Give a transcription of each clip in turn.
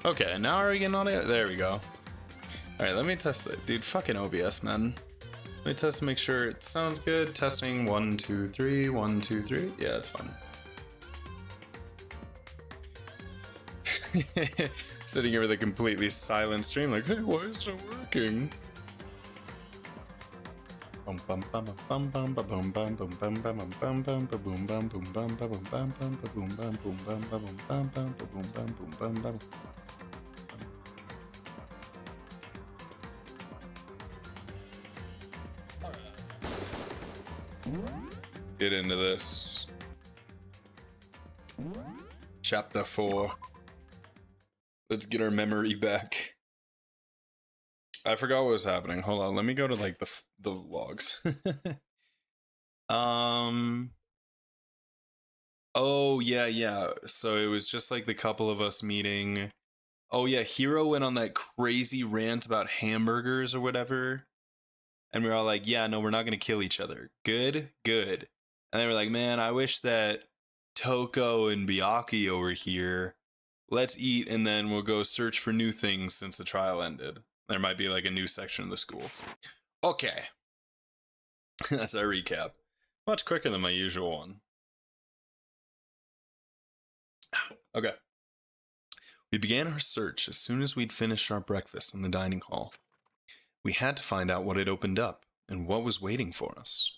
Okay, now are we getting on it? There we go. Alright, let me test it. Dude, fucking OBS, man. Let me test to make sure it sounds good. Testing 1, 2, 3, 1, 2, 3. Yeah, it's fine. Sitting here with a completely silent stream, like, hey, why is it working? Get into this. Chapter 4. Let's get our memory back. I forgot what was happening. Hold on, let me go to like the logs. Oh yeah. So it was just like the couple of us meeting. Oh yeah, Hero went on that crazy rant about hamburgers or whatever. And we were all like, yeah, no, we're not gonna kill each other. Good. And they were like, man, I wish that Toko and Byakuya over here. Let's eat and then we'll go search for new things since the trial ended. There might be like a new section of the school. Okay. That's our recap. Much quicker than my usual one. Okay. We began our search as soon as we'd finished our breakfast in the dining hall. We had to find out what had opened up and what was waiting for us.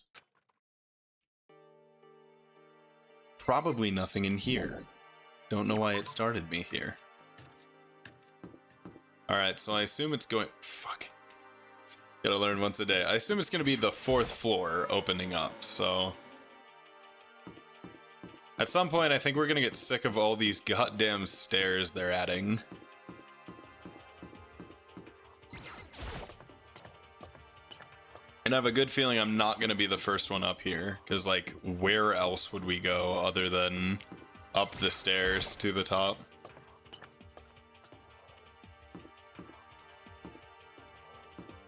Probably nothing in here. Don't know why it started me here. Alright, so I assume it's going... Fuck. Gotta learn once a day. I assume it's gonna be the 4th floor opening up, so... At some point, I think we're gonna get sick of all these goddamn stairs they're adding. And I have a good feeling I'm not gonna be the first one up here, because, like, where else would we go other than up the stairs to the top?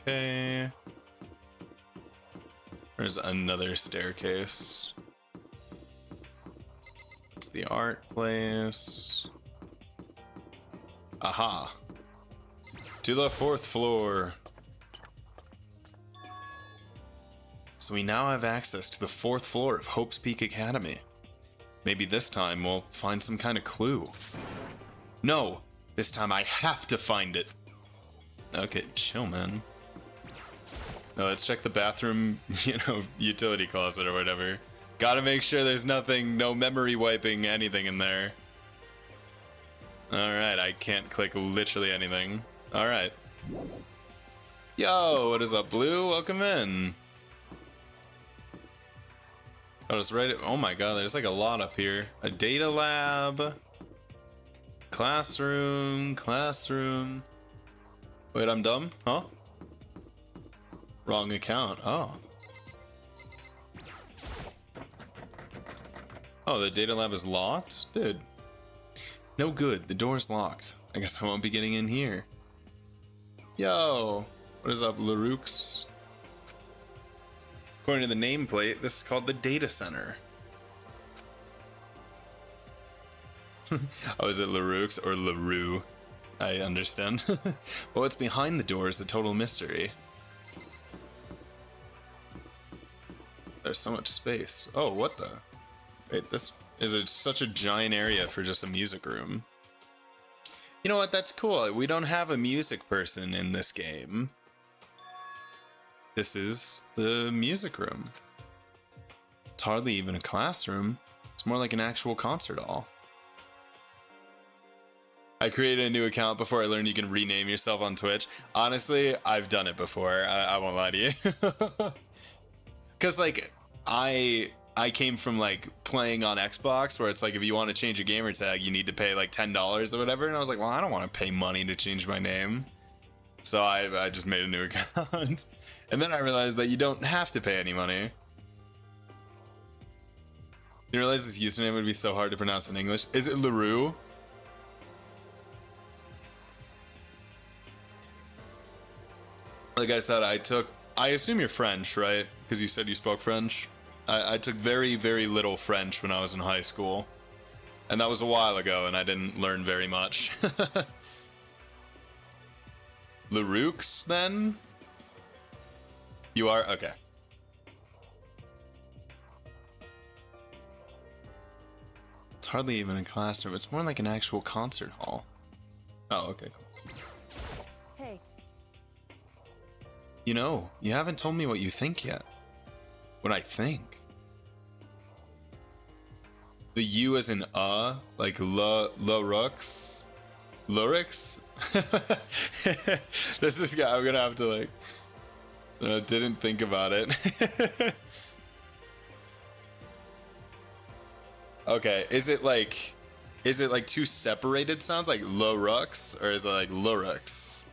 Okay. There's another staircase. It's the art place. Aha. To the 4th floor. So we now have access to the 4th floor of Hope's Peak Academy. Maybe this time we'll find some kind of clue. No! This time I have to find it! Okay, chill, man. No, let's check the bathroom, utility closet or whatever. Gotta make sure there's nothing, no memory wiping anything in there. Alright, I can't click literally anything. Alright. Yo, what is up, Blue? Welcome in. Oh, it's right. Oh my god, there's like a lot up here. A data lab. Classroom. Wait, I'm dumb? Huh? Wrong account. Oh. Oh, the data lab is locked? Dude. No good. The door's locked. I guess I won't be getting in here. Yo. What is up, Larooks? According to the nameplate, this is called the data center. Oh, is it Larooks or LaRue? I understand. Well, what's behind the door is a total mystery. There's so much space. Oh, what the? Wait, this is such a giant area for just a music room. You know what? That's cool. We don't have a music person in this game. This is the music room. It's hardly even a classroom. It's more like an actual concert hall. I created a new account before I learned you can rename yourself on Twitch. Honestly, I've done it before. I won't lie to you. Because, like, I came from, like, playing on Xbox, where it's like, if you want to change a gamer tag, you need to pay, like, $10 or whatever. And I was like, well, I don't want to pay money to change my name. So I just made a new account. And then I realized that you don't have to pay any money. You realize this username would be so hard to pronounce in English? Is it LaRue? Like I said, I assume you're French, right? Because you said you spoke French. I took very, very little French when I was in high school. And that was a while ago, and I didn't learn very much. Laroux, then? You are? Okay. It's hardly even a classroom. It's more like an actual concert hall. Oh, okay, cool. Hey. You know, you haven't told me what you think yet. What I think. The U as in like Lorux? Lorix? This is guy, I'm gonna have to like, didn't think about it. Okay, is it like two separated sounds like Lorux, or is it like Lorux?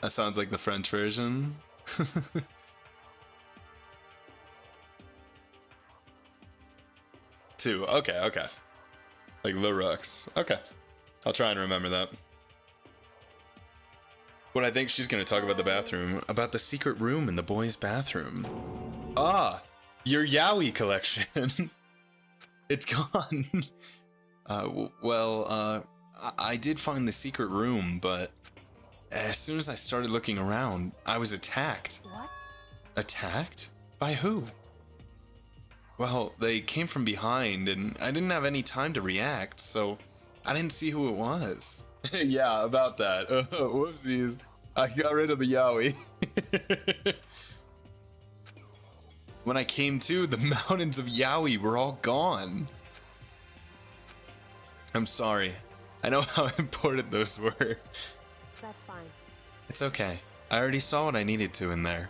That sounds like the French version. Two. Okay, okay. Like Lorux. Okay. I'll try and remember that. What I think she's gonna talk about the bathroom. About the secret room in the boys' bathroom. Ah! Your Yowie collection. It's gone. I did find the secret room, but as soon as I started looking around, I was attacked. What? Attacked? By who? Well, they came from behind, and I didn't have any time to react, so I didn't see who it was. Yeah, about that. Whoopsies. I got rid of the Yowie. When I came to, the mountains of Yowie were all gone. I'm sorry. I know how important those were. That's fine. It's okay. I already saw what I needed to in there.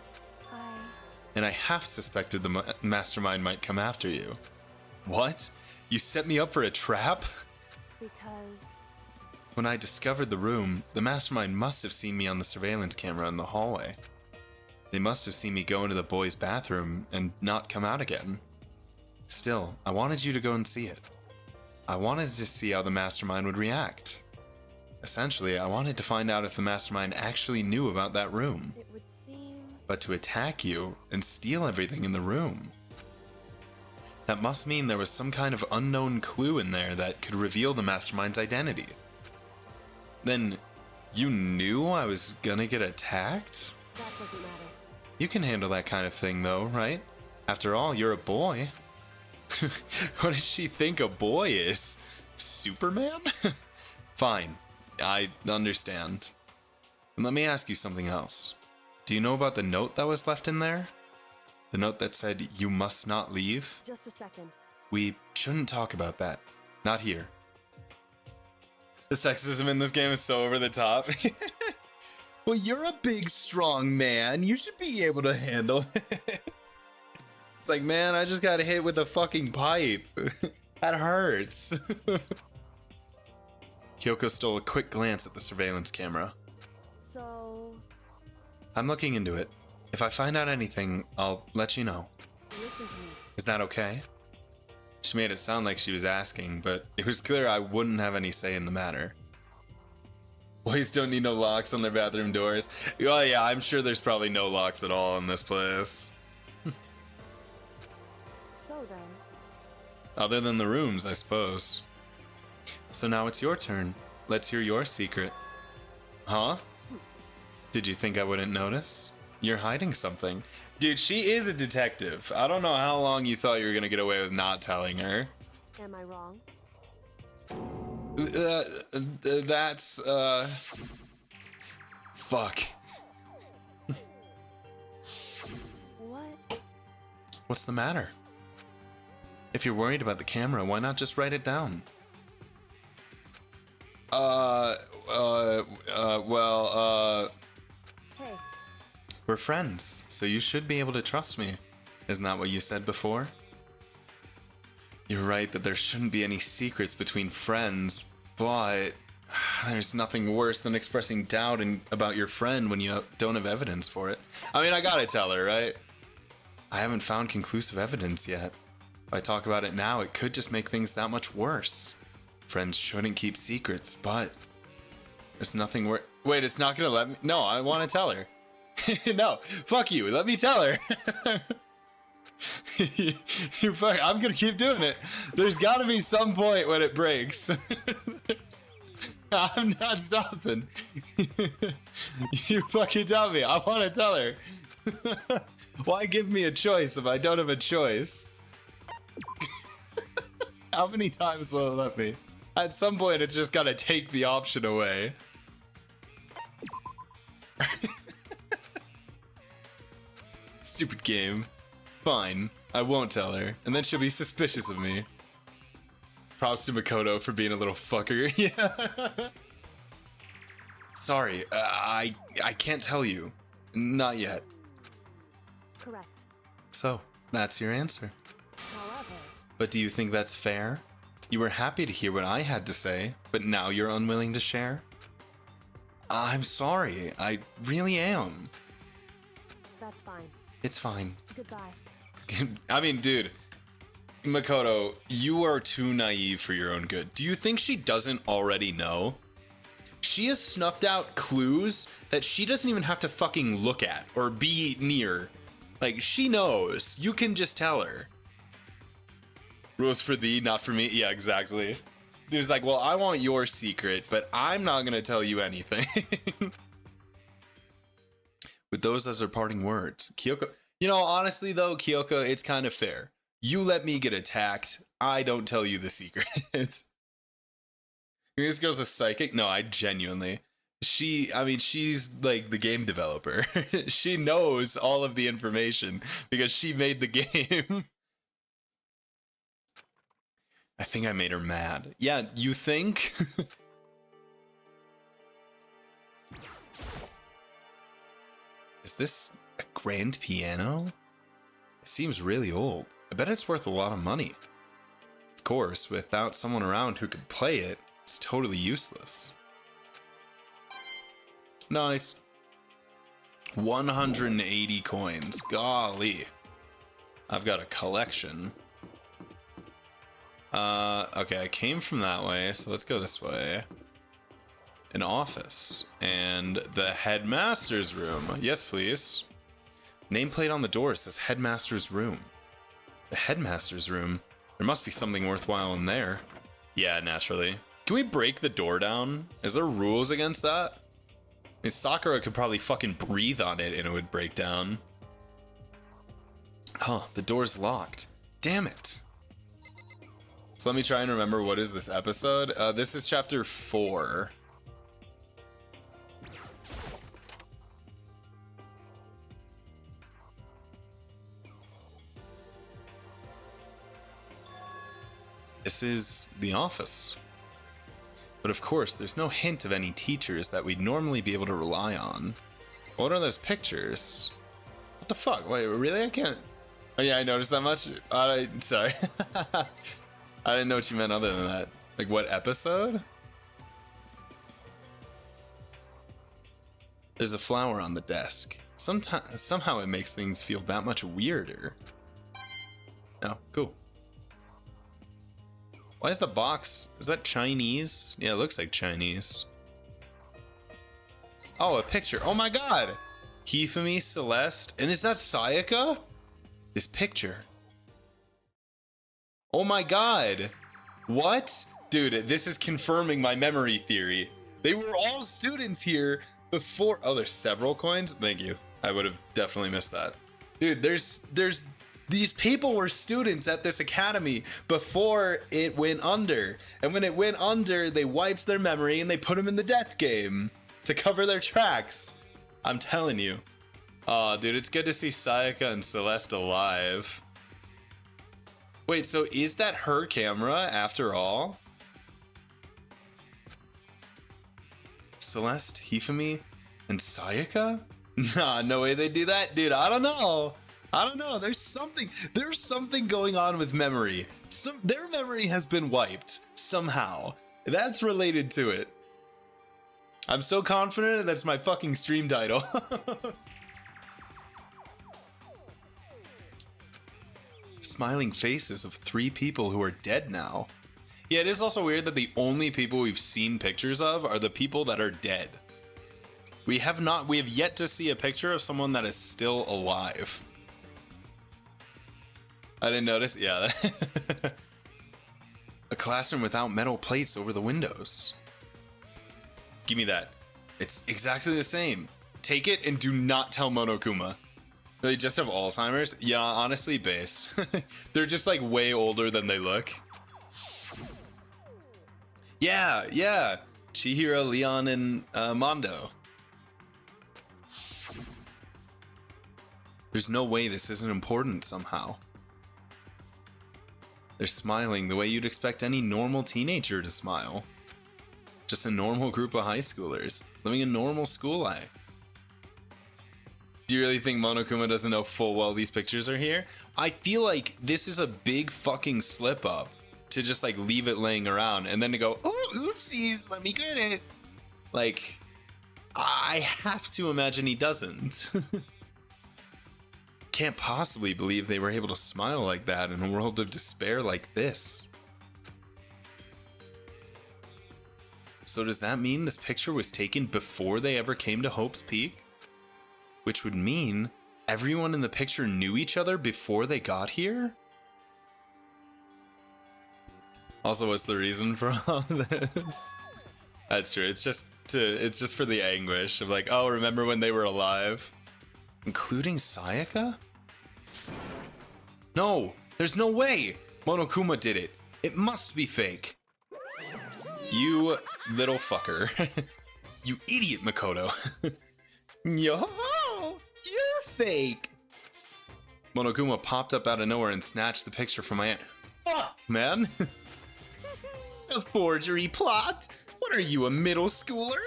And I half suspected the mastermind might come after you. What? You set me up for a trap? Because... When I discovered the room, the mastermind must have seen me on the surveillance camera in the hallway. They must have seen me go into the boys' bathroom and not come out again. Still, I wanted you to go and see it. I wanted to see how the mastermind would react. Essentially, I wanted to find out if the mastermind actually knew about that room. It would seem... But to attack you and steal everything in the room. That must mean there was some kind of unknown clue in there that could reveal the mastermind's identity. Then, you knew I was gonna get attacked? That doesn't matter. You can handle that kind of thing though, right? After all, you're a boy. What does she think a boy is? Superman? Fine, I understand. And let me ask you something else. Do you know about the note that was left in there? The note that said, "You must not leave"? Just a second. We shouldn't talk about that. Not here. The sexism in this game is so over the top. Well, you're a big, strong man. You should be able to handle it. It's like, man, I just got hit with a fucking pipe. That hurts. Kyoko stole a quick glance at the surveillance camera. So... I'm looking into it. If I find out anything, I'll let you know. Listen to me. Is that okay? She made it sound like she was asking, but it was clear I wouldn't have any say in the matter. Boys don't need no locks on their bathroom doors. Oh yeah, I'm sure there's probably no locks at all in this place. So then... Other than the rooms, I suppose. So now it's your turn. Let's hear your secret. Huh? Did you think I wouldn't notice? You're hiding something. Dude, she is a detective. I don't know how long you thought you were gonna get away with not telling her. Am I wrong? That's, fuck. What? What's the matter? If you're worried about the camera, why not just write it down? Hey. We're friends, so you should be able to trust me. Isn't that what you said before? You're right that there shouldn't be any secrets between friends, but there's nothing worse than expressing doubt about your friend when you don't have evidence for it. I mean, I gotta tell her, right? I haven't found conclusive evidence yet. If I talk about it now, it could just make things that much worse. Friends shouldn't keep secrets, but there's nothing worse. Wait, it's not gonna let me? No, I want to tell her. No, fuck you. Let me tell her. You fuck. I'm gonna keep doing it. There's gotta be some point when it breaks. I'm not stopping. You fucking tell me. I want to tell her. Why give me a choice if I don't have a choice? How many times will it let me? At some point, it's just gotta take the option away. Stupid game. Fine. I won't tell her. And then she'll be suspicious of me. Props to Makoto for being a little fucker. Yeah. Sorry, I can't tell you. Not yet. Correct. So, that's your answer. However, But do you think that's fair? You were happy to hear what I had to say, but now you're unwilling to share? I'm sorry, I really am. that's fine. It's fine. Goodbye. I mean, dude, Makoto, you are too naive for your own good. Do you think she doesn't already know? She has snuffed out clues that she doesn't even have to fucking look at or be near. Like, she knows. You can just tell her. Rules for thee, not for me. Yeah, exactly. Dude's like, well, I want your secret, but I'm not gonna tell you anything. With those as her parting words, Kyoko. You know, honestly though, Kyoko, it's kind of fair. You let me get attacked. I don't tell you the secret. This girl's a psychic. No, I genuinely. I mean, she's like the game developer. She knows all of the information because she made the game. I think I made her mad. Yeah, you think? Is this a grand piano? It seems really old. I bet it's worth a lot of money. Of course, without someone around who could play it, it's totally useless. Nice. 180 coins. Golly. I've got a collection. Okay, I came from that way, so let's go this way. An office. And the headmaster's room. Yes, please. Nameplate on the door says headmaster's room. The headmaster's room? There must be something worthwhile in there. Yeah, naturally. Can we break the door down? Is there rules against that? I mean, Sakura could probably fucking breathe on it and it would break down. Huh, the door's locked. Damn it. So let me try and remember, what is this episode? This is chapter 4. This is the office. But of course, there's no hint of any teachers that we'd normally be able to rely on. What are those pictures? What the fuck? Wait, really? I can't... Oh yeah, I noticed that much? Sorry. I didn't know what you meant other than that. Like, what episode? There's a flower on the desk. Somehow it makes things feel that much weirder. Oh, cool. Why is the box... Is that Chinese? Yeah, it looks like Chinese. Oh, a picture. Oh my god! Hifumi, Celeste, and is that Sayaka? This picture. Oh my god! What? Dude, this is confirming my memory theory. They were all students here before... Oh, there's several coins? Thank you. I would have definitely missed that. Dude, there's... These people were students at this academy before it went under. And when it went under, they wiped their memory and they put them in the death game to cover their tracks. I'm telling you. Aw, dude, it's good to see Sayaka and Celeste alive. Wait, so is that her camera after all? Celeste, Hifumi, and Sayaka? Nah, no way they do that. Dude, I don't know. I don't know. There's something going on with memory. Their memory has been wiped somehow. That's related to it. I'm so confident that's my fucking stream title. Smiling faces of 3 people who are dead now. Yeah, it is also weird that the only people we've seen pictures of are the people that are dead. We have yet to see a picture of someone that is still alive. I didn't notice. Yeah. A classroom without metal plates over the windows. Give me that. It's exactly the same. Take it and do not tell Monokuma. They just have Alzheimer's? Yeah, honestly, based. They're just like way older than they look. Yeah, yeah. Chihiro, Leon, and Mondo. There's no way this isn't important somehow. They're smiling the way you'd expect any normal teenager to smile. Just a normal group of high schoolers living a normal school life. Do you really think Monokuma doesn't know full well these pictures are here? I feel like this is a big fucking slip up to just like leave it laying around and then to go, oh, oopsies, let me get it. Like, I have to imagine he doesn't. Can't possibly believe they were able to smile like that in a world of despair like this. So does that mean this picture was taken before they ever came to Hope's Peak? Which would mean everyone in the picture knew each other before they got here? Also, what's the reason for all this? That's true. It's just for the anguish of like, oh, remember when they were alive? Including Sayaka? No, there's no way! Monokuma did it. It must be fake. You little fucker. You idiot, Makoto. Yo, you're fake. Monokuma popped up out of nowhere and snatched the picture from my hand. Fuck, man. A forgery plot? What are you, a middle schooler?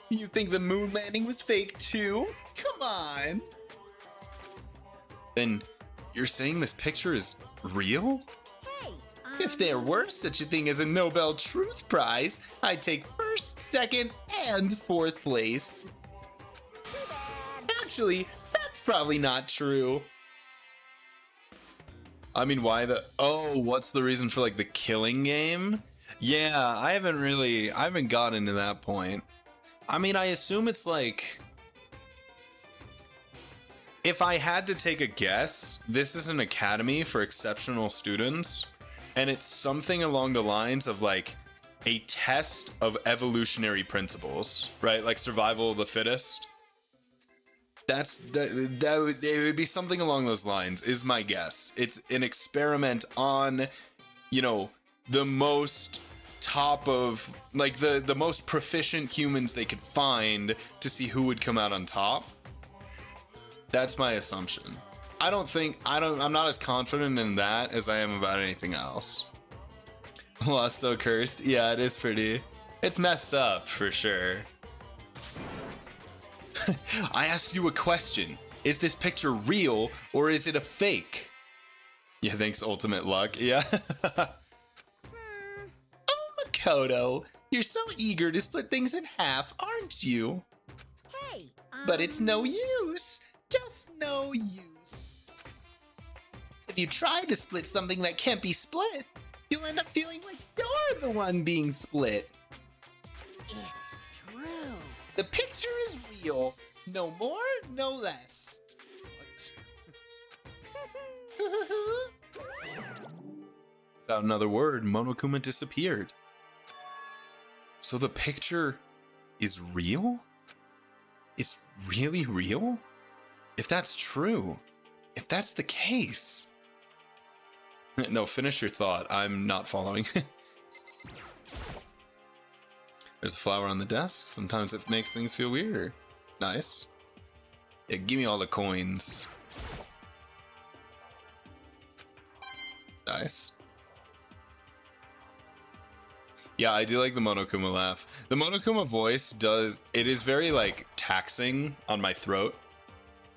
You think the moon landing was fake too? Come on. Then you're saying this picture is real? Hey, If there were such a thing as a Nobel Truth Prize, I'd take first, second, and fourth place. too bad. Actually, that's probably not true. I mean, why the... Oh, what's the reason for, like, the killing game? Yeah, I haven't gotten to that point. I mean, I assume it's, like... If I had to take a guess, this is an academy for exceptional students, and it's something along the lines of, like, a test of evolutionary principles, right? Like survival of the fittest. It would be something along those lines, is my guess. It's an experiment on, you know, the most top of, like, the most proficient humans they could find to see who would come out on top. That's my assumption. I'm not as confident in that as I am about anything else. Lost so cursed. Yeah, it is pretty. It's messed up for sure. I asked you a question. Is this picture real or is it a fake? Yeah, thanks, Ultimate Luck. Yeah. Oh, Makoto, you're so eager to split things in half, aren't you? Hey, But it's no use. Just no use. If you try to split something that can't be split, you'll end up feeling like you're the one being split. It's true. The picture is real. No more, no less. What? Without another word, Monokuma disappeared. So the picture is real? It's really real? If that's true, if that's the case... No, finish your thought. I'm not following. There's a flower on the desk. Sometimes it makes things feel weirder. Nice. Yeah, give me all the coins. Nice. Yeah, I do like the Monokuma laugh. The Monokuma voice it is very, like, taxing on my throat.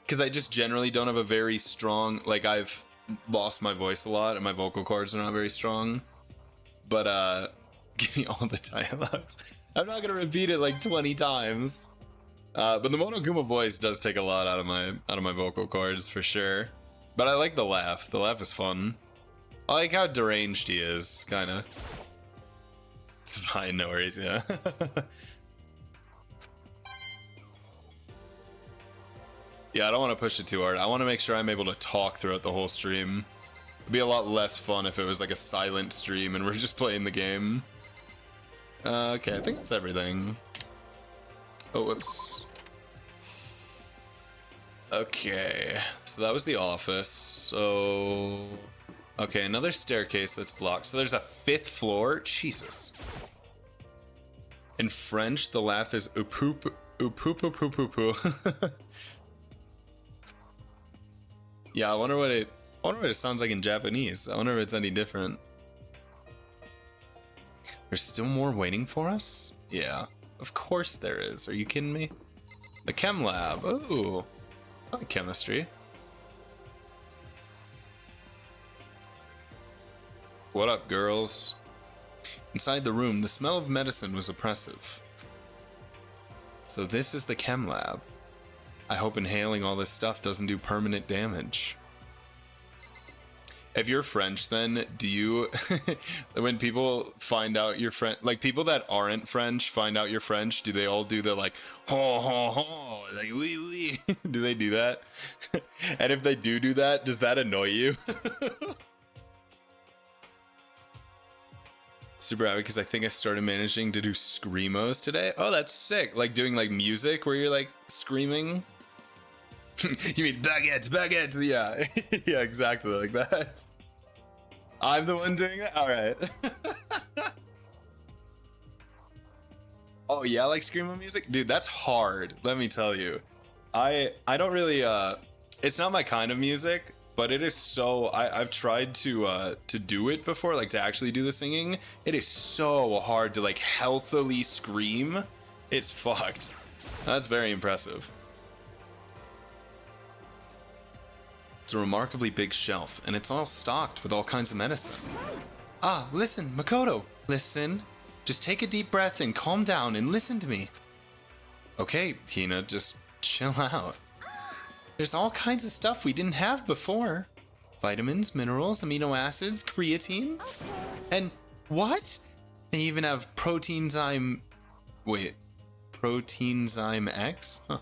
Because I just generally don't have a very strong, like, I've lost my voice a lot and my vocal cords are not very strong. But, give me all the dialogues. I'm not gonna repeat it like 20 times. But the Monokuma voice does take a lot out of my vocal cords for sure. But I like the laugh. The laugh is fun. I like how deranged he is, kinda. It's fine, no worries, yeah. Yeah, I don't want to push it too hard. I want to make sure I'm able to talk throughout the whole stream. It'd be a lot less fun if it was like a silent stream and we're just playing the game. Okay, I think that's everything. Oh, whoops. Okay, so that was the office. So, okay, another staircase that's blocked. So there's a 5th floor. Jesus. In French, the laugh is oop-poop, oop-poop-poop-poop-poop. Yeah, I wonder what it sounds like in Japanese. I wonder if it's any different. There's still more waiting for us? Yeah, of course there is. Are you kidding me? The chem lab. Ooh. I like chemistry. What up, girls? Inside the room, the smell of medicine was oppressive. So this is the chem lab. I hope inhaling all this stuff doesn't do permanent damage. If you're French, then do you, when people find out you're French, like people that aren't French find out you're French, do they all do the like, ho, ho, ho, like, wee, wee? Do they do that? And if they do that, does that annoy you? Super happy because I think I started managing to do screamos today. Oh, that's sick. Like doing like music where you're like screaming. You mean baguettes, baguettes? Yeah, yeah, exactly like that. I'm the one doing it? All right. Oh yeah, like screamo music? Dude, that's hard, let me tell you. I don't really, it's not my kind of music, but it is so, I've tried to do it before, like to actually do the singing. It is so hard to like healthily scream. It's fucked. That's very impressive. It's a remarkably big shelf, and it's all stocked with all kinds of medicine. Ah, listen, Makoto, listen. Just take a deep breath and calm down and listen to me. Okay, Hina, just chill out. There's all kinds of stuff we didn't have before. Vitamins, minerals, amino acids, creatine. And what? They even have proteinzyme... Wait, proteinzyme X? Huh.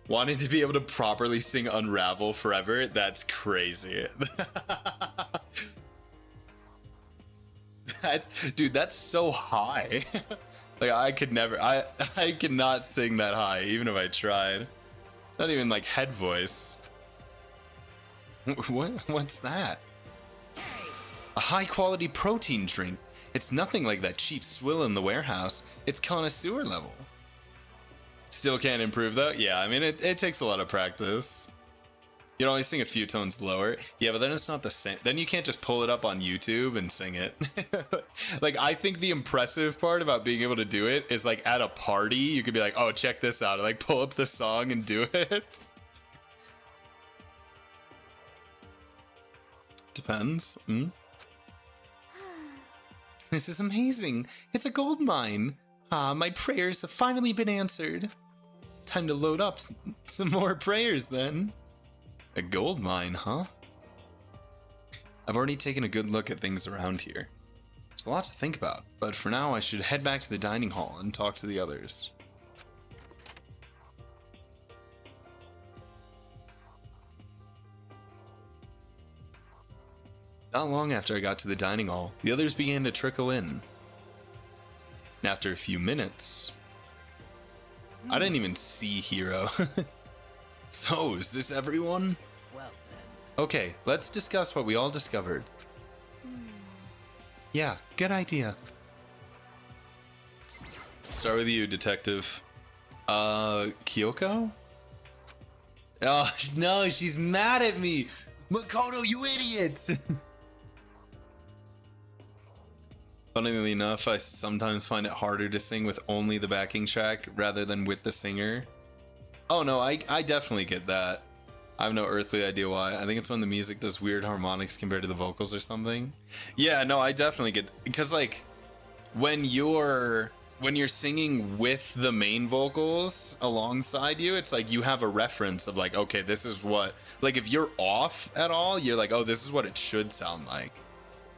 Wanted to be able to properly sing Unravel Forever? That's crazy. Dude, that's so high. Like I could never, I cannot sing that high, even if I tried. Not even like head voice. What's that? A high quality protein drink. It's nothing like that cheap swill in the warehouse. It's connoisseur level. Still can't improve though? Yeah, I mean, it takes a lot of practice. You'd only sing a few tones lower. Yeah, but then it's not the same. Then you can't just pull it up on YouTube and sing it. Like, I think the impressive part about being able to do it is like at a party, you could be like, oh, check this out. And like pull up the song and do it. Depends. This is amazing. It's a gold mine. Ah, my prayers have finally been answered. Time to load up some more prayers then. A gold mine, huh? I've already taken a good look at things around here. There's a lot to think about, but for now I should head back to the dining hall and talk to the others. Not long after I got to the dining hall, the others began to trickle in. And after a few minutes, I didn't even see Hiro. So, is this everyone? Well then. Okay, let's discuss what we all discovered. Yeah, good idea. Start with you, detective. Kyoko? Oh, no, she's mad at me! Makoto, you idiot! Funnily enough, I sometimes find it harder to sing with only the backing track rather than with the singer. Oh no, I definitely get that. I have no earthly idea why. I think it's when the music does weird harmonics compared to the vocals or something. Yeah, no, I definitely get, because like when you're singing with the main vocals alongside you, it's like you have a reference of like, okay, this is what, like if you're off at all, you're like, oh, this is what it should sound like.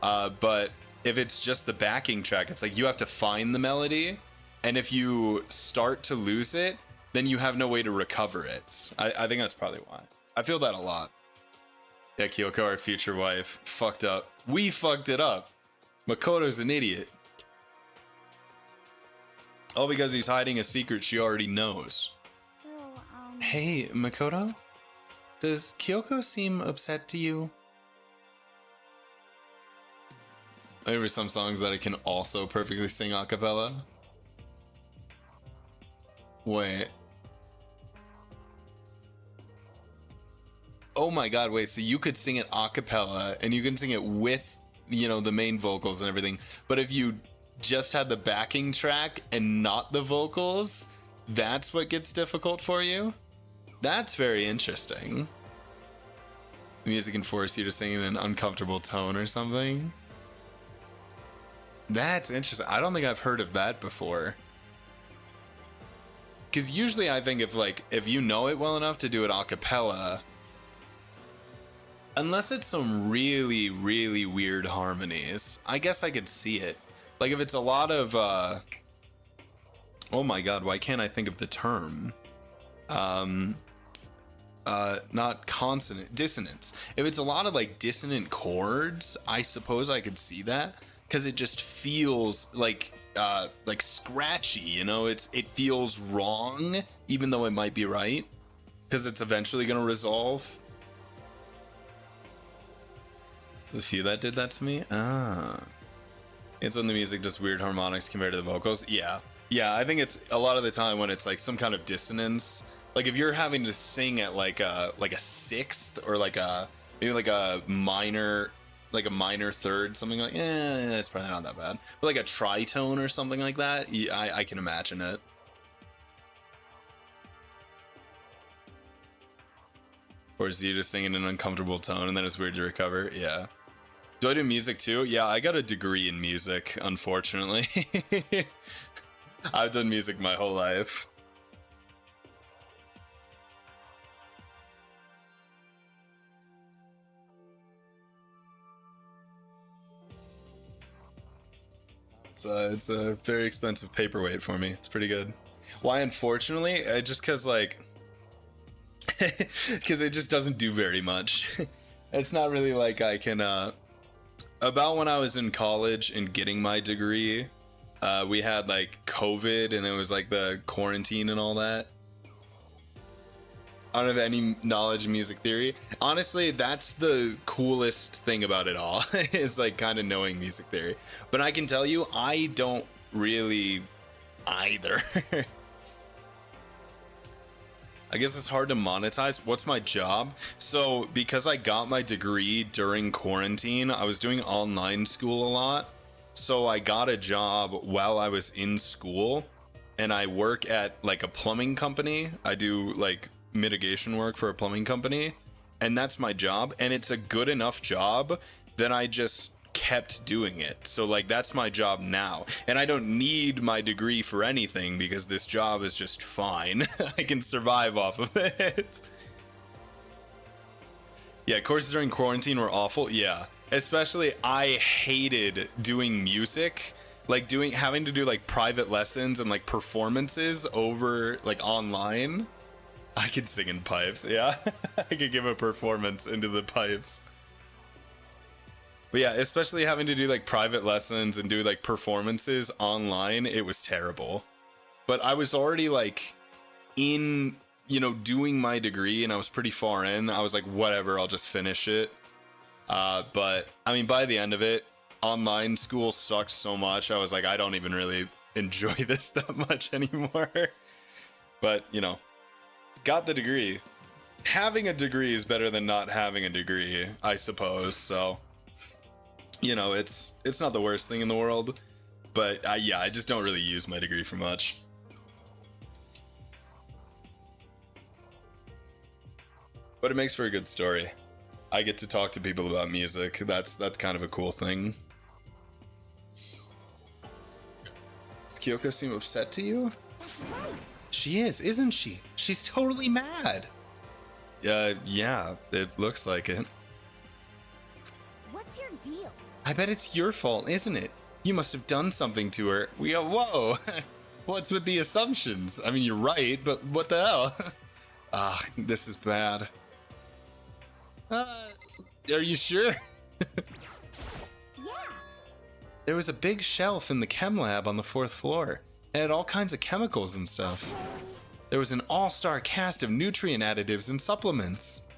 But if it's just the backing track, it's like you have to find the melody, and if you start to lose it, then you have no way to recover it. I think that's probably why. I feel that a lot. Yeah, Kyoko, our future wife, fucked up. We fucked it up. Makoto's an idiot. Oh, because he's hiding a secret she already knows. So, Hey, Makoto? Does Kyoko seem upset to you? There were some songs that I can also perfectly sing a cappella. Wait. Oh my god, wait, so you could sing it a cappella and you can sing it with, you know, the main vocals and everything. But if you just had the backing track and not the vocals, that's what gets difficult for you? That's very interesting. The music can force you to sing in an uncomfortable tone or something. That's interesting. I don't think I've heard of that before. Because usually I think if you know it well enough to do it a cappella, unless it's some really, really weird harmonies, I guess I could see it. Like if it's a lot of, oh my god, why can't I think of the term? Not consonant, dissonance. If it's a lot of like dissonant chords, I suppose I could see that. Because it just feels like scratchy, you know. It feels wrong, even though it might be right, because it's eventually gonna resolve. There's a few that did that to me. It's when the music does weird harmonics compared to the vocals. Yeah, I think it's a lot of the time when it's like some kind of dissonance. Like if you're having to sing at like a sixth or maybe like a minor third, something like, it's probably not that bad. But like a tritone or something like that, I can imagine it. Or is you just singing in an uncomfortable tone and then it's weird to recover? Yeah. Do I do music too? Yeah, I got a degree in music, unfortunately. I've done music my whole life. It's a very expensive paperweight for me. It's pretty good. Why, unfortunately? Just because, like... because it just doesn't do very much. It's not really like I can... About when I was in college and getting my degree, we had, like, COVID, and it was, like, the quarantine and all that. I don't have any knowledge of music theory. Honestly, that's the coolest thing about it all, is like kind of knowing music theory. But I can tell you, I don't really either. I guess it's hard to monetize. What's my job? So because I got my degree during quarantine, I was doing online school a lot. So I got a job while I was in school, and I work at like a plumbing company. I do like mitigation work for a plumbing company, and that's my job, and it's a good enough job that I just kept doing it. So like that's my job now, and I don't need my degree for anything because this job is just fine. I can survive off of it. Yeah, courses during quarantine were awful. Yeah, especially I hated doing music, like having to do like private lessons and like performances over like online. I could sing in pipes, yeah. I could give a performance into the pipes. But yeah, especially having to do like private lessons and do like performances online, it was terrible. But I was already like in, you know, doing my degree, and I was pretty far in. I was like, whatever, I'll just finish it. But I mean, by the end of it, online school sucked so much. I was like, I don't even really enjoy this that much anymore. But, you know, got the degree. Having a degree is better than not having a degree, I suppose. So, you know, it's not the worst thing in the world. But yeah, I just don't really use my degree for much. But it makes for a good story. I get to talk to people about music. That's kind of a cool thing. Does Kyoko seem upset to you? She is, isn't she? She's totally mad. Yeah, it looks like it. what's your deal? I bet it's your fault, isn't it? You must have done something to her. We go, whoa. What's with the assumptions? I mean, you're right, but what the hell? This is bad. Are you sure? Yeah. There was a big shelf in the chem lab on the 4th floor. It had all kinds of chemicals and stuff. There was an all-star cast of nutrient additives and supplements.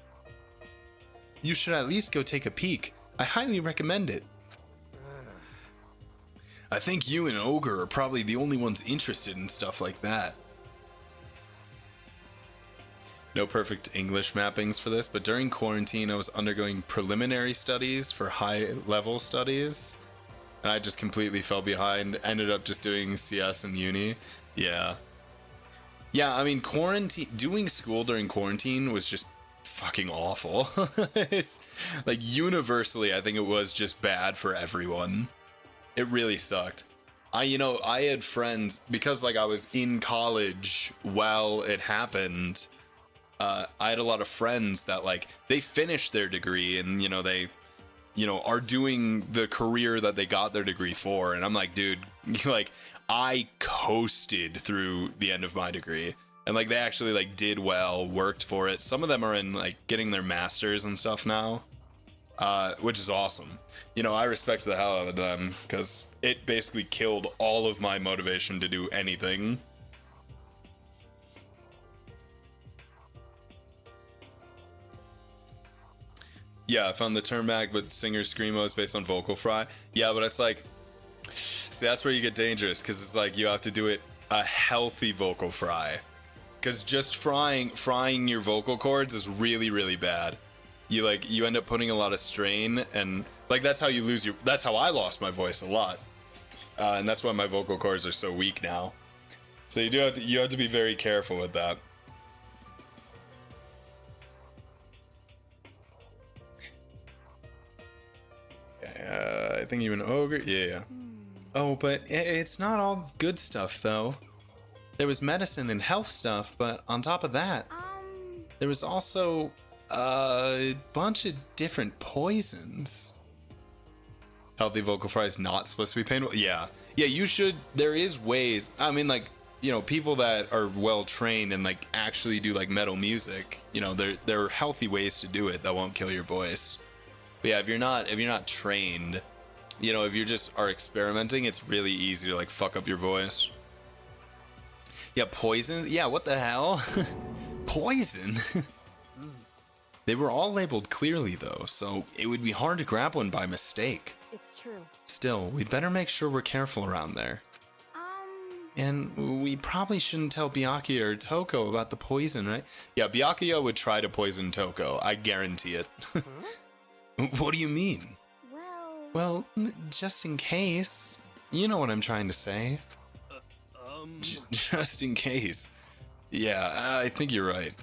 You should at least go take a peek. I highly recommend it. I think you and Ogre are probably the only ones interested in stuff like that. No perfect English mappings for this, but during quarantine I was undergoing preliminary studies for high-level studies. And I just completely fell behind, ended up just doing CS in uni. Yeah. Yeah, I mean, doing school during quarantine was just fucking awful. It's like universally, I think it was just bad for everyone. It really sucked. I had friends, because like I was in college while it happened. I had a lot of friends that like they finished their degree and they are doing the career that they got their degree for, and I'm like, dude, like I coasted through the end of my degree, and like they actually like did well, worked for it. Some of them are in like getting their masters and stuff now, which is awesome. I respect the hell out of them because it basically killed all of my motivation to do anything. Yeah, I found the term back, but singer screamo is based on vocal fry. Yeah, but it's like, see, that's where you get dangerous, because it's like you have to do it a healthy vocal fry, because just frying your vocal cords is really, really bad. You end up putting a lot of strain, and like that's how I lost my voice a lot, and that's why my vocal cords are so weak now. So you have to be very careful with that. I think you an ogre. Yeah. Oh, but it's not all good stuff though. There was medicine and health stuff, but on top of that, there was also a bunch of different poisons. Healthy vocal fry is not supposed to be painful. Yeah, you should. There is ways. I mean, like, people that are well trained and like actually do like metal music. There are healthy ways to do it that won't kill your voice. But yeah, if you're not trained, if you just are experimenting, it's really easy to like fuck up your voice. Yeah, poisons. Yeah, what the hell? Poison. They were all labeled clearly though, so it would be hard to grab one by mistake. It's true. Still, we'd better make sure we're careful around there. And we probably shouldn't tell Byakuya or Toko about the poison, right? Yeah, Byakuya would try to poison Toko. I guarantee it. Huh? What do you mean? Well, just in case. You know what I'm trying to say. Just in case. Yeah, I think you're right.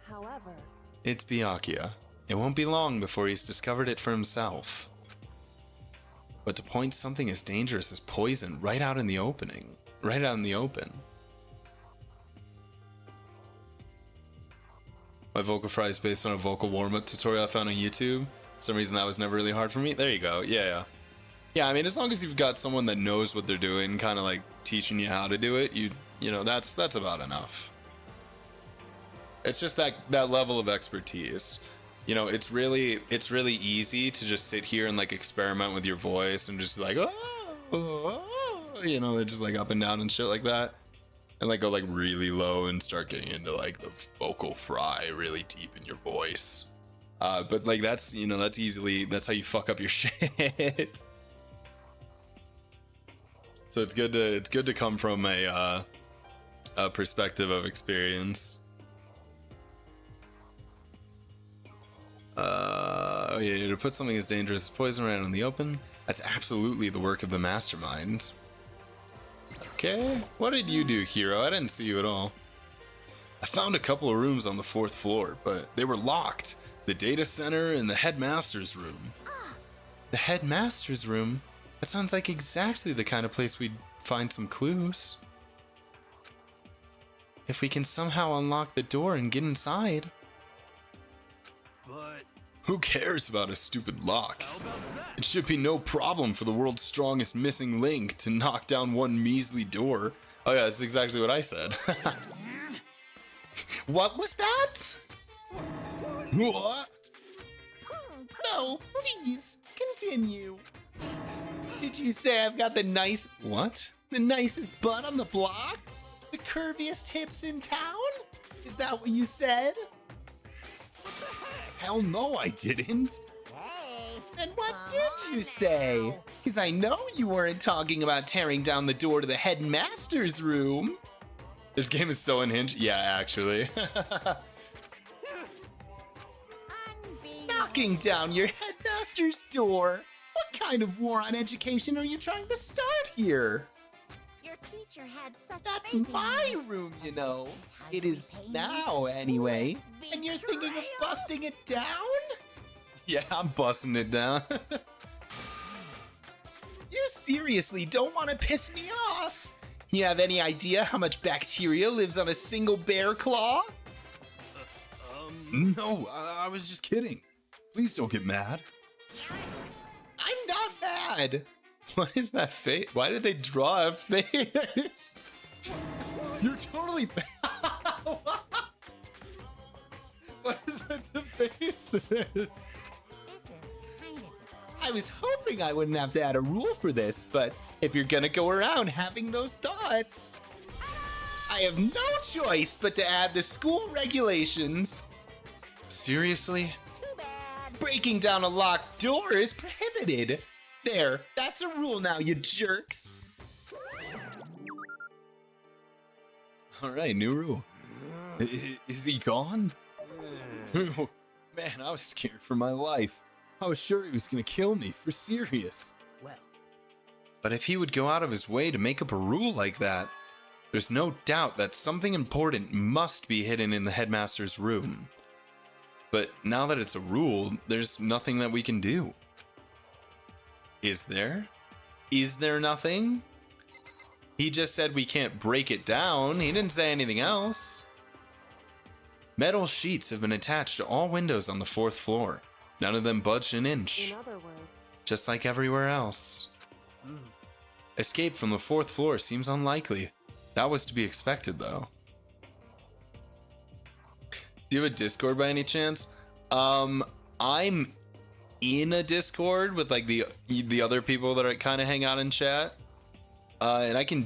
however, It's Byakuya. It won't be long before he's discovered it for himself. But to point something as dangerous as poison right out in the open. My vocal fry is based on a vocal warm-up tutorial I found on YouTube. For some reason that was never really hard for me. There you go. Yeah. Yeah, I mean, as long as you've got someone that knows what they're doing, kind of like teaching you how to do it, you know, that's about enough. It's just that level of expertise. You know, it's really easy to just sit here and like experiment with your voice and just like, you know, just like up and down and shit like that. And like go like really low and start getting into like the vocal fry really deep in your voice. But like that's how you fuck up your shit. So it's good to come from a perspective of experience. Oh yeah, to put something as dangerous as poison right out in the open, that's absolutely the work of the mastermind. Okay, what did you do, Hero? I didn't see you at all. I found a couple of rooms on the 4th floor, but they were locked. The data center and the headmaster's room. The headmaster's room? That sounds like exactly the kind of place we'd find some clues. If we can somehow unlock the door and get inside. But Who cares about a stupid lock? how about that? It should be no problem for the world's strongest missing link to knock down one measly door. Oh yeah, that's exactly what I said. What was that? What? No, please, continue. Did you say I've got the nice... What? The nicest butt on the block? The curviest hips in town? Is that what you said? Hell no, I didn't. And what did you say? Because I know you weren't talking about tearing down the door to the headmaster's room. This game is so unhinged. Yeah, actually. Knocking down your headmaster's door? What kind of war on education are you trying to start here? Your teacher had such That's faith in my you. room, you know. It is now, anyway. And you're thinking of Betrayal? busting it down? Yeah, I'm busting it down. You seriously don't want to piss me off? You have any idea how much bacteria lives on a single bear claw? No, I was just kidding. Please don't get mad. I'm not mad. What is that face? Why did they draw a face? You're totally What is that the face is? This is kind of I was hoping I wouldn't have to add a rule for this, but if you're gonna go around having those thoughts, I have no choice but to add the school regulations. Seriously? too bad. Breaking down a locked door is prohibited. There, that's a rule now, you jerks. Alright, new rule. Is he gone? Man, I was scared for my life. I was sure he was gonna kill me, for serious. Well, But if he would go out of his way to make up a rule like that, there's no doubt that something important must be hidden in the headmaster's room. But now that it's a rule, there's nothing that we can do. Is there? Is there nothing? He just said we can't break it down. He didn't say anything else. Metal sheets have been attached to all windows on the 4th floor. None of them budged an inch, In other words, just like everywhere else. Escape from the 4th floor seems unlikely. That was to be expected, though. Do you have a Discord by any chance? I'm in a Discord with like the other people that kind of hang out in chat. And I can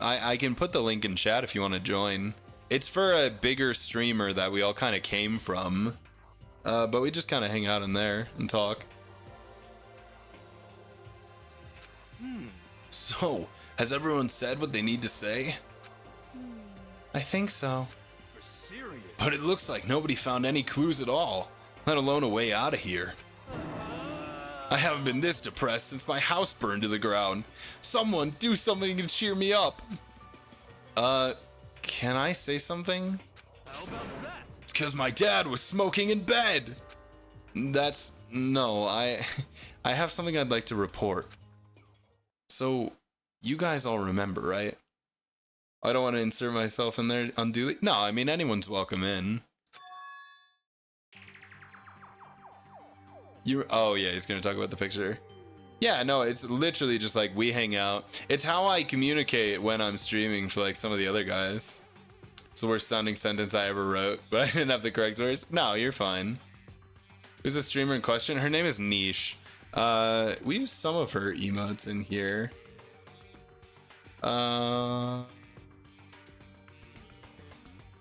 I can put the link in chat if you want to join. It's for a bigger streamer that we all kind of came from. But we just kind of hang out in there and talk. So, has everyone said what they need to say? I think so. But it looks like nobody found any clues at all, let alone a way out of here. I haven't been this depressed since my house burned to the ground. Someone do something to cheer me up. Can I say something? It's because my dad was smoking in bed. No, I have something I'd like to report. So, you guys all remember, right? I don't want to insert myself in there unduly. No, I mean, anyone's welcome in. Oh yeah, he's gonna talk about the picture. Yeah, no, it's literally just like we hang out. It's how I communicate when I'm streaming for like some of the other guys. It's the worst sounding sentence I ever wrote, but I didn't have the correct words. No, you're fine. Who's the streamer in question? Her name is Niche. We use some of her emotes in here.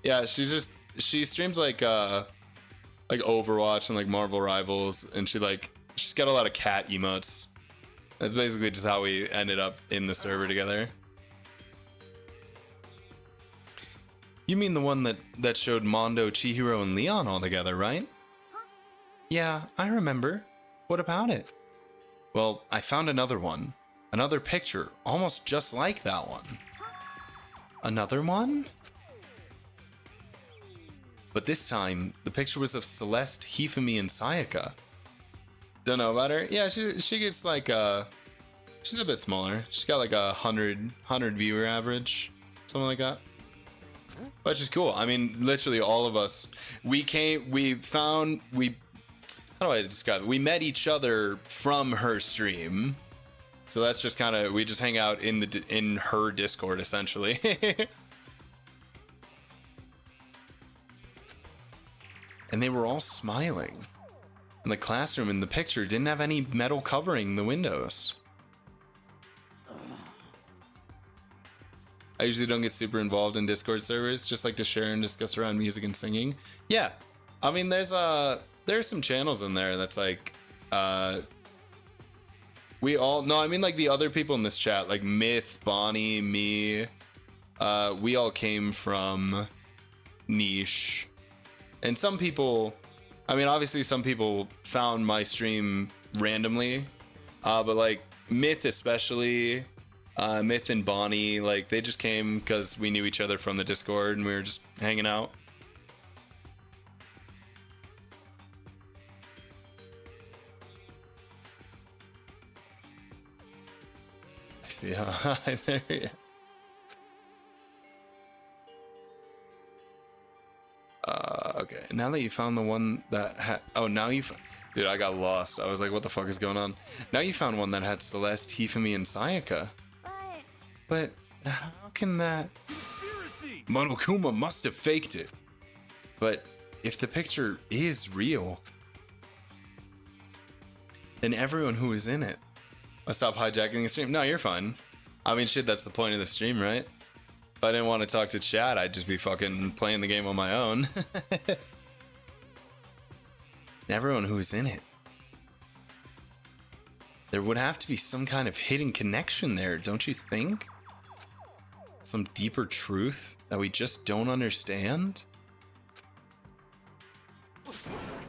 Yeah, she streams like Overwatch and like Marvel Rivals, and she's got a lot of cat emotes. That's basically just how we ended up in the server together. You mean the one that showed Mondo, Chihiro, and Leon all together, right? Yeah, I remember. What about it? Well, I found another one. Another picture, almost just like that one. Another one? But this time, the picture was of Celeste, Hifumi, and Sayaka. Don't know about her. Yeah, she gets like she's a bit smaller. She's got like 100 viewer average, something like that. Which is cool. I mean, literally all of us, how do I describe it? We met each other from her stream. So that's just kind of, we just hang out in her Discord essentially. And they were all smiling. And the classroom in the picture didn't have any metal covering the windows. I usually don't get super involved in Discord servers, just like to share and discuss around music and singing. Yeah, I mean, there's some channels in there that's like, we all, no, I mean like the other people in this chat, like Myth, Bonnie, me, we all came from niche. And some people, I mean, obviously some people found my stream randomly, but like Myth especially, Myth and Bonnie, like they just came because we knew each other from the Discord and we were just hanging out. I see how high there. Yeah. Okay, now that you found the one that had, oh, now you, dude, I got lost. I was like, what the fuck is going on? Now you found one that had Celeste, Hifumi, and Sayaka. But how can that? Conspiracy! Monokuma must have faked it. But if the picture is real, then everyone who is in it. I'll stop hijacking the stream. No, you're fine. I mean, shit, that's the point of the stream, right? If I didn't want to talk to chat, I'd just be fucking playing the game on my own. Everyone who's in it. There would have to be some kind of hidden connection there, don't you think? Some deeper truth that we just don't understand?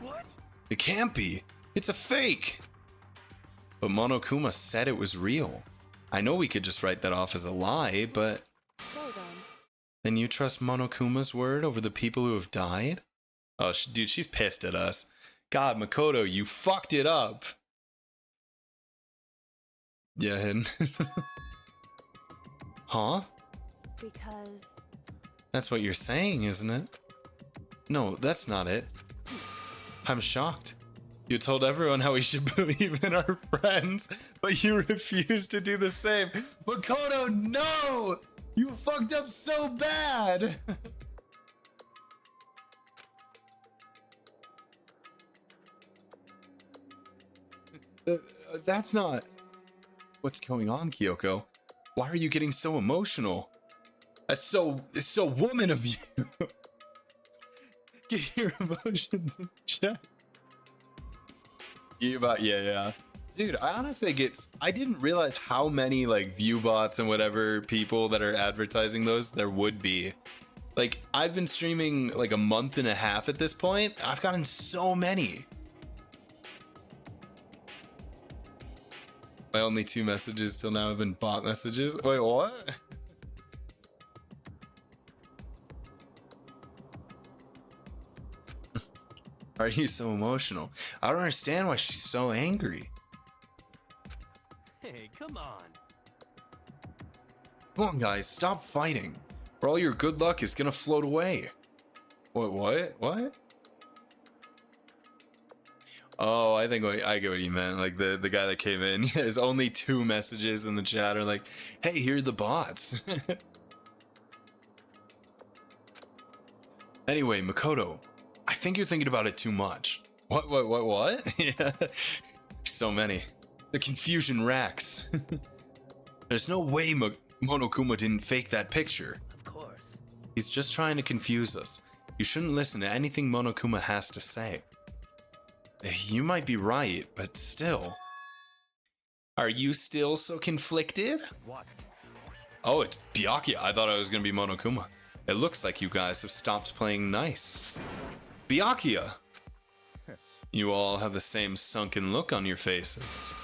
What? It can't be. It's a fake. But Monokuma said it was real. I know we could just write that off as a lie, but... Then you trust Monokuma's word over the people who have died? Oh, dude, she's pissed at us. God, Makoto, you fucked it up. Yeah, hidden. Huh? Because... That's what you're saying, isn't it? No, that's not it. I'm shocked. You told everyone how we should believe in our friends, but you refused to do the same. Makoto, no! You fucked up so bad! That's not... What's going on, Kyoko? Why are you getting so emotional? It's so woman of you. Get your emotions in check. Yeah. Dude, I honestly I didn't realize how many like view bots and whatever people that are advertising those there would be. Like, I've been streaming like a month and a half at this point. I've gotten so many. My only 2 messages till now have been bot messages. Wait, what? Why are you so emotional? I don't understand why she's so angry. Hey, come on. Come on, guys, stop fighting. Or all your good luck is gonna float away. What? Oh, I think I get what you meant. Like the guy that came in, his only 2 messages in the chat are like, hey, here are the bots. Anyway, Makoto, I think you're thinking about it too much. What? Yeah. So many. The confusion racks. There's no way Monokuma didn't fake that picture. Of course. He's just trying to confuse us. You shouldn't listen to anything Monokuma has to say. You might be right, but still. Are you still so conflicted? What? Oh, it's Byakuya. I thought I was gonna be Monokuma. It looks like you guys have stopped playing nice. Byakuya! You all have the same sunken look on your faces.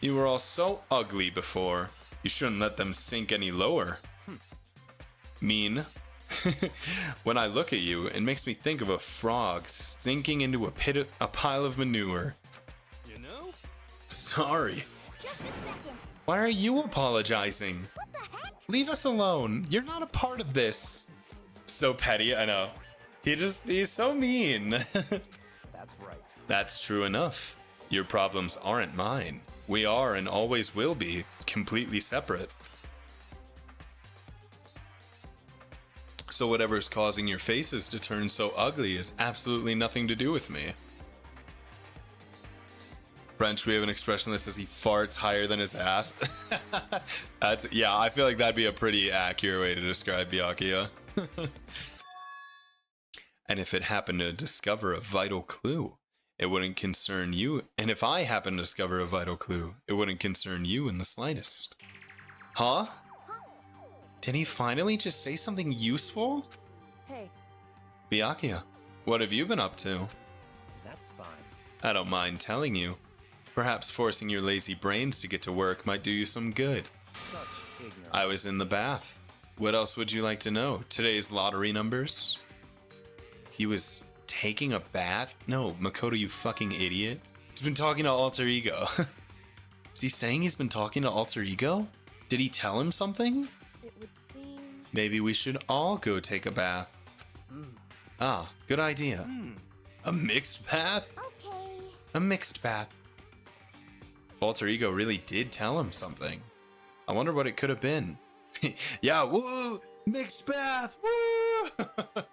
You were all so ugly before. You shouldn't let them sink any lower. Mean. When I look at you, it makes me think of a frog sinking into a pile of manure. You know? Sorry. Just a second. Why are you apologizing? What the heck? Leave us alone. You're not a part of this. So petty, I know. He's so mean. That's right. That's true enough. Your problems aren't mine. We are and always will be completely separate. So whatever's causing your faces to turn so ugly is absolutely nothing to do with me. French, we have an expression that says he farts higher than his ass. That's, yeah, I feel like that'd be a pretty accurate way to describe Byakuya. And if it happened to discover a vital clue, it wouldn't concern you. And if I happen to discover a vital clue, it wouldn't concern you in the slightest. Huh? Did he finally just say something useful? Hey, Byakuya, what have you been up to? That's fine. I don't mind telling you. Perhaps forcing your lazy brains to get to work might do you some good. Such ignorance. I was in the bath. What else would you like to know? Today's lottery numbers? He was taking a bath? No, Makoto, you fucking idiot. He's been talking to Alter Ego. Is he saying he's been talking to Alter Ego? Did he tell him something? it would seem. Maybe we should all go take a bath. Ah, good idea. A mixed bath? Okay. A mixed bath. Alter Ego really did tell him something. I wonder what it could have been. Yeah, woo! Mixed bath! Woo!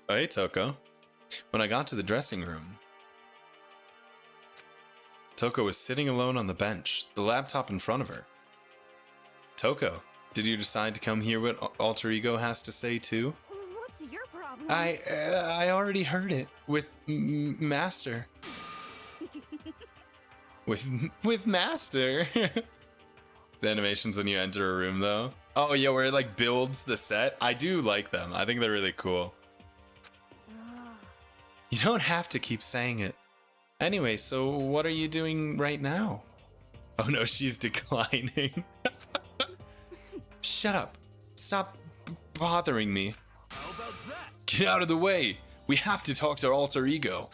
Hey, Toko. When I got to the dressing room, Toko was sitting alone on the bench, the laptop in front of her. Toko, did you decide to come hear what Alter Ego has to say too? What's your problem? I already heard it with Master. with Master. The animations when you enter a room though. Oh yeah, where it like builds the set. I do like them. I think they're really cool. Ah, You don't have to keep saying it. Anyway, so what are you doing right now? Oh no, she's declining. Shut up. Stop bothering me. How about that? Get out of the way. We have to talk to Alter Ego.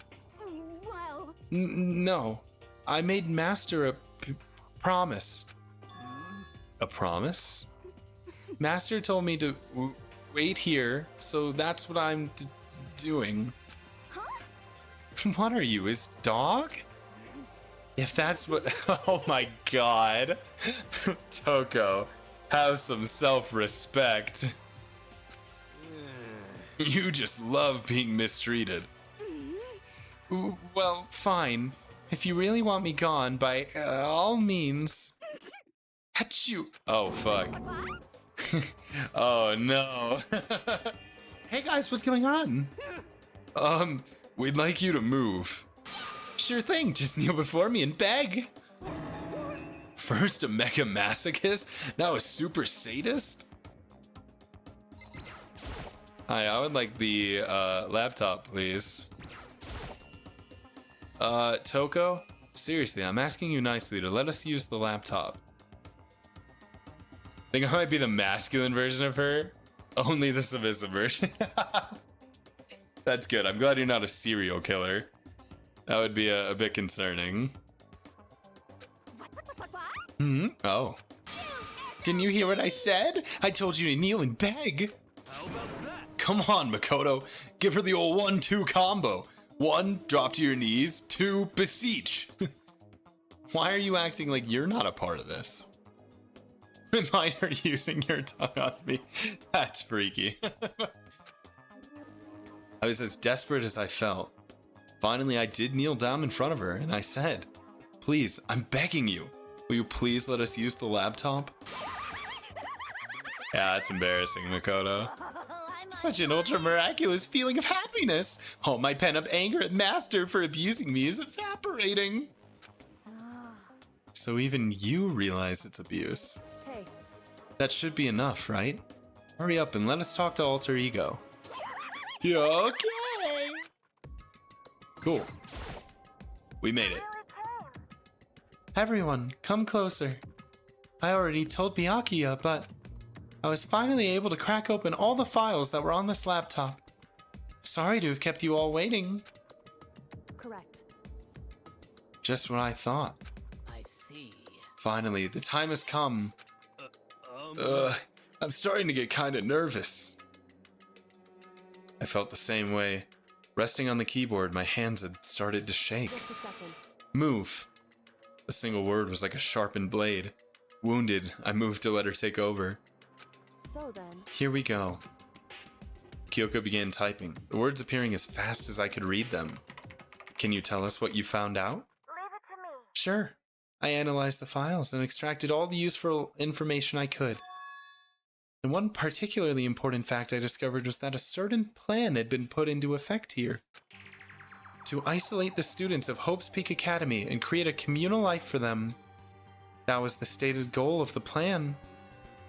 well, No. I made Master a promise. A promise? Master told me to wait here, so that's what I'm doing. What are you, his dog? If that's what... Oh my god. Toko, have some self-respect. You just love being mistreated. Well, fine. If you really want me gone, by all means... Achoo! Oh, fuck. Oh, no. Hey guys, what's going on? We'd like you to move. Sure thing, just kneel before me and beg. First a mecha masochist, now a super sadist? Hi, I would like the laptop, please. Toko? Seriously, I'm asking you nicely to let us use the laptop. I think I might be the masculine version of her, only the submissive version. That's good. I'm glad you're not a serial killer. That would be a bit concerning. Oh. Didn't you hear what I said? I told you to kneel and beg. How about that? Come on, Makoto. Give her the old 1-2 combo. 1, drop to your knees. 2, beseech. Why are you acting like you're not a part of this? Reminder using your tongue on me. That's freaky. I was as desperate as I felt. Finally, I did kneel down in front of her and I said, please, I'm begging you. Will you please let us use the laptop? Yeah, that's embarrassing, Makoto. Such an ultra miraculous feeling of happiness. All my pent up anger at Master for abusing me is evaporating. So even you realize it's abuse. hey, That should be enough, right? Hurry up and let us talk to Alter Ego. Yeah, okay. Cool. We made it. Everyone, come closer. I already told Byakuya, but I was finally able to crack open all the files that were on this laptop. Sorry to have kept you all waiting. correct. Just what I thought. I see. Finally, the time has come. I'm starting to get kinda nervous. I felt the same way. Resting on the keyboard, my hands had started to shake. Just a second. Move. A single word was like a sharpened blade. Wounded, I moved to let her take over. So then, Here we go. Kyoko began typing, the words appearing as fast as I could read them. Can you tell us what you found out? Leave it to me. Sure. I analyzed the files and extracted all the useful information I could. And one particularly important fact I discovered was that a certain plan had been put into effect here. To isolate the students of Hope's Peak Academy and create a communal life for them. That was the stated goal of the plan.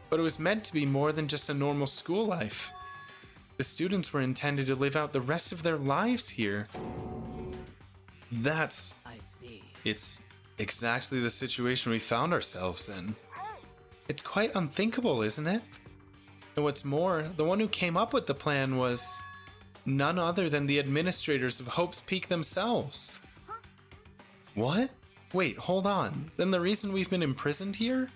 But it was meant to be more than just a normal school life. The students were intended to live out the rest of their lives here. I see. It's exactly the situation we found ourselves in. It's quite unthinkable, isn't it? And what's more, the one who came up with the plan was none other than the administrators of Hope's Peak themselves. What? Wait, hold on. Then the reason we've been imprisoned here?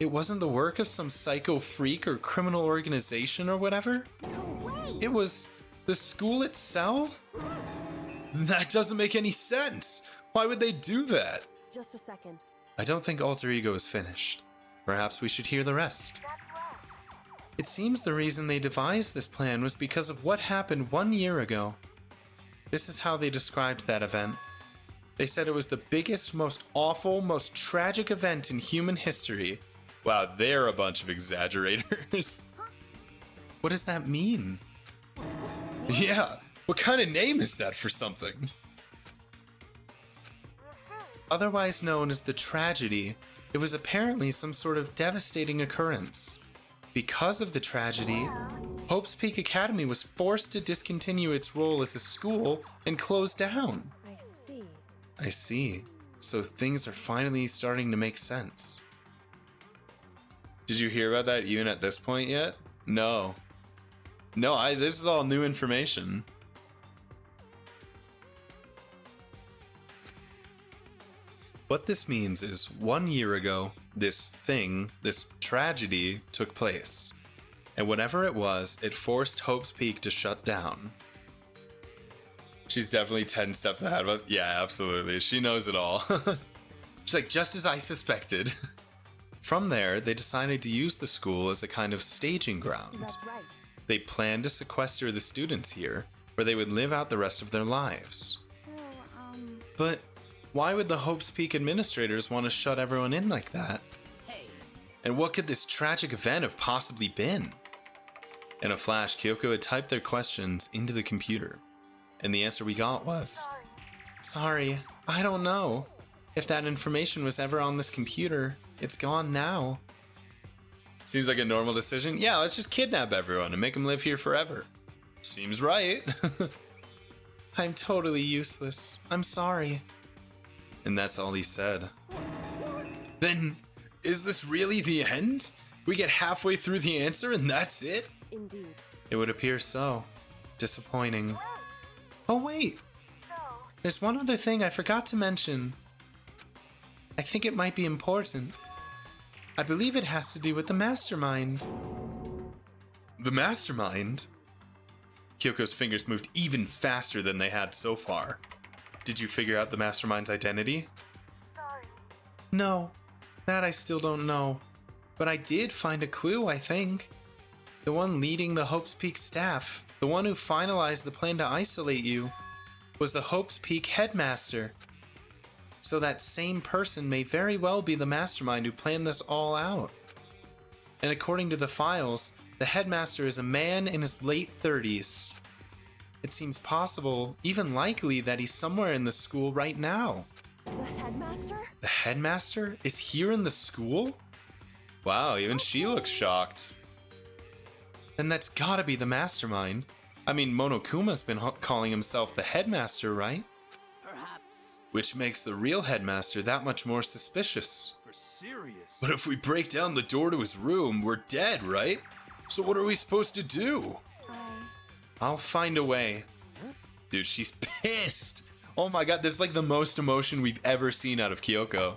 It wasn't the work of some psycho freak or criminal organization or whatever? no way! It was the school itself? That doesn't make any sense. Why would they do that? Just a second. I don't think Alter Ego is finished. Perhaps we should hear the rest. It seems the reason they devised this plan was because of what happened 1 year ago. This is how they described that event. They said it was the biggest, most awful, most tragic event in human history. Wow, they're a bunch of exaggerators. What does that mean? Yeah, what kind of name is that for something? Otherwise known as the tragedy, it was apparently some sort of devastating occurrence. Because of the tragedy, Hope's Peak Academy was forced to discontinue its role as a school and close down. I see. I see. So things are finally starting to make sense. Did you hear about that even at this point yet? No. No, this is all new information. What this means is 1 year ago, this tragedy took place. And whatever it was, it forced Hope's Peak to shut down. She's definitely 10 steps ahead of us. Yeah, absolutely. She knows it all. She's like, just as I suspected. From there, they decided to use the school as a kind of staging ground. That's right. They planned to sequester the students here, where they would live out the rest of their lives. So, But why would the Hope's Peak administrators want to shut everyone in like that? Hey, And what could this tragic event have possibly been? In a flash, Kyoko had typed their questions into the computer, and the answer we got was, Sorry, I don't know. If that information was ever on this computer, it's gone now. Seems like a normal decision. Yeah, let's just kidnap everyone and make them live here forever. Seems right. I'm totally useless. I'm sorry. And that's all he said. Then, is this really the end? We get halfway through the answer and that's it? indeed. It would appear so. Disappointing. Oh wait, there's one other thing I forgot to mention. I think it might be important. I believe it has to do with the mastermind. The mastermind? Kyoko's fingers moved even faster than they had so far. Did you figure out the mastermind's identity? No, that I still don't know. But I did find a clue, I think. The one leading the Hope's Peak staff, the one who finalized the plan to isolate you, was the Hope's Peak headmaster. So that same person may very well be the mastermind who planned this all out. And according to the files, the headmaster is a man in his late 30s. It seems possible, even likely, that he's somewhere in the school right now. The headmaster? The headmaster is here in the school? Wow, even she looks shocked. And that's gotta be the mastermind. I mean, Monokuma's been calling himself the headmaster, right? perhaps. Which makes the real headmaster that much more suspicious. For serious. But if we break down the door to his room, we're dead, right? So what are we supposed to do? I'll find a way. Dude, she's pissed. Oh my god, this is like the most emotion we've ever seen out of Kyoko.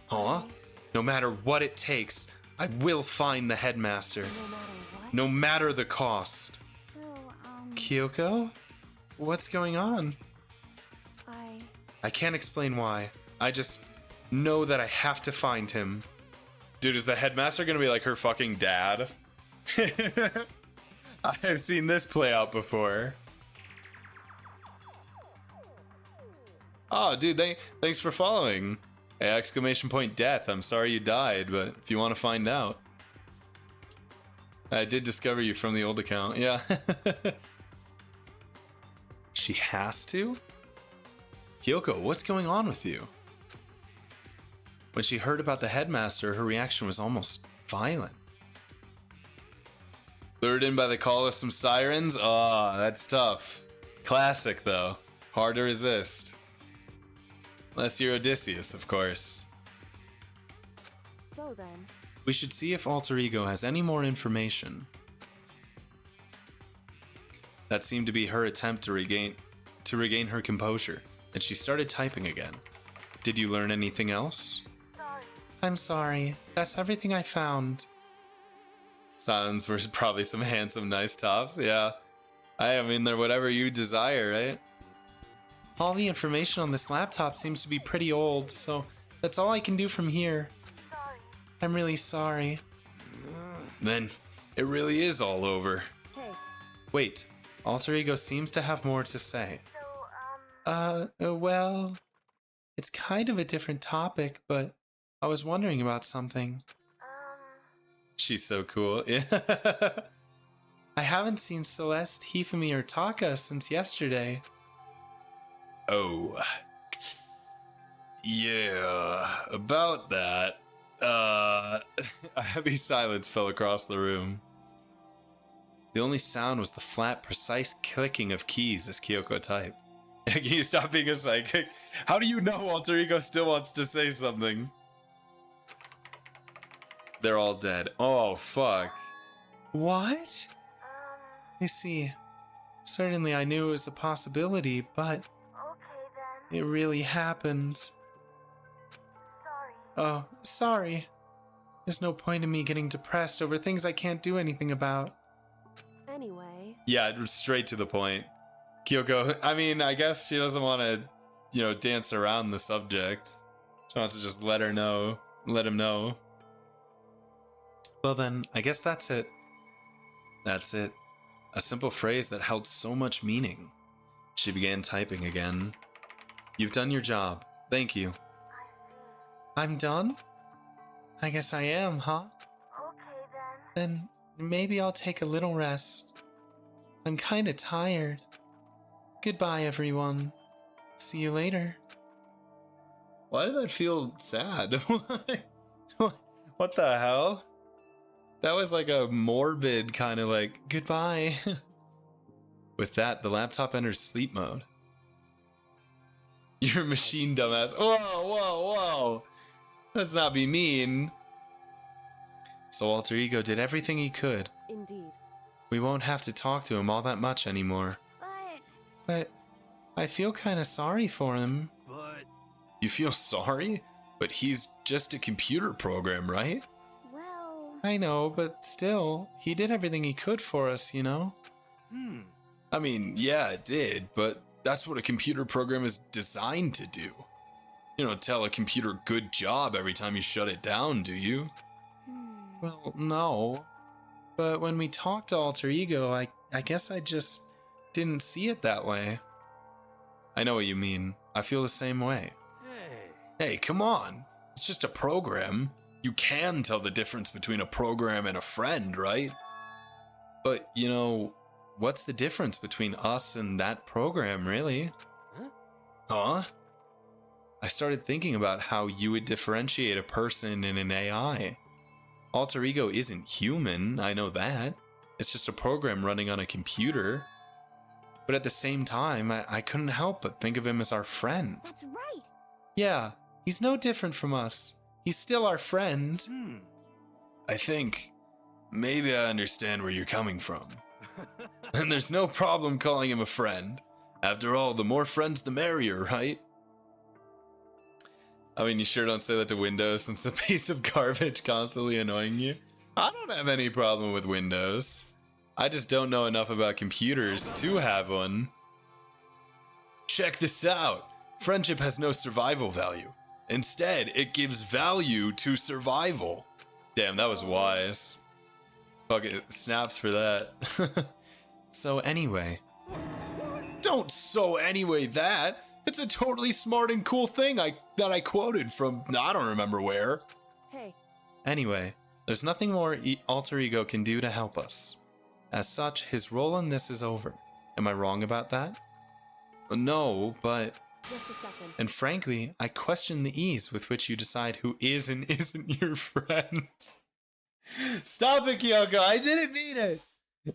Huh? No matter what it takes, I will find the headmaster. No matter what? No matter the cost. So, Kyoko? What's going on? I... I can't explain why, I just know that I have to find him. Dude, is the headmaster gonna be like her fucking dad? I've seen this play out before. Oh, dude, thanks for following. Hey, exclamation point death. I'm sorry you died, but if you want to find out. I did discover you from the old account, yeah. She has to? Kyoko, what's going on with you? When she heard about the headmaster, her reaction was almost violent. Lured in by the call of some sirens? Ah, that's tough. Classic, though. Hard to resist. Unless you're Odysseus, of course. So then, We should see if Alter Ego has any more information. That seemed to be her attempt to regain her composure, and she started typing again. Did you learn anything else? sorry. I'm sorry. That's everything I found. Silence versus probably some handsome, nice tops. Yeah. I mean, they're whatever you desire, right? All the information on this laptop seems to be pretty old, so that's all I can do from here. Sorry. I'm really sorry. Then it really is all over. Hey, Wait, Alter Ego seems to have more to say. so, Well, it's kind of a different topic, but I was wondering about something. She's so cool. Yeah. I haven't seen Celeste, Hifumi, or Taka since yesterday. Oh. Yeah, about that. A heavy silence fell across the room. The only sound was the flat, precise clicking of keys as Kyoko typed. Can you stop being a psychic? How do you know Alter Ego still wants to say something? They're all dead. Oh, fuck. What? I see. Certainly I knew it was a possibility, but okay then. it really happened. Sorry. Oh, sorry. There's no point in me getting depressed over things I can't do anything about. Anyway, Yeah, straight to the point. Kyoko, I mean, I guess she doesn't want to, dance around the subject. She wants to just let him know. Well then, I guess that's it. That's it. A simple phrase that held so much meaning. She began typing again. You've done your job. Thank you. I'm done? I guess I am, huh? okay then. Then maybe I'll take a little rest. I'm kinda tired. Goodbye, everyone. See you later. Why did that feel sad? What the hell? That was like a morbid kind of like, goodbye. With that, the laptop enters sleep mode. You're a machine, dumbass. Whoa. Let's not be mean. So Alter Ego did everything he could. Indeed. We won't have to talk to him all that much anymore. But I feel kind of sorry for him. But You feel sorry? But he's just a computer program, right? Well, I know, but still, he did everything he could for us, I mean, yeah, it did, but that's what a computer program is designed to do. You don't tell a computer good job every time you shut it down, do you? Well, no. But when we talked to Alter Ego, I guess I just didn't see it that way. I know what you mean. I feel the same way. Hey, come on. It's just a program. You can tell the difference between a program and a friend, right? But, what's the difference between us and that program, really? Huh? I started thinking about how you would differentiate a person and an AI. Alter Ego isn't human, I know that. It's just a program running on a computer. But at the same time, I couldn't help but think of him as our friend. that's right. Yeah, he's no different from us. He's still our friend. I think maybe I understand where you're coming from. And there's no problem calling him a friend. After all, the more friends, the merrier, right? I mean, you sure don't say that to Windows since the piece of garbage constantly annoying you. I don't have any problem with Windows. I just don't know enough about computers to have one. Check this out. Friendship has no survival value. Instead, it gives value to survival. Damn, that was wise. Fuck it, snaps for that. So anyway. Don't so anyway that. It's a totally smart and cool thing that I quoted from I don't remember where. Hey, Anyway, there's nothing more Alter Ego can do to help us. As such, his role in this is over. Am I wrong about that? No, but... just a second. And frankly, I question the ease with which you decide who is and isn't your friend. Stop it, Kyoko. I didn't mean it.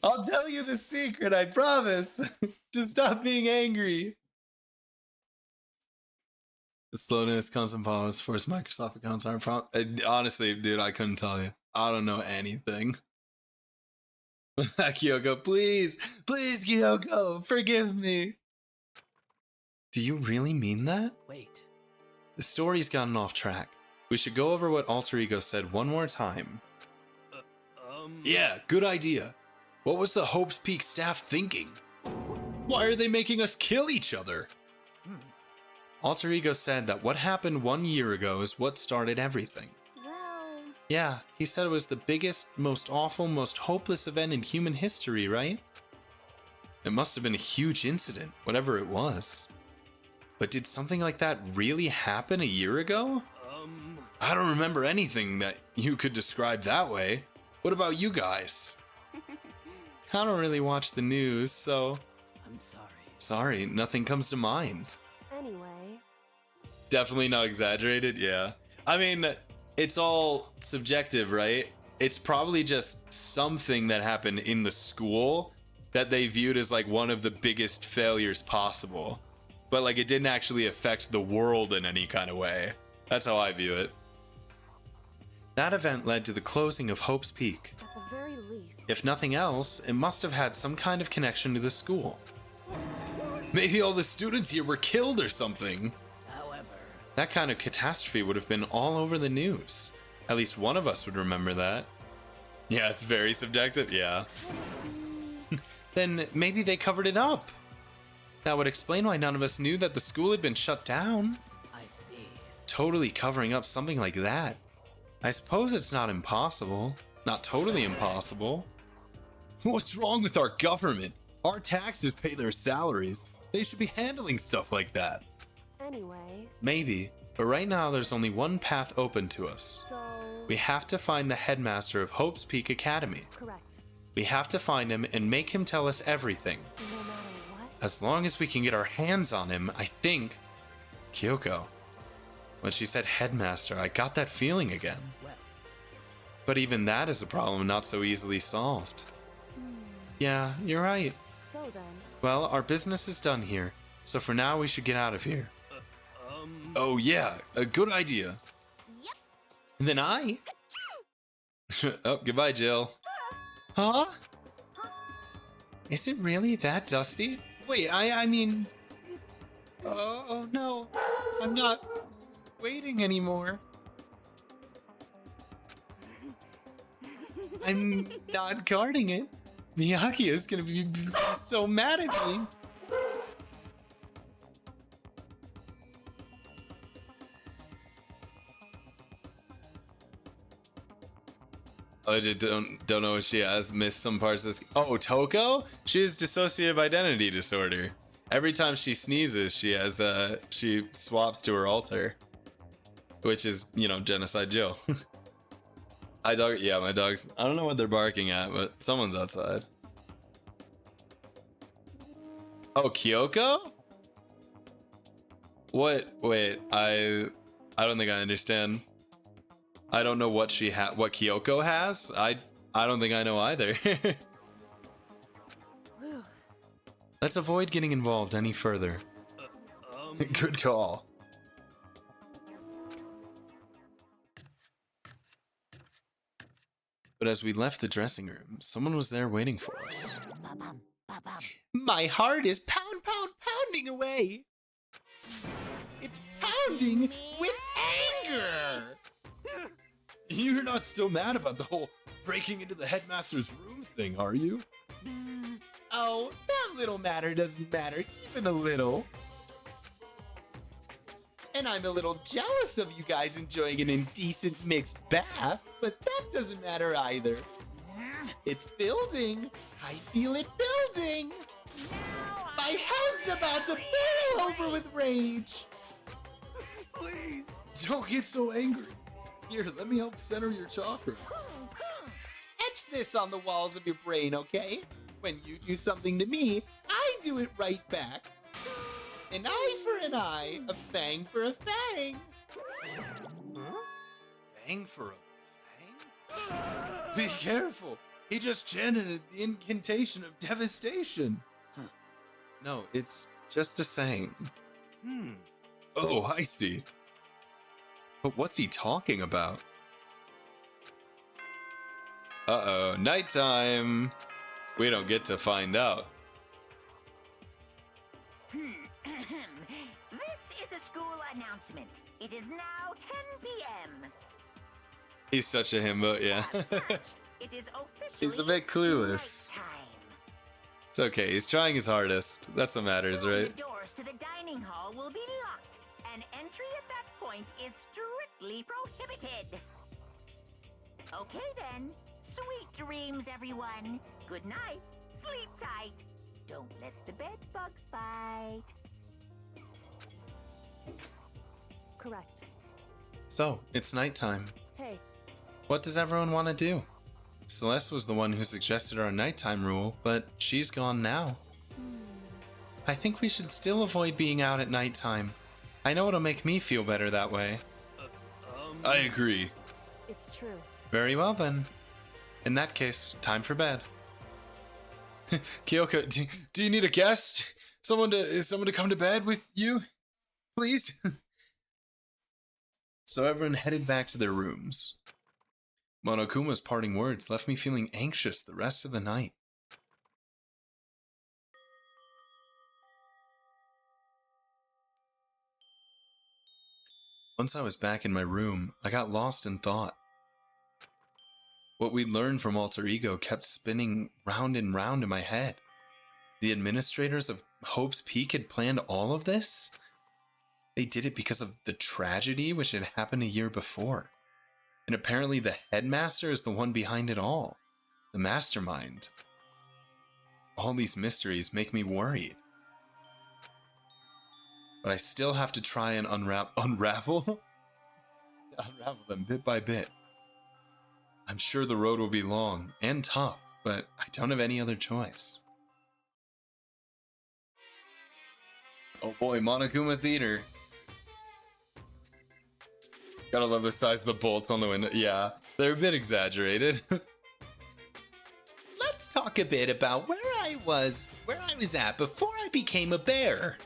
I'll tell you the secret, I promise. Just stop being angry. Slowness, constant pause, forced Microsoft accounts aren't honestly, dude, I couldn't tell you. I don't know anything. Kyoko, please. Please, Kyoko, forgive me. Do you really mean that? Wait. The story's gotten off track. We should go over what Alter Ego said one more time. Yeah, good idea. What was the Hope's Peak staff thinking? Why are they making us kill each other? Alter Ego said that what happened 1 year ago is what started everything. Well, Yeah, he said it was the biggest, most awful, most hopeless event in human history, right? It must have been a huge incident, whatever it was. But did something like that really happen a year ago? I don't remember anything that you could describe that way. What about you guys? I don't really watch the news, so... I'm sorry. Sorry, nothing comes to mind. anyway. Definitely not exaggerated, yeah. I mean, it's all subjective, right? It's probably just something that happened in the school that they viewed as like one of the biggest failures possible. But like it didn't actually affect the world in any kind of way. That's how I view it. That event led to the closing of Hope's Peak. At the very least. If nothing else, it must have had some kind of connection to the school. Maybe all the students here were killed or something. However, That kind of catastrophe would have been all over the news. At least one of us would remember that. Yeah, it's very subjective, yeah. Then maybe they covered it up. That would explain why none of us knew that the school had been shut down. I see. Totally covering up something like that. I suppose it's not impossible. Not totally impossible. What's wrong with our government? Our taxes pay their salaries. They should be handling stuff like that. Anyway, Maybe, but right now there's only one path open to us. so. We have to find the headmaster of Hope's Peak Academy. Correct. We have to find him and make him tell us everything. No matter what. As long as we can get our hands on him, I think... Kyoko. When she said headmaster, I got that feeling again. Well, But even that is a problem not so easily solved. Yeah, you're right. So then. Well, our business is done here, so for now we should get out of here. Oh yeah, a good idea. Yep. And then I... Oh, goodbye, Jill. Huh? Is it really that dusty? Wait, I mean... Oh no, I'm not waiting anymore. I'm not guarding it. Miyaki is gonna be so mad at me. I just don't know what she has. Missed some parts of this. Oh, Toko? She has dissociative identity disorder. Every time she sneezes, she swaps to her alter, which is, you know, Genocide Jill. Yeah, my dogs. I don't know what they're barking at, but someone's outside. Oh, Kyoko? What? Wait, I don't think I understand. I don't know what what Kyoko has. I don't think I know either. Whew. Let's avoid getting involved any further. Good call. But as we left the dressing room, someone was there waiting for us. My heart is pounding away. It's pounding with anger. You're not still mad about the whole breaking into the headmaster's room thing, are you? Oh, that little matter doesn't matter, even a little. And I'm a little jealous of you guys enjoying an indecent mixed bath, but that doesn't matter either. It's building. I feel it building. My head's about to boil over with rage. Please. Don't get so angry. Here, let me help center your chakra. Etch this on the walls of your brain, okay? When you do something to me, I do it right back. An eye for an eye, a fang for a fang. Fang for a fang? Be careful. He just chanted the incantation of devastation. No, it's just a saying. Oh, I see. But what's he talking about? Uh-oh, nighttime. We don't get to find out. This is a school announcement. It is now 10 p.m. He's such a himbo, yeah. It is officially He's a bit clueless. nighttime. It's okay, he's trying his hardest. That's what matters, right? The doors to the dining hall will be locked, and entry at that point is strictly prohibited. Okay then. Sweet dreams, everyone. Good night. Sleep tight. Don't let the bed bugs bite. Correct. So, it's nighttime. Hey, What does everyone want to do? Celeste was the one who suggested our nighttime rule, but she's gone now. I think we should still avoid being out at nighttime. I know it'll make me feel better that way. I agree. it's true. Very well then. In that case, time for bed. Kyoko, do you need a guest? Someone to come to bed with you? Please? So everyone headed back to their rooms. Monokuma's parting words left me feeling anxious the rest of the night. Once I was back in my room, I got lost in thought. What we'd learned from Alter Ego kept spinning round and round in my head. The administrators of Hope's Peak had planned all of this? They did it because of the tragedy which had happened a year before. And apparently the headmaster is the one behind it all. The mastermind. All these mysteries make me worried. But I still have to try and unravel? Unravel them bit by bit. I'm sure the road will be long and tough, but I don't have any other choice. Oh boy, Monokuma Theater. Gotta love the size of the bolts on the window. Yeah, they're a bit exaggerated. Let's talk a bit about where I was at before I became a bear.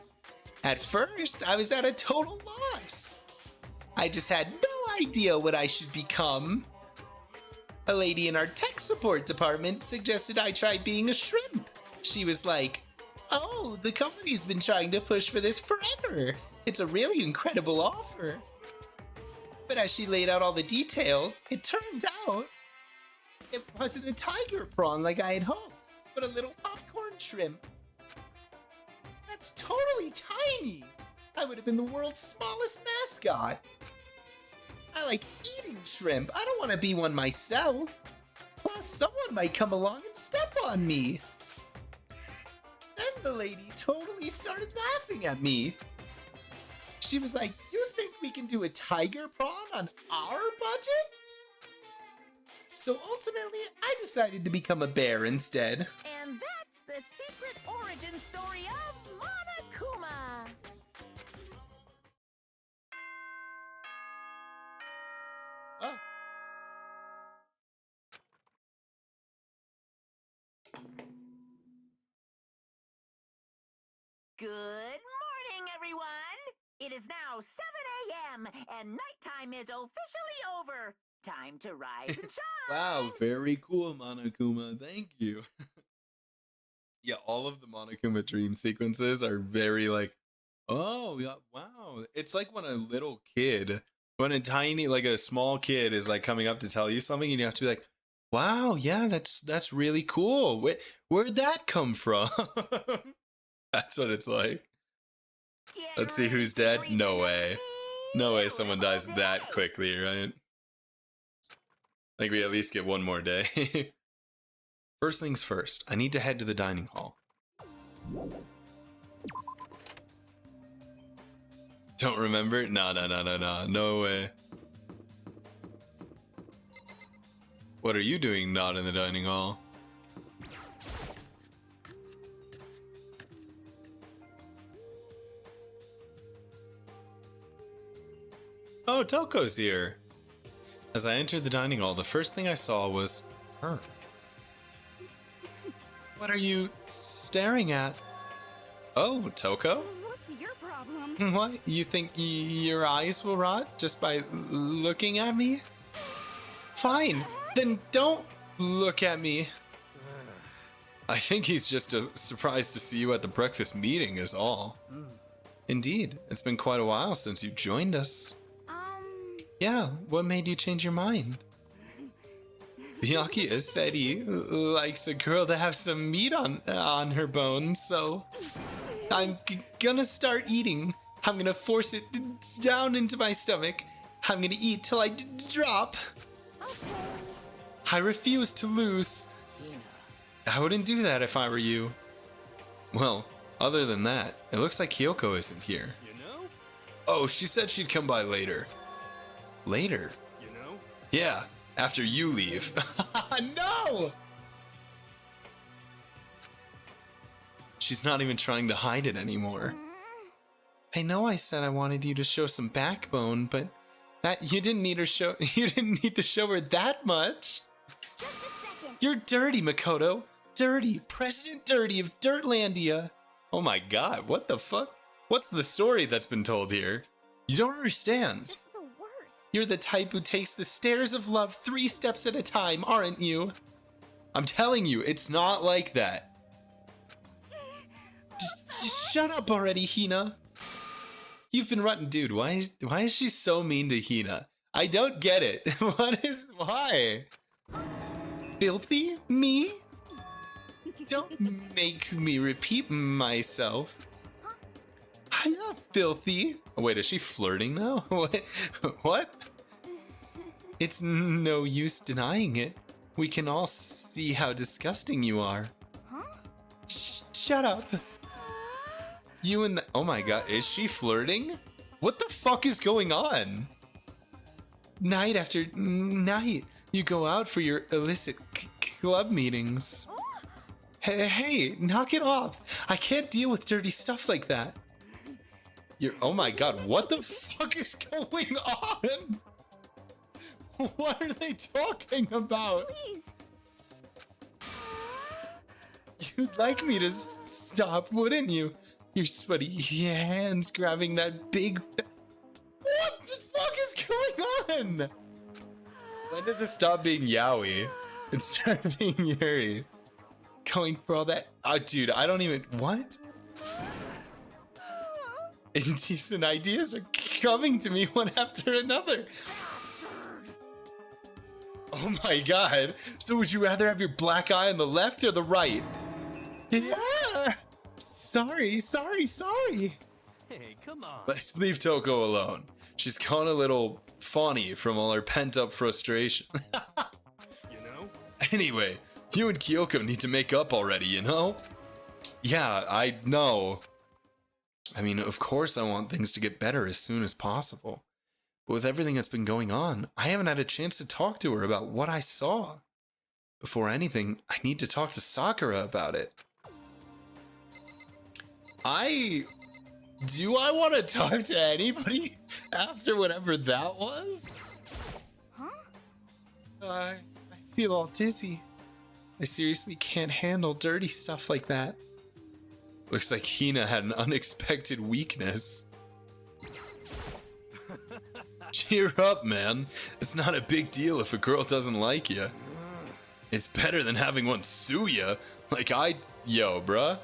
At first, I was at a total loss. I just had no idea what I should become. A lady in our tech support department suggested I try being a shrimp. She was like, "Oh, the company's been trying to push for this forever. It's a really incredible offer." But as she laid out all the details, it turned out it wasn't a tiger prawn like I had hoped, but a little popcorn shrimp. That's totally tiny. I would have been the world's smallest mascot. I like eating shrimp. I don't want to be one myself. Plus, someone might come along and step on me. Then the lady totally started laughing at me. She was like, "You think we can do a tiger prawn on our budget?" So ultimately, I decided to become a bear instead. And that's the secret origin story of Monokuma. Oh. Good morning, everyone. It is now 7 a.m. and nighttime is officially over. Time to rise and shine. Wow, very cool, Monokuma. Thank you. Yeah, all of the Monokuma dream sequences are very like, oh, yeah, wow. It's like when a tiny, like a small kid is like coming up to tell you something and you have to be like, wow, yeah, that's really cool. Where'd that come from? That's what it's like. Get Let's see ready who's to dead. dream No with way. me. No way someone dies that quickly, right? I think we at least get one more day. First things first, I need to head to the dining hall. Don't remember? No way. What are you doing not in the dining hall? Oh, Toko's here. As I entered the dining hall, the first thing I saw was her. What are you staring at? Oh, Toko? What's your problem? What? You think your eyes will rot just by looking at me? Fine, then don't look at me. I think he's just surprised to see you at the breakfast meeting is all. Indeed, it's been quite a while since you joined us. Yeah, what made you change your mind? Byakuya said he likes a girl to have some meat on her bones, so I'm gonna start eating. I'm gonna force it down into my stomach. I'm gonna eat till I drop. I refuse to lose. I wouldn't do that if I were you. Well, other than that, it looks like Kyoko isn't here. You know? Oh, she said she'd come by later. Later? You know? Yeah, after you leave. No! She's not even trying to hide it anymore. I know I said I wanted you to show some backbone, but that you didn't need to show her that much. Just a second. You're dirty, Makoto. Dirty. President Dirty of Dirtlandia. Oh my god, what the fuck? What's the story that's been told here? You don't understand. Just the worst. You're the type who takes the stairs of love 3 steps at a time, aren't you? I'm telling you, it's not like that. Just shut up already, Hina. You've been rotten, dude. Why is she so mean to Hina? I don't get it. Why? Filthy? Me? Don't make me repeat myself. I'm not filthy. Oh, wait, is she flirting now? What? It's no use denying it. We can all see how disgusting you are. Shut up. You and oh my god, is she flirting? What the fuck is going on? Night after night, you go out for your illicit club meetings. Hey, knock it off. I can't deal with dirty stuff like that. Oh my god, what the fuck is going on? What are they talking about? Please. You'd like me to stop, wouldn't you? Your sweaty hands grabbing that big... What the fuck is going on? When did this stop being yaoi and start being yuri? Going for all that... Oh, dude, I don't even... What? Indecent ideas are coming to me one after another. Oh my god. So would you rather have your black eye on the left or the right? Yeah. Sorry. Hey, come on. Let's leave Toko alone. She's gone a little fawny from all her pent-up frustration. You know? Anyway, you and Kyoko need to make up already, you know? Yeah, I know. I mean, of course I want things to get better as soon as possible. But with everything that's been going on, I haven't had a chance to talk to her about what I saw. Before anything, I need to talk to Sakura about it. Do I want to talk to anybody after whatever that was? I feel all dizzy. I seriously can't handle dirty stuff like that. Looks like Hina had an unexpected weakness. Cheer up, man. It's not a big deal if a girl doesn't like you. It's better than having one sue you. Yo, bruh.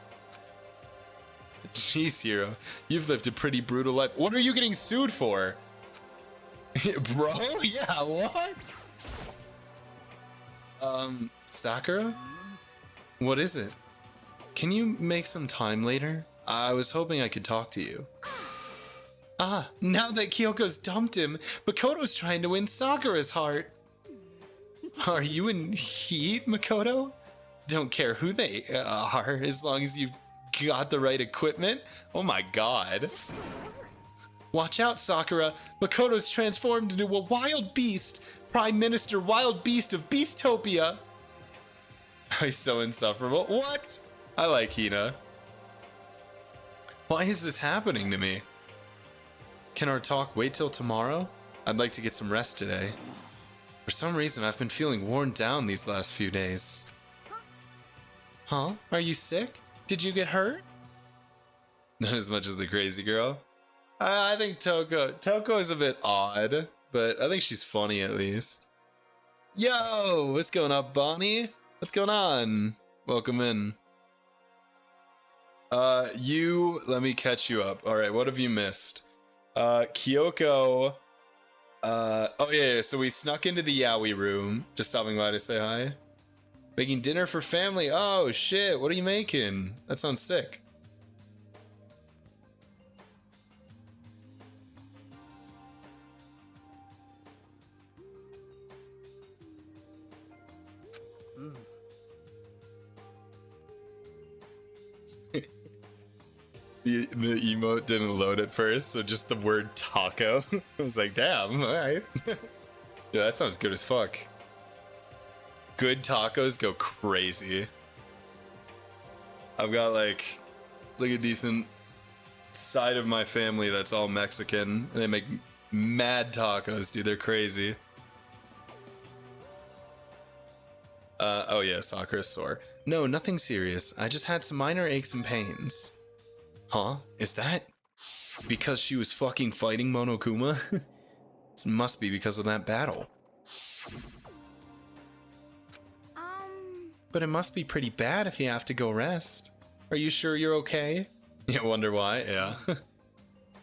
Jeez, Hiro. You've lived a pretty brutal life. What are you getting sued for? Bro? Yeah, what? Sakura? What is it? Can you make some time later? I was hoping I could talk to you. Ah, now that Kyoko's dumped him, Makoto's trying to win Sakura's heart. Are you in heat, Makoto? Don't care who they are, as long as you've got the right equipment. Oh my god. Watch out, Sakura. Makoto's transformed into a wild beast. Prime Minister Wild Beast of Beastopia. He's so insufferable. What? I like Hina. Why is this happening to me? Can our talk wait till tomorrow? I'd like to get some rest today. For some reason, I've been feeling worn down these last few days. Huh? Are you sick? Did you get hurt? Not as much as the crazy girl. I think Toko is a bit odd, but I think she's funny at least. Yo, what's going on, Bonnie? What's going on? Welcome in. Let me catch you up. All right, what have you missed? Kyoko. Oh yeah, so we snuck into the yaoi room, just stopping by to say hi. Making dinner for family. Oh shit, what are you making? That sounds sick. The emote didn't load at first, so just the word taco. I was like, damn, alright. Yeah, that sounds good as fuck. Good tacos go crazy. I've got like a decent side of my family that's all Mexican. And they make mad tacos, dude, they're crazy. Oh yeah, Sakura's sore. No, nothing serious. I just had some minor aches and pains. Huh? Is that because she was fucking fighting Monokuma? This must be because of that battle. But it must be pretty bad if you have to go rest. Are you sure you're okay? You wonder why? Yeah.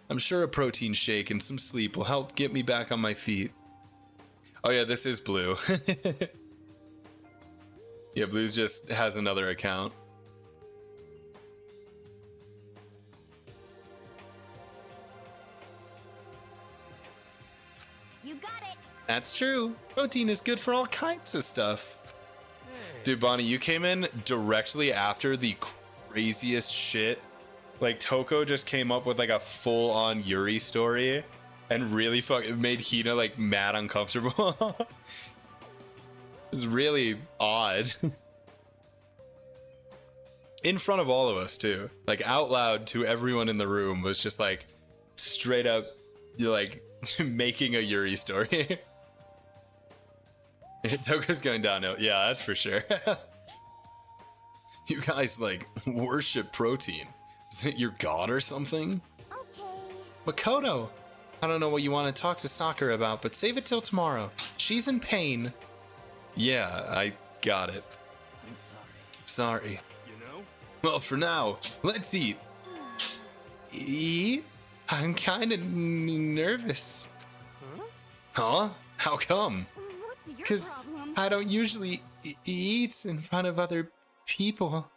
I'm sure a protein shake and some sleep will help get me back on my feet. Oh yeah, this is Blue. Yeah, Blue just has another account. You got it. That's true. Protein is good for all kinds of stuff. Dude, Bonnie, you came in directly after the craziest shit. Like, Toko just came up with like a full-on Yuri story and really made Hina like mad uncomfortable. It was really odd. In front of all of us too. Like out loud to everyone in the room was just like straight up like making a Yuri story. Toko's going downhill. Yeah, that's for sure. You guys like worship protein. Is it your god or something? Okay. Makoto, I don't know what you want to talk to Sakura about, but save it till tomorrow. She's in pain. Yeah, I got it. I'm sorry. Sorry. You know? Well, for now, let's eat. Eat? I'm kind of nervous. Huh? How come? What's your Because problem? I don't usually eat in front of other people.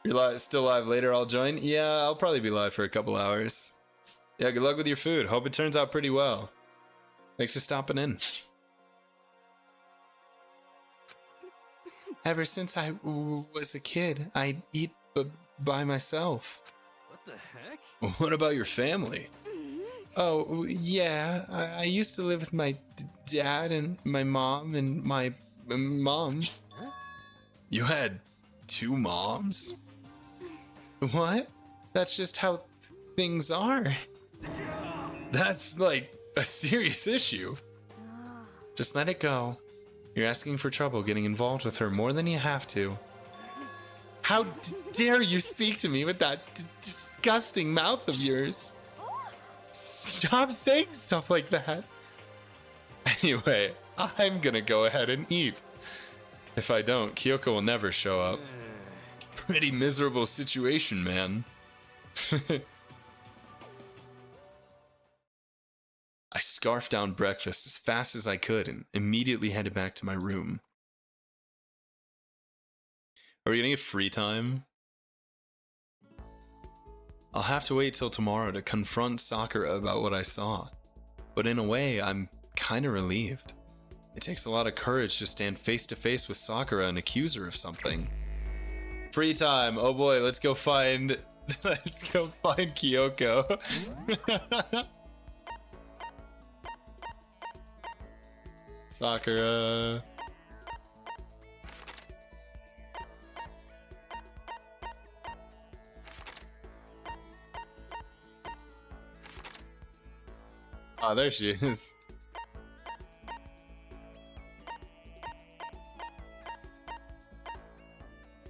You're still live later, I'll join? Yeah, I'll probably be live for a couple hours. Yeah, good luck with your food. Hope it turns out pretty well. Thanks for stopping in. Ever since I was a kid, I eat by myself. What the heck? What about your family? Oh, yeah. I used to live with my dad and my mom and my mom. You had two moms? What? That's just how things are. That's like a serious issue. Just let it go. You're asking for trouble getting involved with her more than you have to. How dare you speak to me with that disgusting mouth of yours? Stop saying stuff like that. Anyway, I'm gonna go ahead and eat. If I don't, Kyoko will never show up. Pretty miserable situation, man. I scarfed down breakfast as fast as I could and immediately headed back to my room. Are we gonna get free time? I'll have to wait till tomorrow to confront Sakura about what I saw. But in a way, I'm kinda relieved. It takes a lot of courage to stand face to face with Sakura and accuse her of something. Free time. Oh boy, let's go find Kyoko. Sakura. Ah, there she is.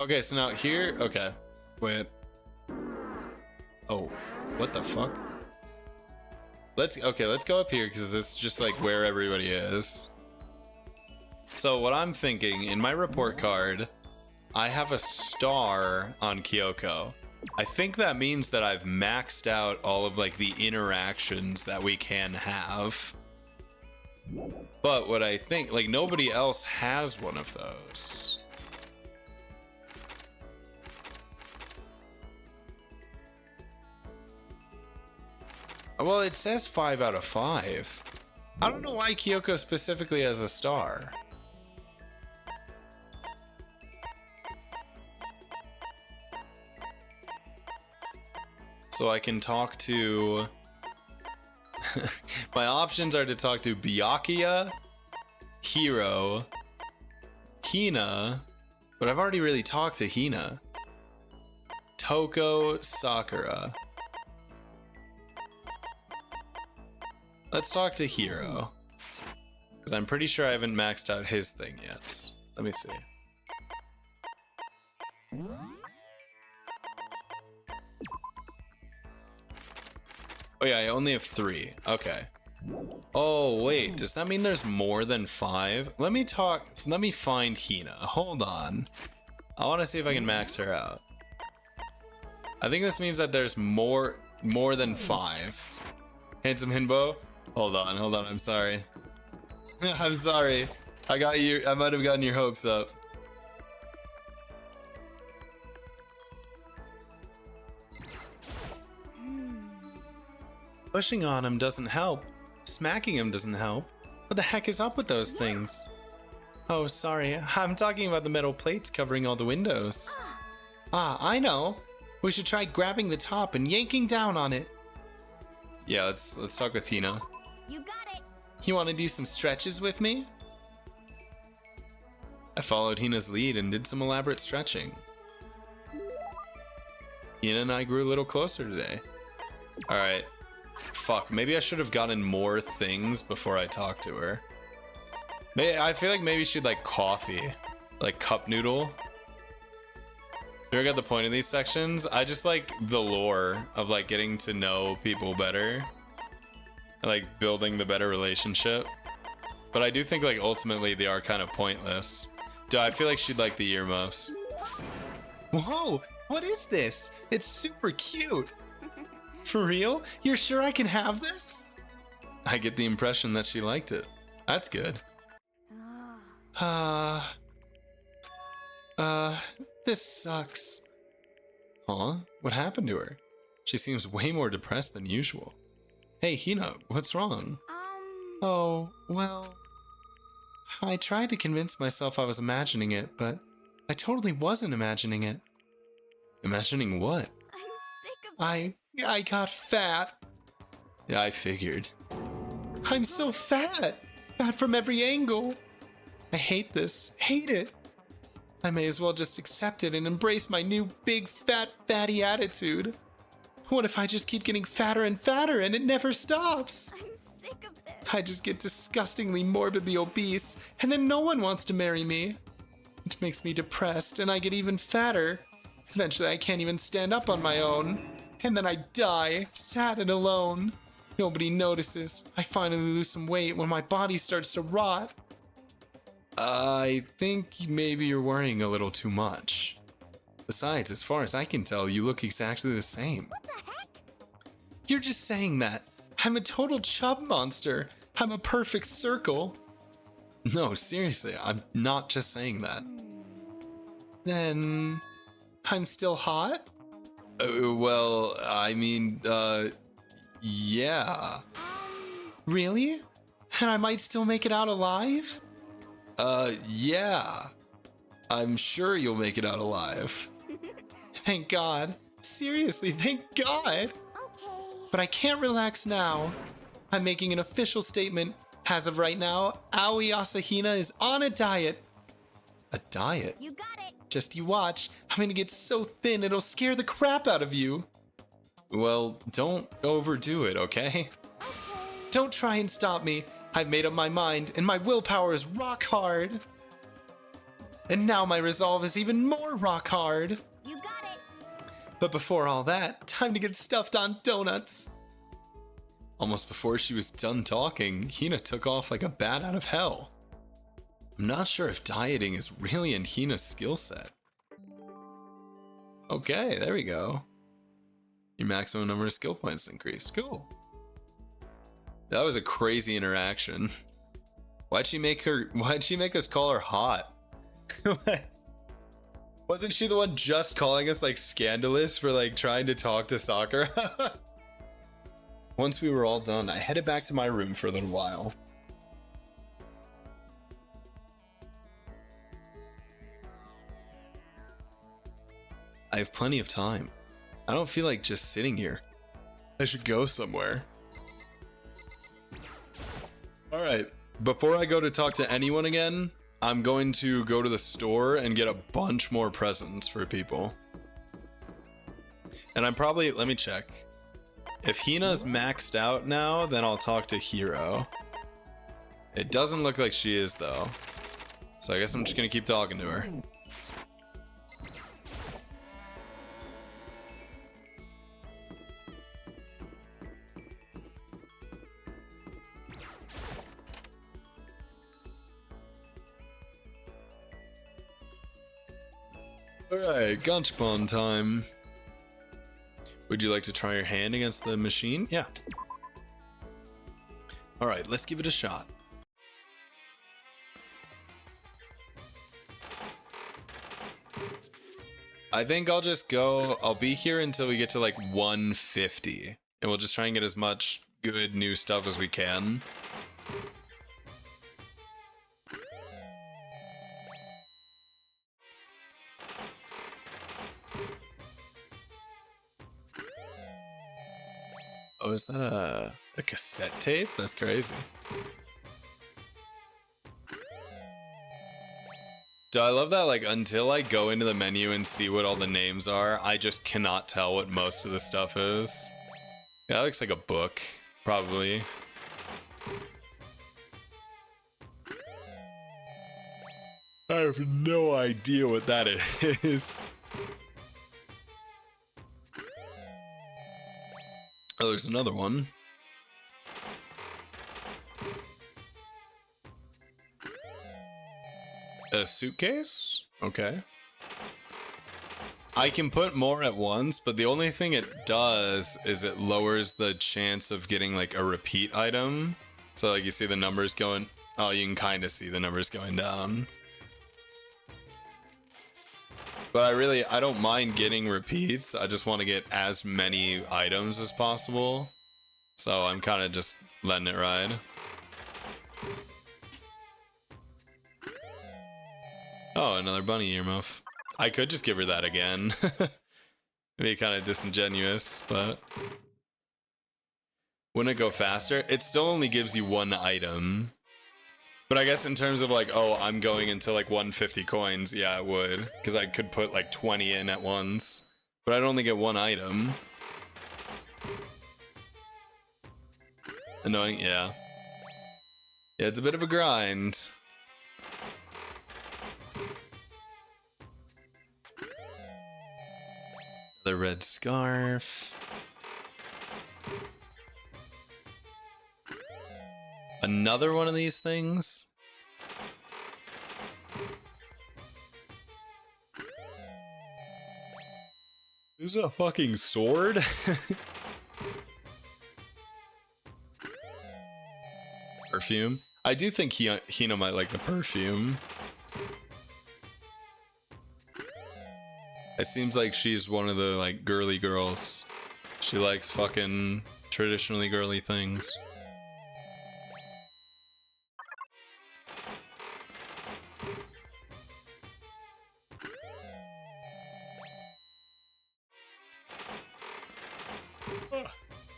Okay, so now here, okay. Wait. Oh, what the fuck? Let's go up here because this is just like where everybody is. So what I'm thinking, in my report card, I have a star on Kyoko. I think that means that I've maxed out all of like the interactions that we can have. But what I think, like nobody else has one of those. Well, it says 5 out of 5. I don't know why Kyoko specifically has a star. So I can talk to... My options are to talk to Byakuya, Hiro, Hina, but I've already really talked to Hina. Toko, Sakura. Let's talk to Hiro. Because I'm pretty sure I haven't maxed out his thing yet. Let me see. Oh yeah, I only have 3. Okay. Oh wait, does that mean there's more than 5? Let me find Hina. Hold on. I want to see if I can max her out. I think this means that there's more than 5. Handsome Hinbo? Hold on, I'm sorry. I'm sorry. I might have gotten your hopes up. Pushing on him doesn't help. Smacking him doesn't help. What the heck is up with those things? Oh, sorry. I'm talking about the metal plates covering all the windows. Ah, I know. We should try grabbing the top and yanking down on it. Yeah, let's talk with Hina. You got it. You want to do some stretches with me? I followed Hina's lead and did some elaborate stretching. Hina and I grew a little closer today. Alright. Fuck, maybe I should have gotten more things before I talked to her. I feel like maybe she'd like coffee. Like cup noodle. You ever got the point of these sections? I just like the lore of like getting to know people better. Like building the better relationship. But I do think like ultimately they are kind of pointless. Dude, I feel like she'd like the earmuffs. Whoa, what is this? It's super cute. For real? You're sure I can have this? I get the impression that she liked it. That's good. This sucks. Huh? What happened to her? She seems way more depressed than usual. Hey, Hina, what's wrong? Oh, well... I tried to convince myself I was imagining it, but I totally wasn't imagining it. Imagining what? I'm sick of this. I got fat. Yeah, I figured. I'm so fat! Fat from every angle! I hate this. Hate it! I may as well just accept it and embrace my new big fat fatty attitude. What if I just keep getting fatter and fatter and it never stops? I'm sick of this. I just get disgustingly morbidly obese and then no one wants to marry me. It makes me depressed and I get even fatter. Eventually I can't even stand up on my own. And then I die, sad and alone. Nobody notices. I finally lose some weight when my body starts to rot. I think maybe you're worrying a little too much. Besides, as far as I can tell, you look exactly the same. What the heck? You're just saying that. I'm a total chub monster. I'm a perfect circle. No, seriously, I'm not just saying that. Then... I'm still hot? Well, I mean, yeah. Really? And I might still make it out alive? Yeah. I'm sure you'll make it out alive. Thank God. Seriously, thank God. Okay. But I can't relax now. I'm making an official statement. As of right now, Aoi Asahina is on a diet. A diet? You got it. Just you watch. I'm gonna get so thin it'll scare the crap out of you. Well, don't overdo it, okay? Okay. Don't try and stop me. I've made up my mind, and my willpower is rock hard. And now my resolve is even more rock hard. You got it. But before all that, time to get stuffed on donuts. Almost before she was done talking, Hina took off like a bat out of hell. I'm not sure if dieting is really in Hina's skill set. Okay, there we go. Your maximum number of skill points increased. Cool. That was a crazy interaction. Why'd she make us call her hot? Wasn't she the one just calling us like scandalous for like trying to talk to Sakura? Once we were all done, I headed back to my room for a little while. I have plenty of time. I don't feel like just sitting here. I should go somewhere. Alright, before I go to talk to anyone again, I'm going to go to the store and get a bunch more presents for people. And I'm probably, let me check. If Hina's maxed out now, then I'll talk to Hiro. It doesn't look like she is though. So I guess I'm just gonna keep talking to her. Alright, Ganchpon time. Would you like to try your hand against the machine? Yeah. Alright, let's give it a shot. I think I'll just go, I'll be here until we get to like 150. And we'll just try and get as much good new stuff as we can. Oh, is that a cassette tape? That's crazy. Do I love that, like, until I go into the menu and see what all the names are, I just cannot tell what most of the stuff is. Yeah, that looks like a book, probably. I have no idea what that is. Oh, there's another one. A suitcase? Okay. I can put more at once, but the only thing it does is it lowers the chance of getting like a repeat item. So like you see the numbers going, oh, you can kind of see the numbers going down. But I don't mind getting repeats. I just want to get as many items as possible. So I'm kind of just letting it ride. Oh, another bunny earmuff. I could just give her that again. Be kind of disingenuous, but wouldn't it go faster? It still only gives you one item. But I guess in terms of like, oh, I'm going into like 150 coins, yeah, it would. Because I could put like 20 in at once. But I'd only get one item. Annoying, yeah. Yeah, it's a bit of a grind. The red scarf. Another one of these things? Is it a fucking sword? Perfume? I do think Hina might like the perfume. It seems like she's one of the like girly girls. She likes fucking traditionally girly things.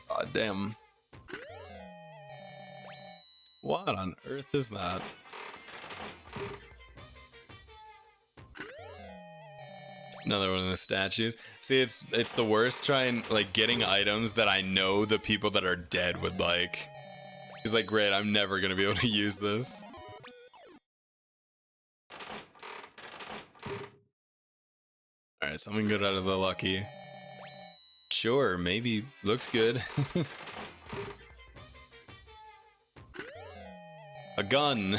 God damn. What on earth is that? Another one of the statues. See, it's the worst trying like getting items that I know the people that are dead would like. He's like, great, I'm never gonna be able to use this. Alright, something good out of the lucky. Sure, maybe looks good. A gun.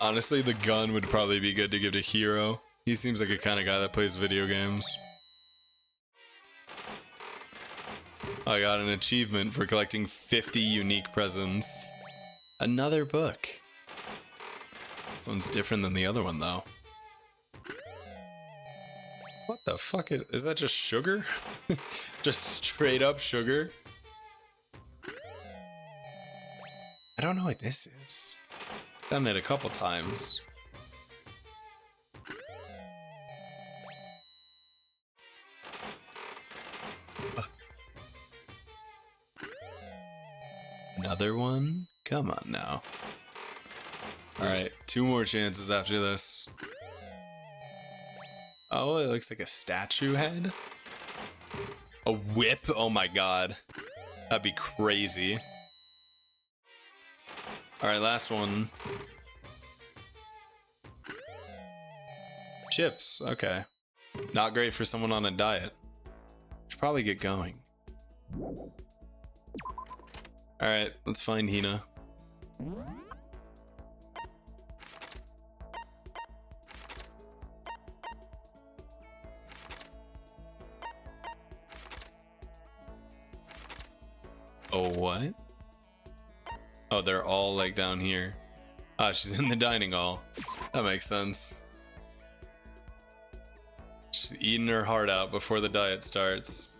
Honestly, the gun would probably be good to give to Hero. He seems like a kind of guy that plays video games. I got an achievement for collecting 50 unique presents. Another book. This one's different than the other one, though. What the fuck is that just sugar? Just straight up sugar? I don't know what this is. Done it a couple times. Another one? Come on now. Alright, 2 more chances after this. Oh, it looks like a statue head? A whip? Oh my god. That'd be crazy. Alright, last one. Chips, okay. Not great for someone on a diet. Should probably get going. Alright, let's find Hina. Oh, what? Oh, they're all like down here. Ah, she's in the dining hall. That makes sense. She's eating her heart out before the diet starts.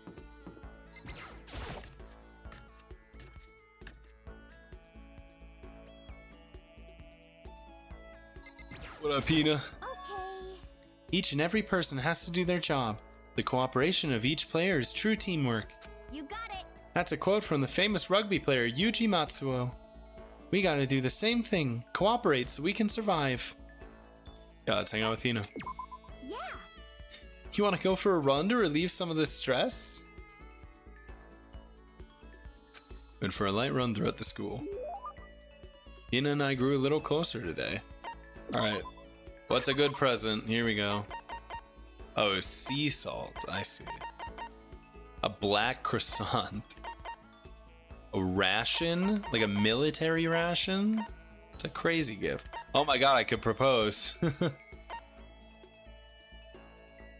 What up, Hina? Okay. Each and every person has to do their job. The cooperation of each player is true teamwork. You got it. That's a quote from the famous rugby player Yuji Matsuo. We gotta do the same thing. Cooperate so we can survive. Yeah, let's hang out with Hina. Yeah. You wanna go for a run to relieve some of the stress? Went for a light run throughout the school. Hina and I grew a little closer today. Alright. What's a good present? Here we go. Oh, sea salt. I see. A black croissant. A ration? Like a military ration? It's a crazy gift. Oh my god, I could propose.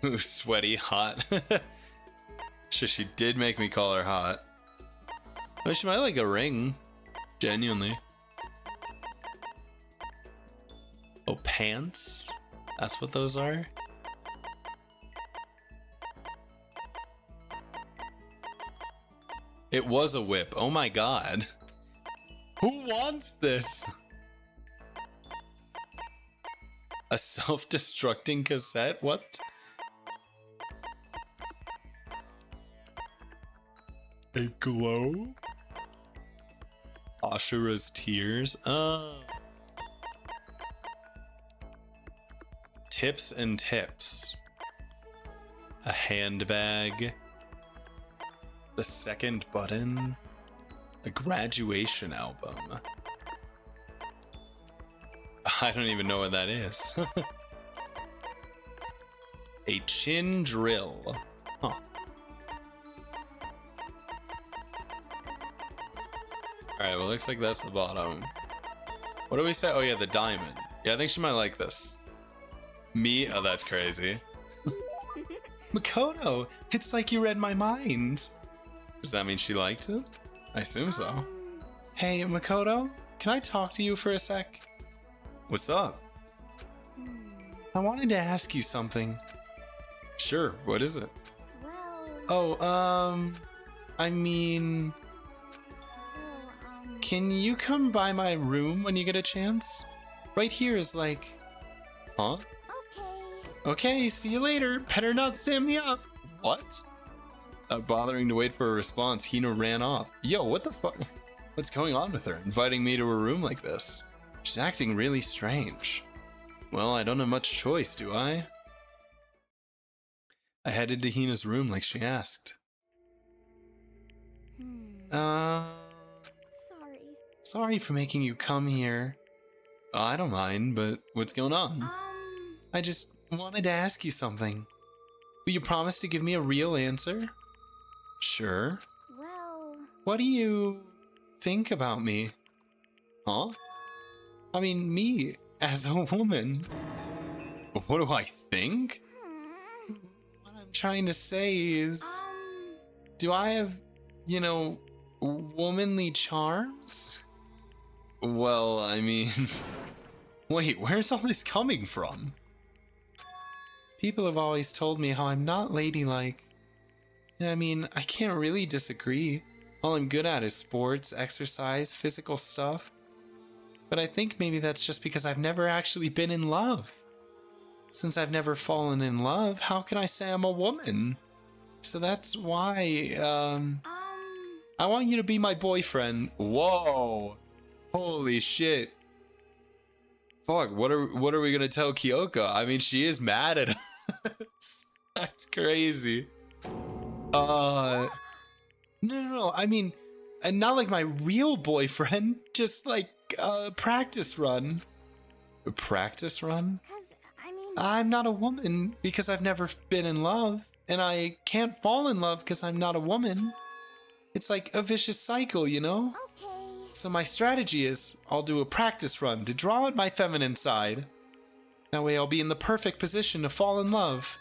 Ooh, sweaty, hot. Sure, she did make me call her hot. Oh, she might like a ring. Genuinely. Oh, pants? That's what those are? It was a whip. Oh my god. Who wants this? A self-destructing cassette? What? A glow? Ashura's tears? Oh. Tips and tips. A handbag. The second button. A graduation album. I don't even know what that is. A chin drill. Huh. Alright, well, looks like that's the bottom. What do we say? Oh, yeah, the diamond. Yeah, I think she might like this. Me? Oh, that's crazy. Makoto, it's like you read my mind. Does that mean she liked it? I assume so. Hey, Makoto, can I talk to you for a sec? What's up? I wanted to ask you something. Sure, what is it? Well, Oh, I mean, so, can you come by my room when you get a chance? Right here is like... Huh? okay. Okay, see you later. Better not stand me up. What? Not bothering to wait for a response, Hina ran off. Yo, what the fuck? What's going on with her? Inviting me to her room like this? She's acting really strange. Well, I don't have much choice, do I? I headed to Hina's room like she asked. Sorry. Sorry for making you come here. I don't mind, but what's going on? I just wanted to ask you something. Will you promise to give me a real answer? Sure. Well, What do you think about me? Huh? I mean, me as a woman. What do I think? What I'm trying to say is, do I have, womanly charms? Well, I mean, wait, where's all this coming from? People have always told me how I'm not ladylike. And I mean, I can't really disagree. All I'm good at is sports, exercise, physical stuff. But I think maybe that's just because I've never actually been in love. Since I've never fallen in love, how can I say I'm a woman? So that's why, I want you to be my boyfriend. Whoa. Holy shit. Fuck, what are we gonna tell Kyoko? I mean, she is mad at us. That's crazy. No. I mean, and not like my real boyfriend, just like a practice run. A practice run? 'cause, I mean, I'm not a woman because I've never been in love, and I can't fall in love because I'm not a woman. It's like a vicious cycle, you know? okay. So my strategy is, I'll do a practice run to draw out my feminine side. That way I'll be in the perfect position to fall in love.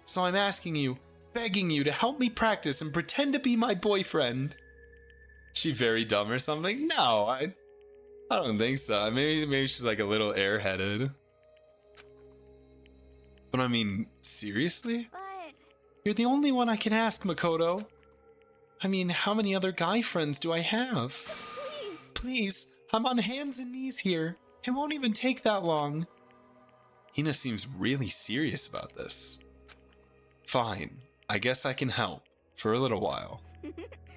So I'm asking you, begging you to help me practice and pretend to be my boyfriend. She very dumb or something? No, I don't think so. Maybe she's like a little airheaded. But I mean, seriously? But, You're the only one I can ask, Makoto. I mean, how many other guy friends do I have? please. Please, I'm on hands and knees here. It won't even take that long. Hina seems really serious about this. Fine, I guess I can help for a little while.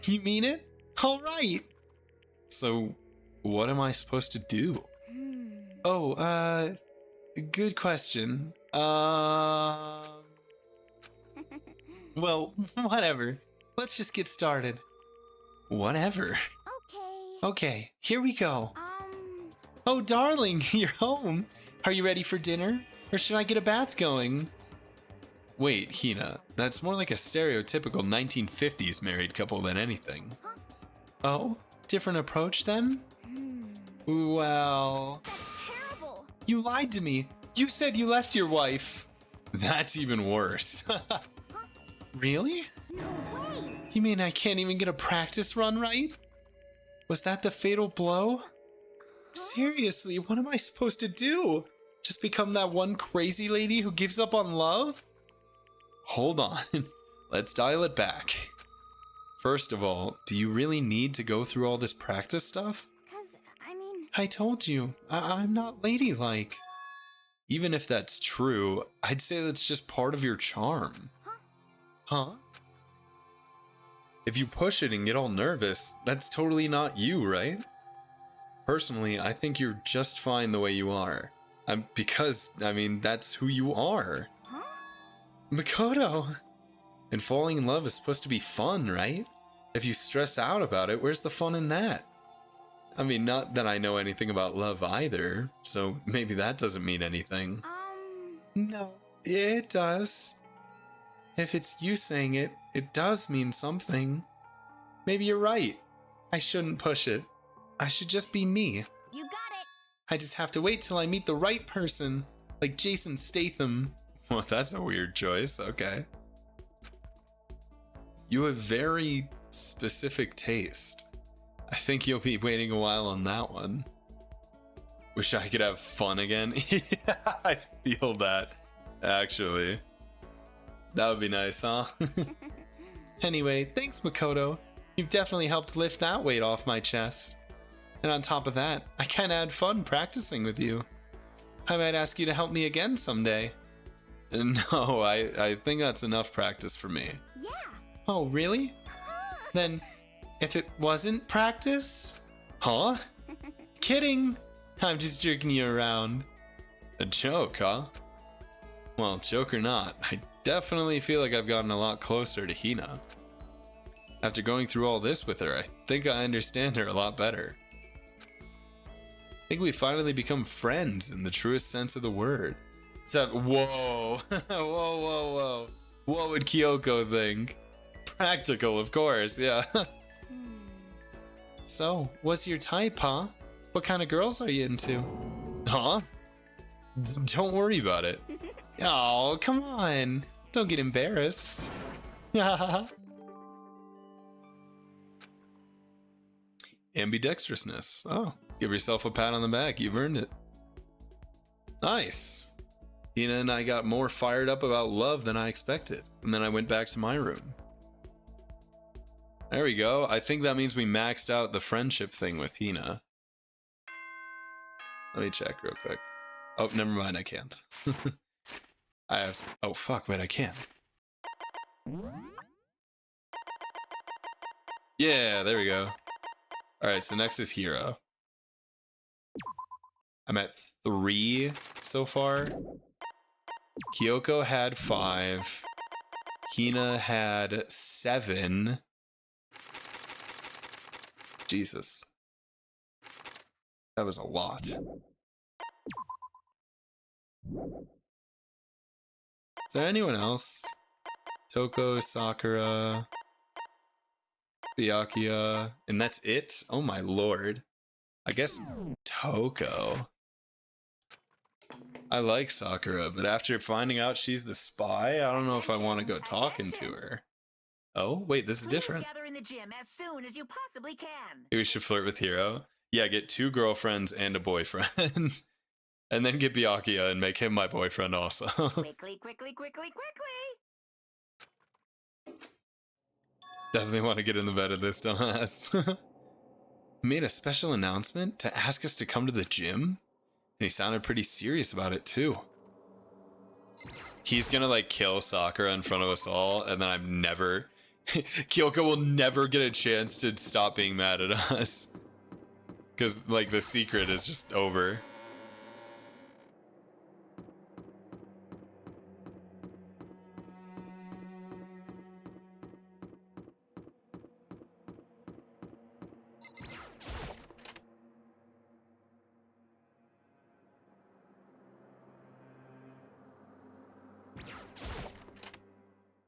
You mean it? All right. So, what am I supposed to do? Oh, good question. Well, whatever. Let's just get started. Whatever. Okay. Okay, here we go. Oh, darling, you're home. Are you ready for dinner? Or should I get a bath going? Wait, Hina, that's more like a stereotypical 1950s married couple than anything. Oh, different approach then? Well, That's terrible. you lied to me. You said you left your wife. That's even worse. Really? No way. You mean I can't even get a practice run right? Was that the fatal blow? Seriously, what am I supposed to do? Just become that one crazy lady who gives up on love? Hold on, let's dial it back. First of all, do you really need to go through all this practice stuff? 'Cause, I mean, I told you, I'm not ladylike. Even if that's true, I'd say that's just part of your charm. Huh? If you push it and get all nervous, that's totally not you, right? Personally, I think you're just fine the way you are. Because that's who you are. Makoto! And falling in love is supposed to be fun, right? If you stress out about it, where's the fun in that? I mean, not that I know anything about love either, so maybe that doesn't mean anything. No, it does. If it's you saying it, it does mean something. Maybe you're right. I shouldn't push it. I should just be me. you got it. I just have to wait till I meet the right person, like Jason Statham. Well, that's a weird choice, okay. You have very specific taste. I think you'll be waiting a while on that one. Wish I could have fun again. Yeah, I feel that, actually. That would be nice, huh? Anyway, thanks, Makoto. You've definitely helped lift that weight off my chest. And on top of that, I kinda had fun practicing with you. I might ask you to help me again someday. No, I think that's enough practice for me. Yeah. Oh, really? Then, if it wasn't practice? Huh? Kidding! I'm just jerking you around. A joke, huh? Well, joke or not, I definitely feel like I've gotten a lot closer to Hina. After going through all this with her, I think I understand her a lot better. I think we finally become friends in the truest sense of the word. Except, whoa, whoa. What would Kyoko think? Practical, of course, yeah. So, what's your type, huh? What kind of girls are you into? Huh? Don't worry about it. Oh, come on. Don't get embarrassed. Ambidextrousness. Oh, give yourself a pat on the back. You've earned it. Nice. Hina and I got more fired up about love than I expected, and then I went back to my room. There we go. I think that means we maxed out the friendship thing with Hina. Let me check real quick. Oh, never mind. I can't. I have. Oh, fuck. Wait, I can. Yeah, there we go. Alright, so next is Hero. I'm at 3 so far. Kyoko had 5. Hina had 7. Jesus. That was a lot. Is there anyone else? Toko, Sakura, Byakuya, and that's it? Oh my lord. I guess Toko. I like Sakura, but after finding out she's the spy, I don't know if I want to go talking to her. Oh, wait, this is different. Gather in the gym as soon as you possibly can. Maybe we should flirt with Hiro. Yeah, get 2 girlfriends and a boyfriend. And then get Byakuya and make him my boyfriend also. Quickly. Definitely want to get in the bed of this dumbass. Made a special announcement to ask us to come to the gym? And he sounded pretty serious about it too. He's gonna like kill Sakura in front of us all, and then I'm never... Kyoko will never get a chance to stop being mad at us. Because like the secret is just over.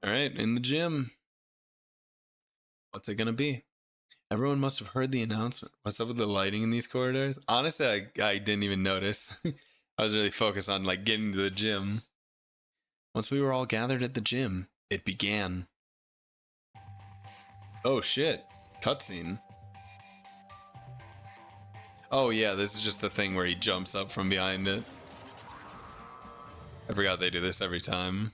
Alright, in the gym. What's it gonna be? Everyone must have heard the announcement. What's up with the lighting in these corridors? Honestly, I didn't even notice. I was really focused on like getting to the gym. Once we were all gathered at the gym, it began. Oh shit. Cutscene. Oh yeah, this is just the thing where he jumps up from behind it. I forgot they do this every time.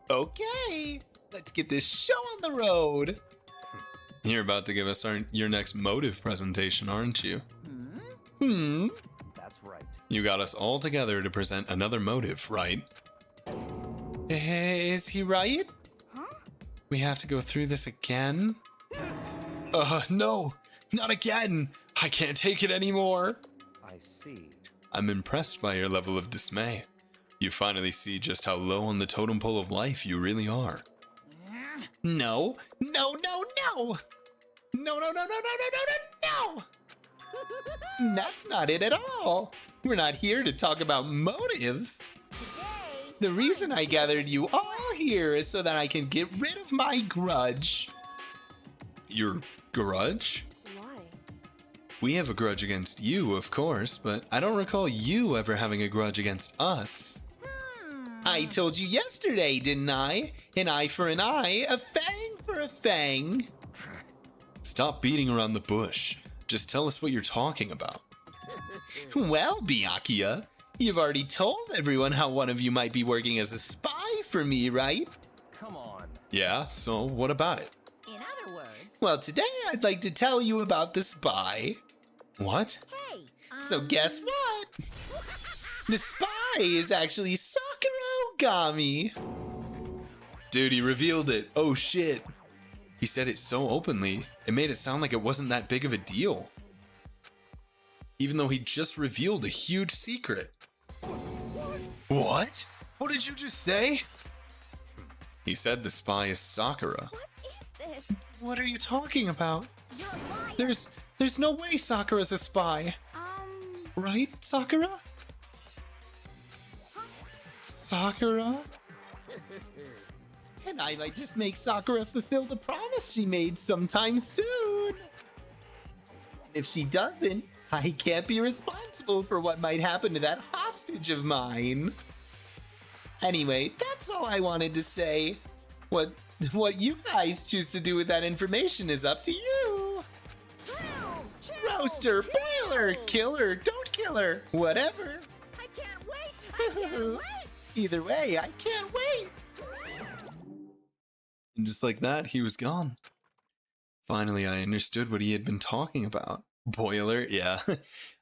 Okay, let's get this show on the road. You're about to give us your next motive presentation, aren't you? That's right. You got us all together to present another motive, right? Is he right? Huh? We have to go through this again? No, not again. I can't take it anymore. I see. I'm impressed by your level of dismay. You finally see just how low on the totem pole of life you really are. No. No. That's not it at all. We're not here to talk about motive. The reason I gathered you all here is so that I can get rid of my grudge. Your grudge? Why? We have a grudge against you, of course, but I don't recall you ever having a grudge against us. I told you yesterday, didn't I? An eye for an eye, a fang for a fang. Stop beating around the bush. Just tell us what you're talking about. Well, Byakuya, you've already told everyone how one of you might be working as a spy for me, right? Come on. Yeah, so what about it? In other words, Well, today I'd like to tell you about the spy. What? hey, So guess what? The spy is actually Sakura Ogami. Dude, he revealed it. Oh shit. He said it so openly, it made it sound like it wasn't that big of a deal. Even though he just revealed a huge secret. What? What did you just say? He said the spy is Sakura. What is this? What are you talking about? You're a liar. There's no way Sakura's a spy. Right, Sakura? Sakura? And I might just make Sakura fulfill the promise she made sometime soon. If she doesn't, I can't be responsible for what might happen to that hostage of mine. Anyway, that's all I wanted to say. What you guys choose to do with that information is up to you. Grills, chills, Roaster, boiler, kill her, don't kill her, whatever. I can't wait. I can't wait. Either way, I can't wait. And just like that, he was gone. Finally, I understood what he had been talking about. Boiler, yeah.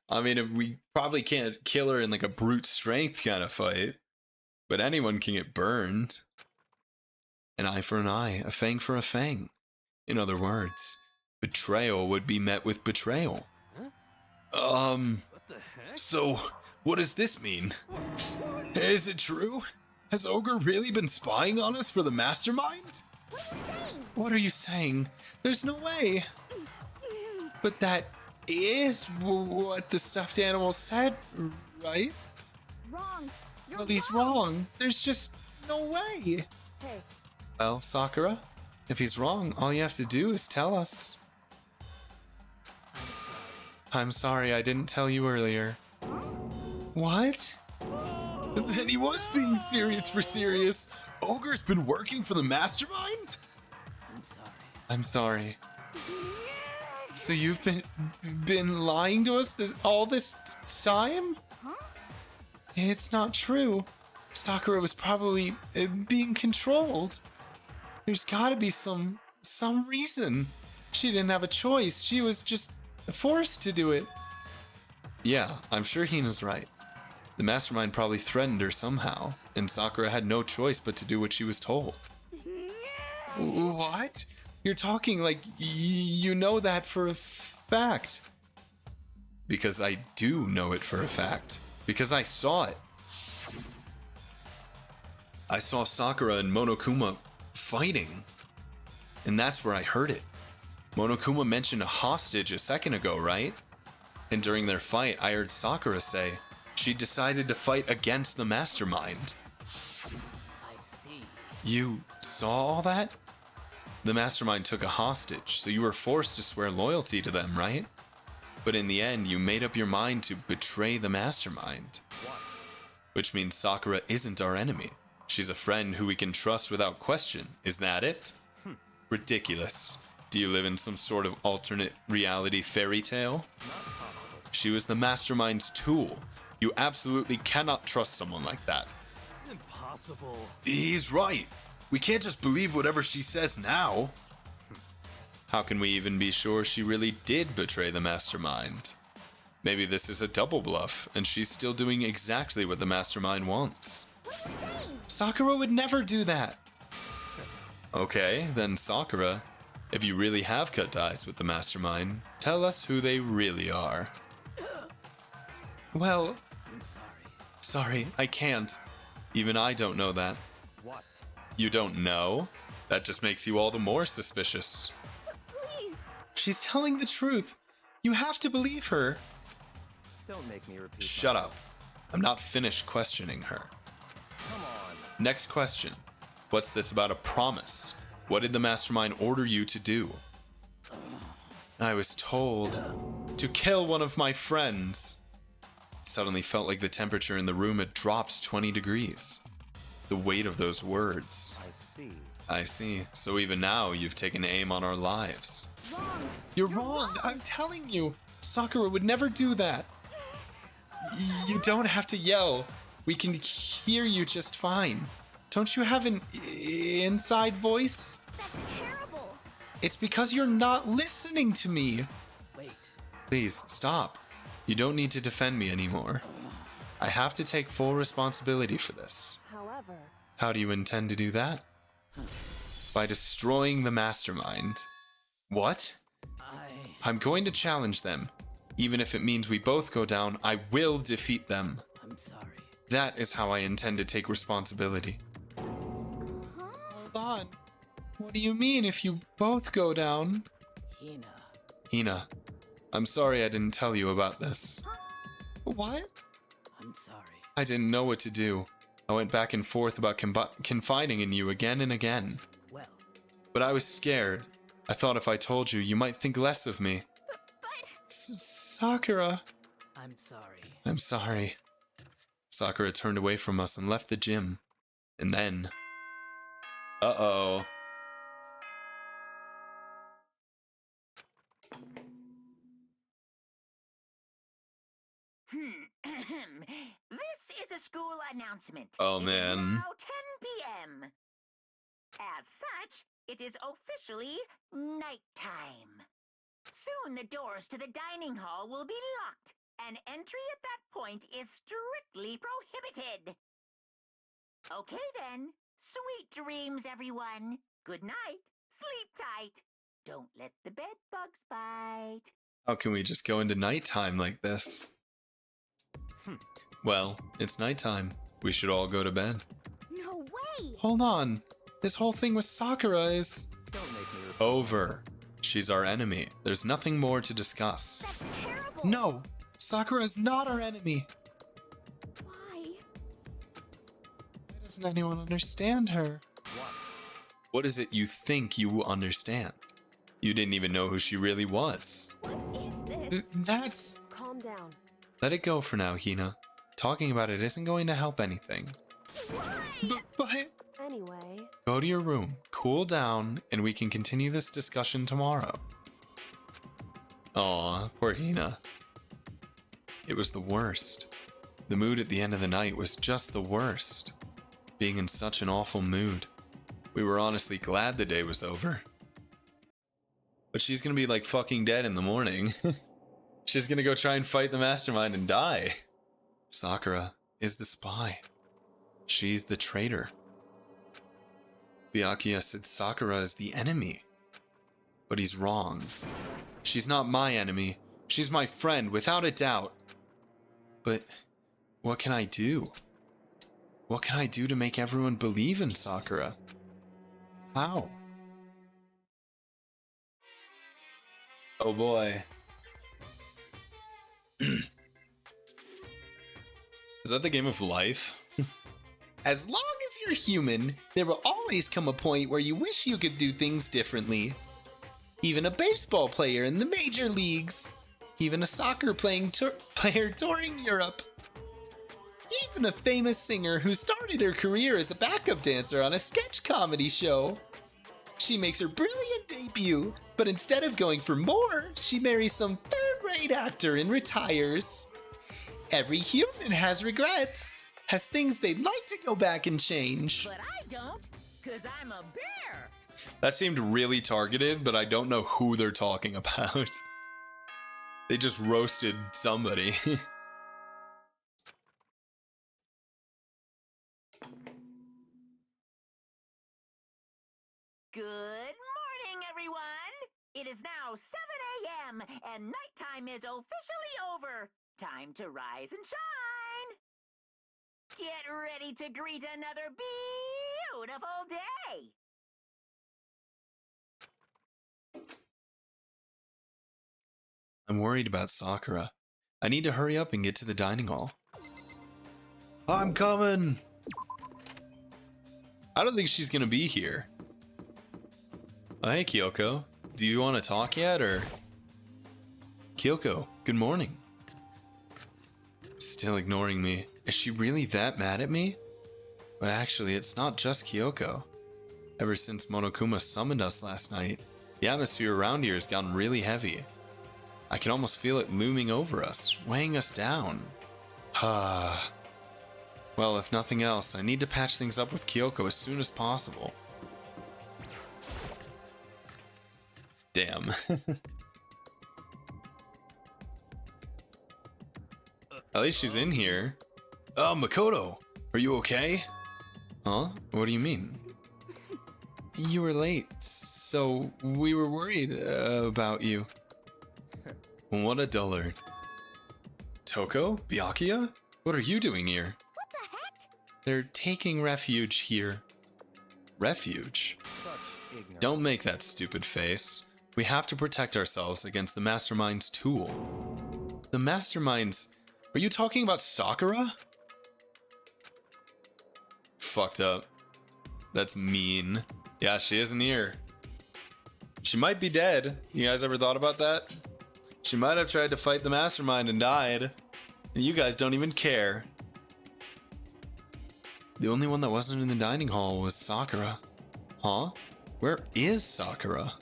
I mean, if we probably can't kill her in like a brute strength kind of fight, but anyone can get burned. An eye for an eye, a fang for a fang. In other words, betrayal would be met with betrayal. What the heck? So, what does this mean? Is it true? Has Ogre really been spying on us for the mastermind? What are you saying? There's no way. But that is what the stuffed animal said, right? Wrong. You're Well, he's wrong. There's just no way. Hey, Well, Sakura, if he's wrong, all you have to do is tell us. I'm sorry I didn't tell you earlier. What? Then he was being serious for serious. Ogre's been working for the mastermind? I'm sorry. I'm sorry. So you've been lying to us all this time? It's not true. Sakura was probably being controlled. There's gotta be some reason. She didn't have a choice. She was just forced to do it. Yeah, I'm sure Hina's right. The mastermind probably threatened her somehow, and Sakura had no choice but to do what she was told. What? You're talking like you know that for a fact. Because I do know it for a fact. Because I saw it. I saw Sakura and Monokuma fighting. And that's where I heard it. Monokuma mentioned a hostage a second ago, right? And during their fight, I heard Sakura say she decided to fight against the mastermind. I see. You saw all that? The mastermind took a hostage, so you were forced to swear loyalty to them, right? But in the end, you made up your mind to betray the mastermind. What? Which means Sakura isn't our enemy. She's a friend who we can trust without question. Is that it? Ridiculous. Do you live in some sort of alternate reality fairy tale? Not possible. She was the mastermind's tool. You absolutely cannot trust someone like that. Impossible. He's right. We can't just believe whatever she says now. How can we even be sure she really did betray the mastermind? Maybe this is a double bluff, and she's still doing exactly what the mastermind wants. Sakura would never do that. Okay, then Sakura, if you really have cut ties with the mastermind, tell us who they really are. Well, I'm sorry. sorry, I can't. Even I don't know that. What? You don't know? That just makes you all the more suspicious. please. She's telling the truth. You have to believe her. Don't make me repeat. Shut up. I'm not finished questioning her. Come on. Next question. What's this about a promise? What did the mastermind order you to do? I was told to kill one of my friends. It suddenly felt like the temperature in the room had dropped 20 degrees. the weight of those words. I see. I see. So even now, you've taken aim on our lives. Wrong. You're wrong. I'm telling you. Sakura would never do that. You don't have to yell. We can hear you just fine. Don't you have an inside voice? That's terrible. It's because you're not listening to me. Wait. Please, stop. You don't need to defend me anymore. I have to take full responsibility for this. However, How do you intend to do that? By destroying the mastermind. What? I'm going to challenge them. Even if it means we both go down, I will defeat them. I'm sorry. That is how I intend to take responsibility. Hold on. What do you mean if you both go down? Hina. Hina, I'm sorry I didn't tell you about this. What? I'm sorry. I didn't know what to do. I went back and forth about confiding in you again and again. Well, But I was scared. I thought if I told you, you might think less of me. but Sakura. I'm sorry. I'm sorry. Sakura turned away from us and left the gym. And then... Uh-oh. This is a school announcement. Oh, It is man. now 10 p.m. As such, it is officially nighttime. Soon the doors to the dining hall will be locked, and entry at that point is strictly prohibited. Okay then. Sweet dreams, everyone. Good night. Sleep tight. Don't let the bed bugs bite. How can we just go into nighttime like this? Well, it's nighttime. We should all go to bed. no way. Hold on. This whole thing with Sakura is... Don't make me repeat. over. She's our enemy. There's nothing more to discuss. That's terrible. No! Sakura is not our enemy! Why? Why doesn't anyone understand her? What? What is it you think you understand? You didn't even know who she really was. What is this? That's... Calm down. Let it go for now, Hina. Talking about it isn't going to help anything. Why? But... Anyway, Go to your room, cool down, and we can continue this discussion tomorrow. Aw, poor Hina. It was the worst. The mood at the end of the night was just the worst. Being in such an awful mood. We were honestly glad the day was over. But she's gonna be like fucking dead in the morning. She's gonna go try and fight the mastermind and die. Sakura is the spy. She's the traitor. Byakuya said Sakura is the enemy. But he's wrong. She's not my enemy. She's my friend, without a doubt. But what can I do? What can I do to make everyone believe in Sakura? How? Oh boy. Is that the game of life? As long as you're human, there will always come a point where you wish you could do things differently. Even a baseball player in the major leagues. Even a soccer player touring Europe. Even a famous singer who started her career as a backup dancer on a sketch comedy show. She makes her brilliant debut, but instead of going for more, she marries some third-rate actor and retires. Every human has regrets. Has things they'd like to go back and change. But I don't, because I'm a bear. That seemed really targeted, but I don't know who they're talking about. They just roasted somebody. Good morning, everyone. It is now 7 a.m. and nighttime is officially over. Time to rise and shine. Get ready to greet another beautiful day. I'm worried about Sakura. I need to hurry up and get to the dining hall. I'm coming! I don't think she's gonna be here. Oh, hey, Kyoko. Do you want to talk yet, or...? Kyoko, good morning. Still ignoring me. Is she really that mad at me? But actually, it's not just Kyoko. Ever since Monokuma summoned us last night, the atmosphere around here has gotten really heavy. I can almost feel it looming over us, weighing us down. Well, if nothing else, I need to patch things up with Kyoko as soon as possible. Damn. At least she's in here. Oh, Makoto, are you okay? Huh? What do you mean? You were late, so we were worried about you. What a dullard. Toko? Byakuya? What are you doing here? What the heck? They're taking refuge here. Refuge? Don't make that stupid face. We have to protect ourselves against the Mastermind's tool. The Mastermind's... Are you talking about Sakura? Fucked up. That's mean. Yeah, she isn't here. She might be dead. You guys ever thought about that? She might have tried to fight the Mastermind and died. And you guys don't even care. The only one that wasn't in the dining hall was Sakura. Huh? Where is Sakura?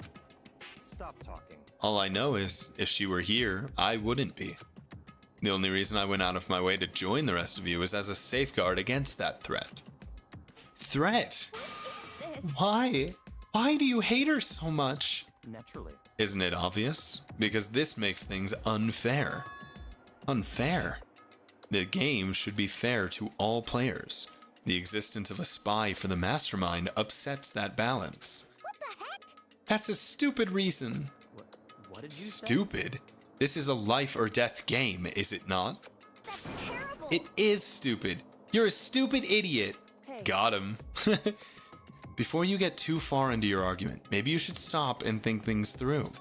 Stop talking. All I know is, if she were here, I wouldn't be. The only reason I went out of my way to join the rest of you is as a safeguard against that threat. Threat? What is this? Why? Why do you hate her so much? Naturally. Isn't it obvious? Because this makes things unfair. Unfair? The game should be fair to all players. The existence of a spy for the Mastermind upsets that balance. What the heck? That's a stupid reason. What did you say? Stupid? This is a life or death game, is it not? That's terrible. It is stupid. You're a stupid idiot. Hey. Got him. Before you get too far into your argument, maybe you should stop and think things through.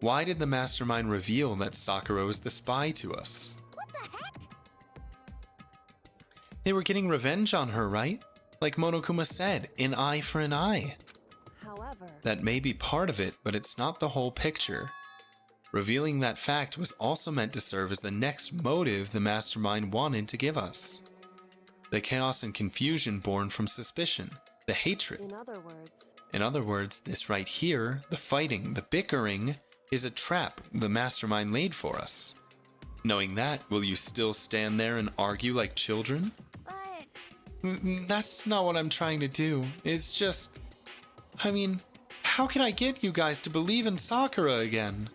Why did the Mastermind reveal that Sakura was the spy to us? What the heck? They were getting revenge on her, right? Like Monokuma said, an eye for an eye. However, That may be part of it, but it's not the whole picture. Revealing that fact was also meant to serve as the next motive the Mastermind wanted to give us. The chaos and confusion born from suspicion, the hatred. in other words, this right here, the fighting, the bickering, is a trap the Mastermind laid for us. Knowing that, will you still stand there and argue like children? but That's not what I'm trying to do. It's just... I mean, how can I get you guys to believe in Sakura again?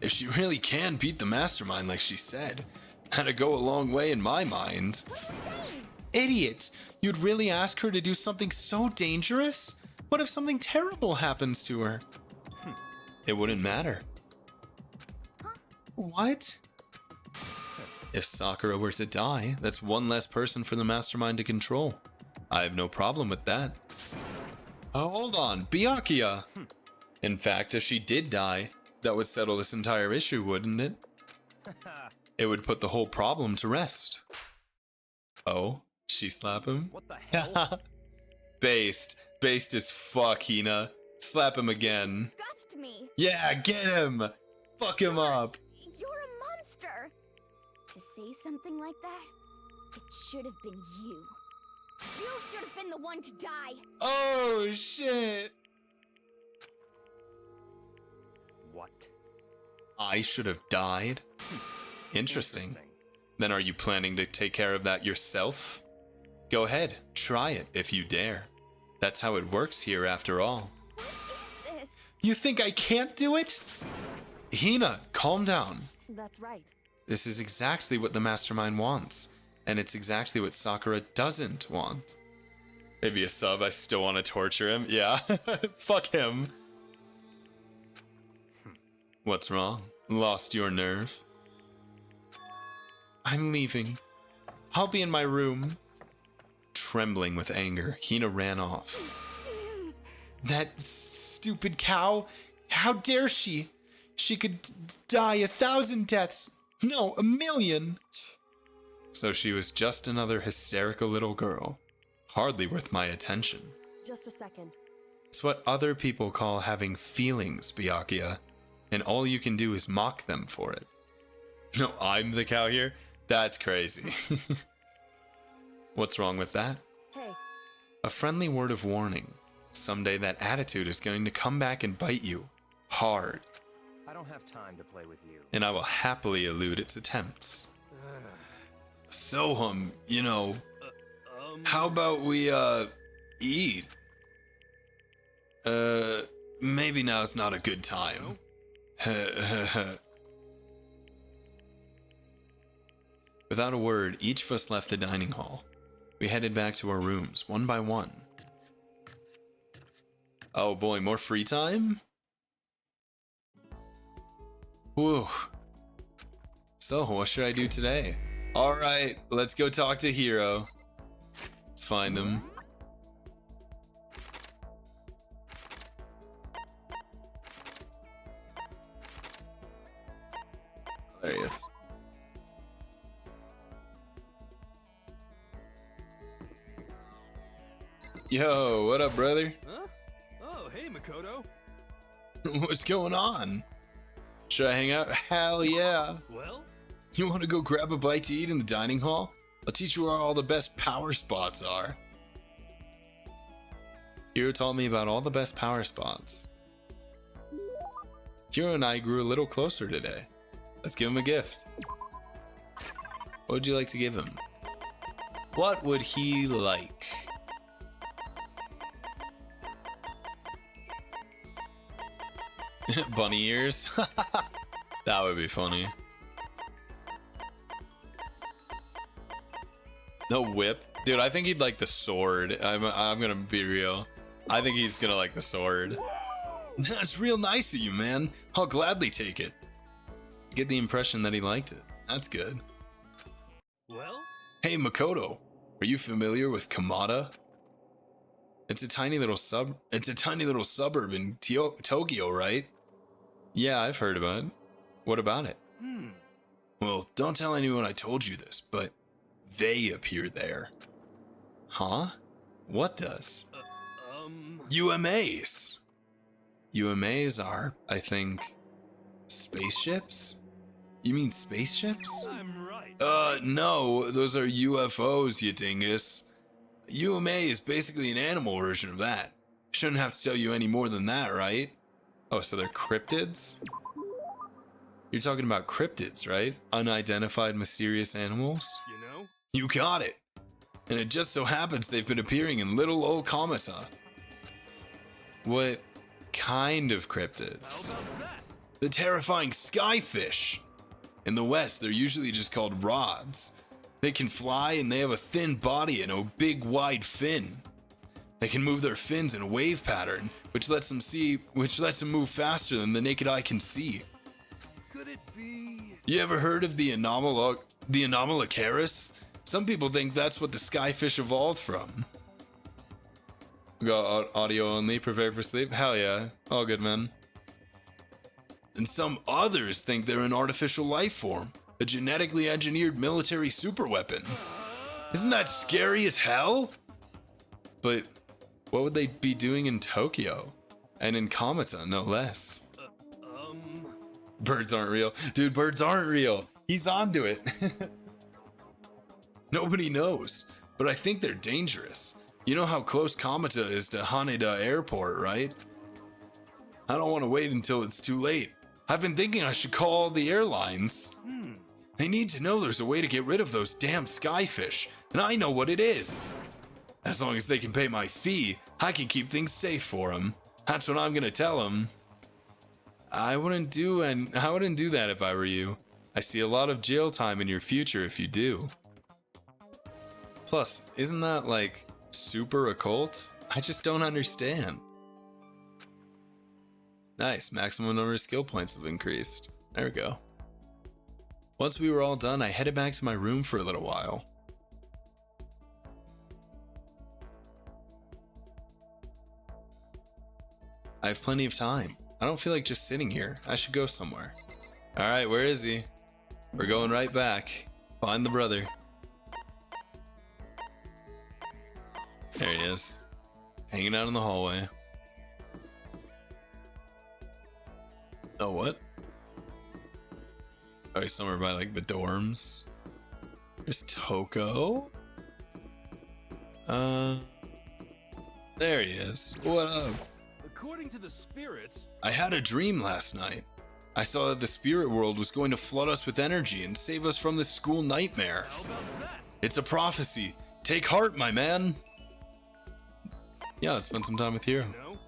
If she really can beat the Mastermind like she said, that'd go a long way in my mind. what are you saying? Idiot! You'd really ask her to do something so dangerous? What if something terrible happens to her? It wouldn't matter. What? If Sakura were to die, that's one less person for the Mastermind to control. I have no problem with that. Oh, hold on, Byakuya! In fact, if she did die, that would settle this entire issue, wouldn't it? It would put the whole problem to rest. Oh, she slap him? What the hell? Based. Based as fuck, Hina. Slap him again. Disgust me. Yeah, get him! Fuck him up! You're a monster. To say something like that, it should have been you. You should have been the one to die. Oh, shit! What? I should have died? Interesting. Then are you planning to take care of that yourself? Go ahead, try it if you dare. That's how it works here after all. What is this? You think I can't do it? Hina, calm down. That's right. This is exactly what the Mastermind wants, and it's exactly what Sakura doesn't want. Maybe a sub, I still want to torture him. Yeah, fuck him. What's wrong? Lost your nerve? I'm leaving. I'll be in my room. Trembling with anger, Hina ran off. That stupid cow! How dare she? She could die 1,000 deaths. No, 1,000,000. So she was just another hysterical little girl. Hardly worth my attention. Just a second. It's what other people call having feelings, Byakuya. And all you can do is mock them for it. No, I'm the cow here? That's crazy. What's wrong with that? Hey, A friendly word of warning. Someday that attitude is going to come back and bite you. Hard. I don't have time to play with you. And I will happily elude its attempts. So, you know, how about we, eat? Maybe now's not a good time. Without a word, each of us left the dining hall. We headed back to our rooms, one by one. Oh boy, more free time? Whew. So, what should I do today? Alright, let's go talk to Hero. Let's find him. There he is. Yo, what up, brother? Huh? Oh, hey, Makoto. What's going on? Should I hang out? Hell yeah. Well, You want to go grab a bite to eat in the dining hall? I'll teach you where all the best power spots are. Hiro told me about all the best power spots. Hiro and I grew a little closer today. Let's give him a gift. What would you like to give him? What would he like? Bunny ears? That would be funny. No whip? Dude, I think he'd like the sword. I'm gonna be real. I think he's gonna like the sword. That's real nice of you, man. I'll gladly take it. I get the impression that he liked it. That's good. well, Hey, Makoto. Are you familiar with Kamada? It's a tiny little suburb in Tokyo, right? Yeah, I've heard about it. What about it? Well, don't tell anyone I told you this, but they appear there. Huh? What does? UMAs. UMAs are, I think, spaceships? You mean spaceships? I'm right. No, those are UFOs, you dingus. UMA is basically an animal version of that. Shouldn't have to tell you any more than that, right? Oh, so they're cryptids? You're talking about cryptids, right? Unidentified mysterious animals? You know? You got it. And it just so happens they've been appearing in little old Komata. What kind of cryptids? How about that? The terrifying skyfish. In the West, they're usually just called rods. They can fly and they have a thin body and a big wide fin. They can move their fins in a wave pattern, which lets them move faster than the naked eye can see. Could it be? You ever heard of the Anomalocaris? Some people think that's what the skyfish evolved from. We got audio only, prepare for sleep? Hell yeah, all good, man. And some others think they're an artificial life form, a genetically engineered military superweapon. Isn't that scary as hell? But what would they be doing in Tokyo? And in Komata, no less. Birds aren't real. Dude, birds aren't real. He's onto it. Nobody knows, but I think they're dangerous. You know how close Komata is to Haneda Airport, right? I don't want to wait until it's too late. I've been thinking I should call the airlines. They need to know there's a way to get rid of those damn skyfish, and I know what it is. As long as they can pay my fee, I can keep things safe for them. That's what I'm gonna tell them. I wouldn't do that if I were you. I see a lot of jail time in your future if you do. Plus, isn't that like super occult? I just don't understand. Nice, maximum number of skill points have increased. There we go. Once we were all done, I headed back to my room for a little while. I have plenty of time. I don't feel like just sitting here. I should go somewhere. Alright, where is he? We're going right back. Find the brother. There he is. Hanging out in the hallway. Oh, what? Oh, he's somewhere by like the dorms. There's Toko. There he is. What up? According to the spirits, I had a dream last night. I saw that the spirit world was going to flood us with energy and save us from this school nightmare. how about that? It's a prophecy. Take heart, my man. Yeah, let's spend some time with Hero. No?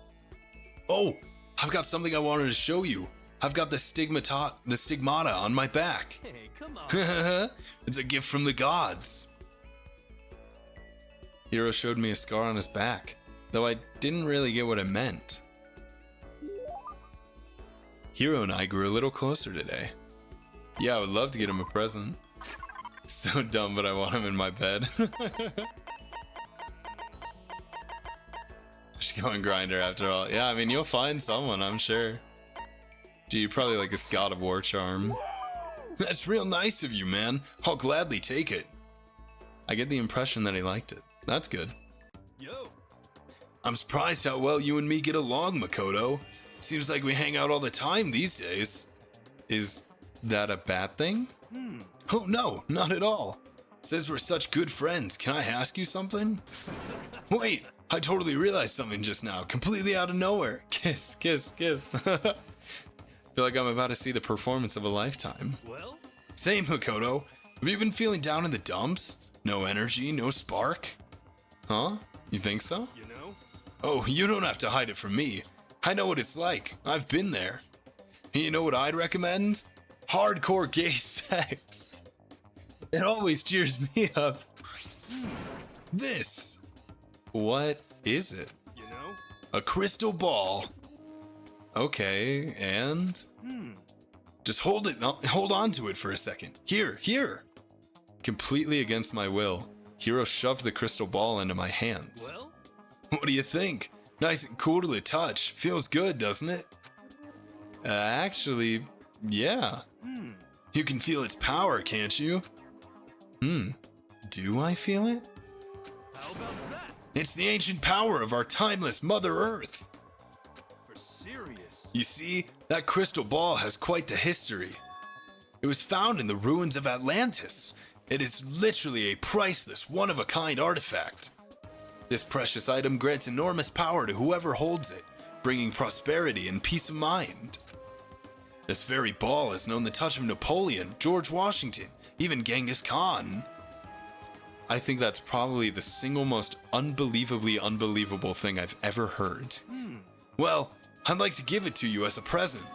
Oh, I've got something I wanted to show you. I've got the stigmata on my back. Hey, come on. It's a gift from the gods. Hero showed me a scar on his back, though I didn't really get what it meant. Hero and I grew a little closer today. Yeah, I would love to get him a present. So dumb, but I want him in my bed. Just go and grind her after all. Yeah, I mean, you'll find someone, I'm sure. Dude, you probably like this God of War charm. That's real nice of you, man. I'll gladly take it. I get the impression that he liked it. That's good. Yo. I'm surprised how well you and me get along, Makoto. Seems like we hang out all the time these days. Is that a bad thing? Oh no, not at all. Says we're such good friends. Can I ask you something? Wait, I totally realized something just now, completely out of nowhere. Kiss, kiss, kiss. Feel like I'm about to see the performance of a lifetime. Well? Same, Makoto. Have you been feeling down in the dumps? No energy, no spark? Huh? You think so? You know? Oh, you don't have to hide it from me. I know what it's like. I've been there. You know what I'd recommend? Hardcore gay sex. It always cheers me up. This. What is it? You know? A crystal ball. Okay, and? Just hold on to it for a second. Here. Completely against my will, Hero shoved the crystal ball into my hands. Well? What do you think? Nice and cool to the touch. Feels good, doesn't it? Actually, yeah. You can feel its power, can't you? Do I feel it? How about that? It's the ancient power of our timeless Mother Earth. For serious? You see, that crystal ball has quite the history. It was found in the ruins of Atlantis. It is literally a priceless, one-of-a-kind artifact. This precious item grants enormous power to whoever holds it, bringing prosperity and peace of mind. This very ball has known the touch of Napoleon, George Washington, even Genghis Khan. I think that's probably the single most unbelievably unbelievable thing I've ever heard. Well, I'd like to give it to you as a present.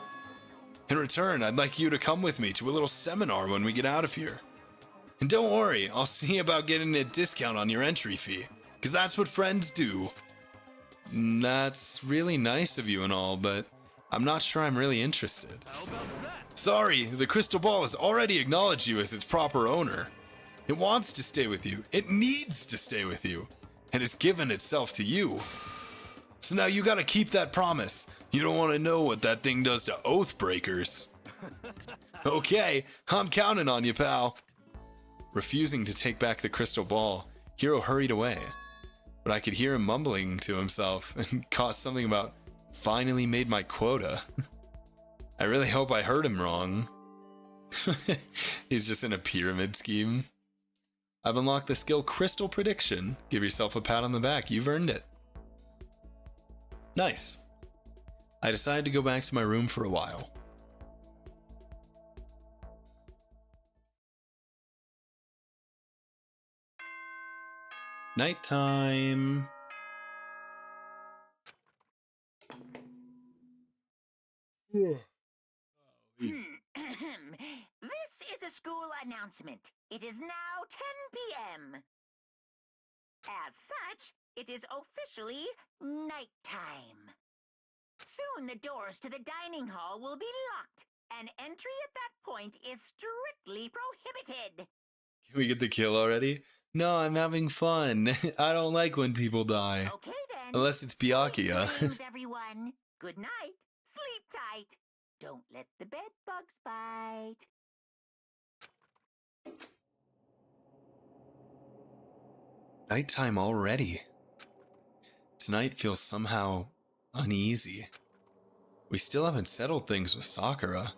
In return, I'd like you to come with me to a little seminar when we get out of here. And don't worry, I'll see about getting a discount on your entry fee, because that's what friends do. That's really nice of you and all, but I'm not sure I'm really interested. How about that? Sorry, the crystal ball has already acknowledged you as its proper owner. It wants to stay with you. It needs to stay with you. And it's given itself to you. So now you gotta keep that promise. You don't want to know what that thing does to oath breakers. Okay, I'm counting on you, pal. Refusing to take back the crystal ball, Hero hurried away. But I could hear him mumbling to himself and caught something about finally made my quota. I really hope I heard him wrong. He's just in a pyramid scheme. I've unlocked the skill Crystal Prediction. Give yourself a pat on the back. You've earned it. Nice. I decided to go back to my room for a while. Nighttime. This is a school announcement. It is now 10 p.m. As such, it is officially nighttime. Soon the doors to the dining hall will be locked, and entry at that point is strictly prohibited. Can we get the kill already? No, I'm having fun. I don't like when people die. Okay then. Unless it's Sweet Byakuya. dreams, everyone. Good night. Sleep tight. Don't let the bed bugs bite. Nighttime already. Tonight feels somehow uneasy. We still haven't settled things with Sakura.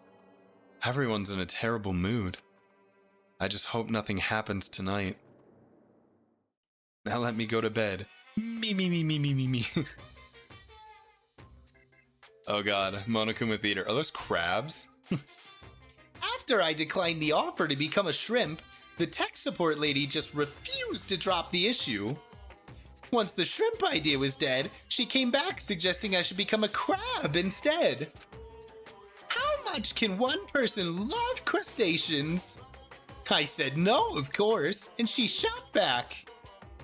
Everyone's in a terrible mood. I just hope nothing happens tonight. Now let me go to bed. Me. Oh god, Monokuma Theater. Are those crabs? After I declined the offer to become a shrimp, the tech support lady just refused to drop the issue. Once the shrimp idea was dead, she came back suggesting I should become a crab instead. How much can one person love crustaceans? I said no, of course, and she shot back.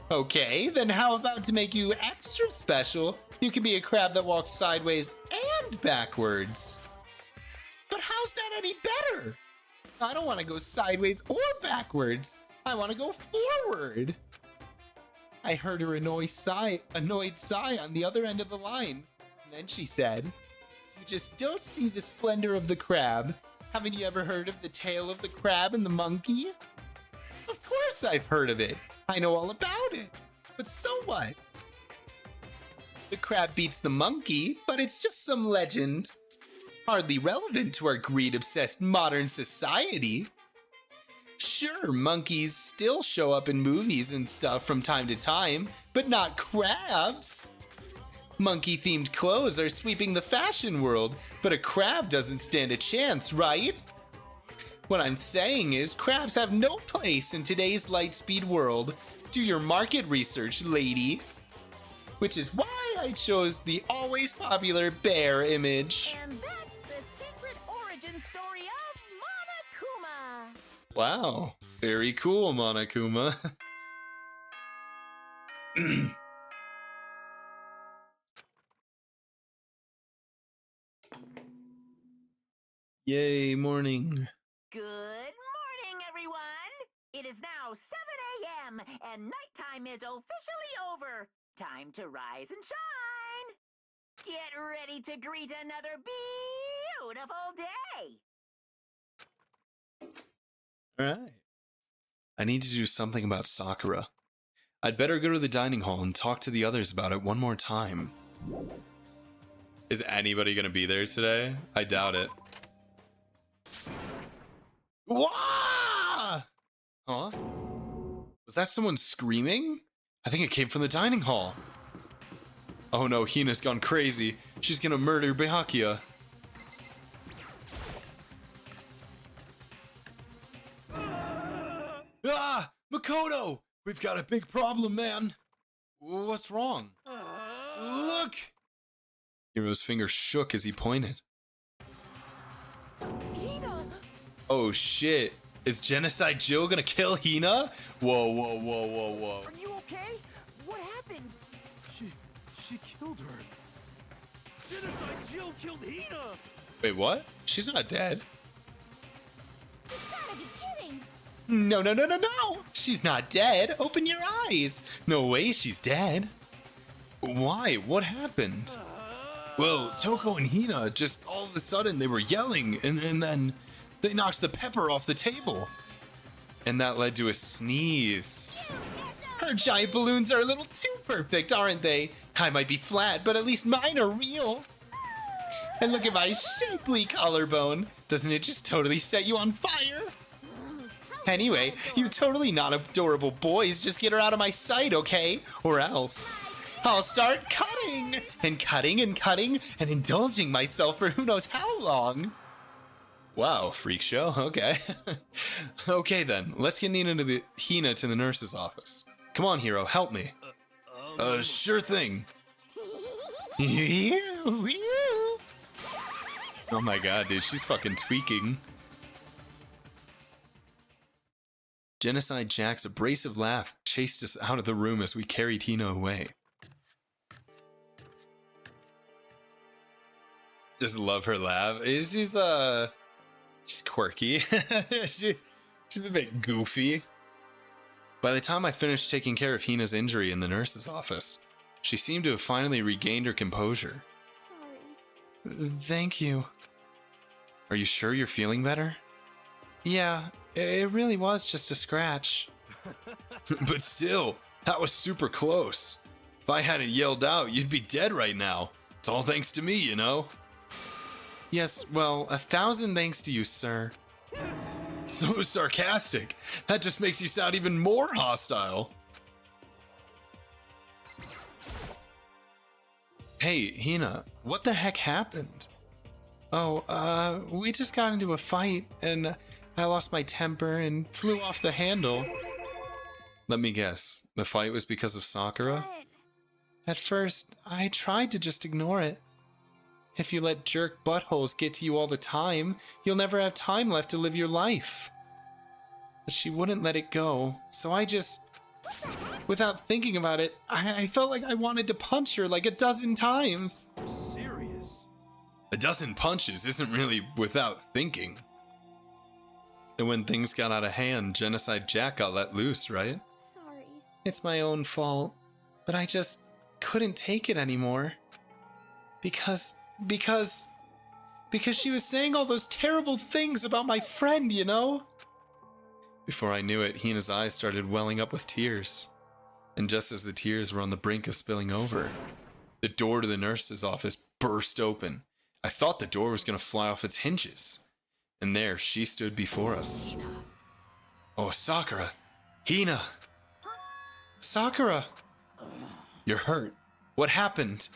Okay, then how about to make you extra special, you can be a crab that walks sideways and backwards. But how's that any better? I don't want to go sideways or backwards. I want to go forward. I heard her annoyed sigh on the other end of the line. And then she said, "You just don't see the splendor of the crab. Haven't you ever heard of the tale of the crab and the monkey?" Of course I've heard of it. I know all about it. But so what? The crab beats the monkey, but it's just some legend. Hardly relevant to our greed-obsessed modern society. Sure, monkeys still show up in movies and stuff from time to time, but not crabs. Monkey-themed clothes are sweeping the fashion world, but a crab doesn't stand a chance, right? What I'm saying is crabs have no place in today's light-speed world. Do your market research, lady. Which is why I chose the always popular bear image. And that's the secret origin story of Monokuma. Wow, very cool, Monokuma. Yay, morning. Good morning, everyone. It is now 7 a.m. and nighttime is officially over. Time to rise and shine. Get ready to greet another beautiful day. Alright. I need to do something about Sakura. I'd better go to the dining hall and talk to the others about it one more time. Is anybody gonna be there today? I doubt it. Wah! Huh? Was that someone screaming? I think it came from the dining hall. Oh no, Hina's gone crazy. She's gonna murder Byakuya. Ah! Makoto! We've got a big problem, man. What's wrong? Look! Hiro's finger shook as he pointed. Hina! Oh shit. Is Genocide Jill gonna kill Hina? Whoa. Are you okay? What happened? She killed her. Genocide Jill killed Hina. Wait, what? She's not dead. You gotta be kidding! No. She's not dead. Open your eyes. No way she's dead. Why? What happened? Well, Toko and Hina just all of a sudden they were yelling and then they knocked the pepper off the table. And that led to a sneeze. Her giant balloons are a little too perfect, aren't they? I might be flat, but at least mine are real. And look at my shapely collarbone. Doesn't it just totally set you on fire? Anyway, you totally not adorable boys just get her out of my sight, okay? Or else I'll start cutting and indulging myself for who knows how long. Wow, freak show. Okay. Okay then, let's get Hina to the nurse's office. Come on, Hiro, help me. Sure thing. Oh my god, dude, she's fucking tweaking. Genocide Jack's abrasive laugh chased us out of the room as we carried Hina away. Just love her laugh. She's quirky. She's a bit goofy. By the time I finished taking care of Hina's injury in the nurse's office, she seemed to have finally regained her composure. Sorry. Thank you. Are you sure you're feeling better? Yeah, it really was just a scratch. But still, that was super close. If I hadn't yelled out, you'd be dead right now. It's all thanks to me, you know? Yes, well, 1,000 thanks to you, sir. So sarcastic. That just makes you sound even more hostile. Hey, Hina, what the heck happened? Oh, we just got into a fight, and I lost my temper and flew off the handle. Let me guess, the fight was because of Sakura? But At first, I tried to just ignore it. If you let jerk buttholes get to you all the time, you'll never have time left to live your life. But she wouldn't let it go, so I just... Without thinking about it, I felt like I wanted to punch her like a dozen times. Serious? A dozen punches isn't really without thinking. And when things got out of hand, Genocide Jack got let loose, right? sorry. It's my own fault, but I just couldn't take it anymore. Because she was saying all those terrible things about my friend, you know? Before I knew it, Hina's eyes started welling up with tears. And just as the tears were on the brink of spilling over, the door to the nurse's office burst open. I thought the door was going to fly off its hinges. And there she stood before us. Oh, Sakura! Hina! Sakura! You're hurt. What happened?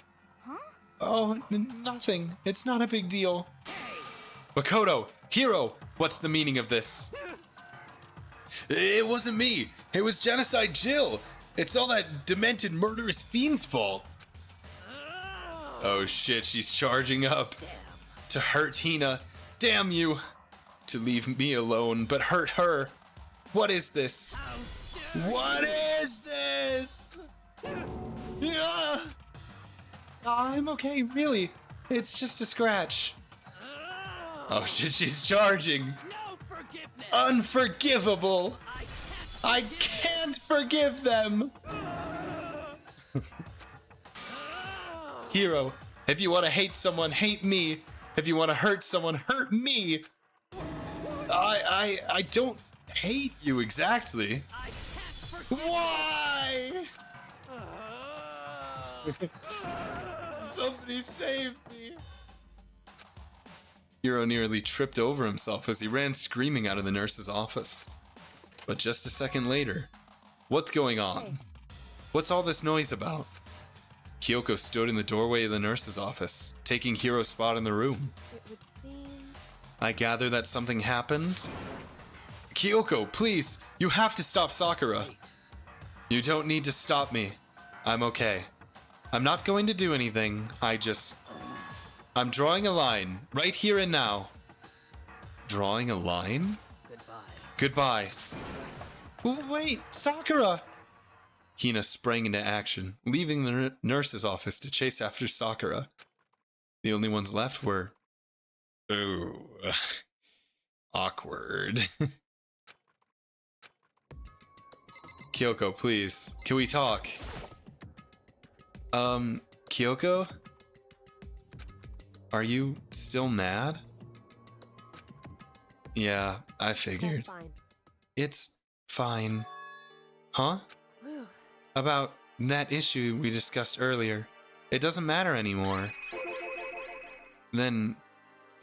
Huh? Oh, nothing. It's not a big deal. Makoto! Hiro! What's the meaning of this? It wasn't me. It was Genocide Jill. It's all that demented murderous fiend's fault. Oh shit, she's charging up. To hurt Hina. Damn you. To leave me alone, but hurt her. What is this? What is this? Yeah. I'm okay, really. It's just a scratch. Oh shit, she's charging. No forgiveness. Unforgivable. I can't forgive them. Hiro, if you want to hate someone, hate me. If you want to hurt someone, hurt me. I don't hate you exactly. Why? Somebody save me. Hiro nearly tripped over himself as he ran screaming out of the nurse's office. But just a second later, what's going on? What's all this noise about? Kyoko stood in the doorway of the nurse's office, taking Hiro's spot in the room. It would seem. I gather that something happened? Kyoko, please, you have to stop Sakura. You don't need to stop me. I'm okay. I'm not going to do anything. I'm drawing a line, right here and now. Drawing a line? Goodbye. Goodbye. Wait, Sakura! Hina sprang into action, leaving the nurse's office to chase after Sakura. The only ones left were... Oh... awkward. Kyoko, please, can we talk? Kyoko? Are you still mad? Yeah, I figured. Fine. It's fine. Huh? Whew. About that issue we discussed earlier. It doesn't matter anymore. Then,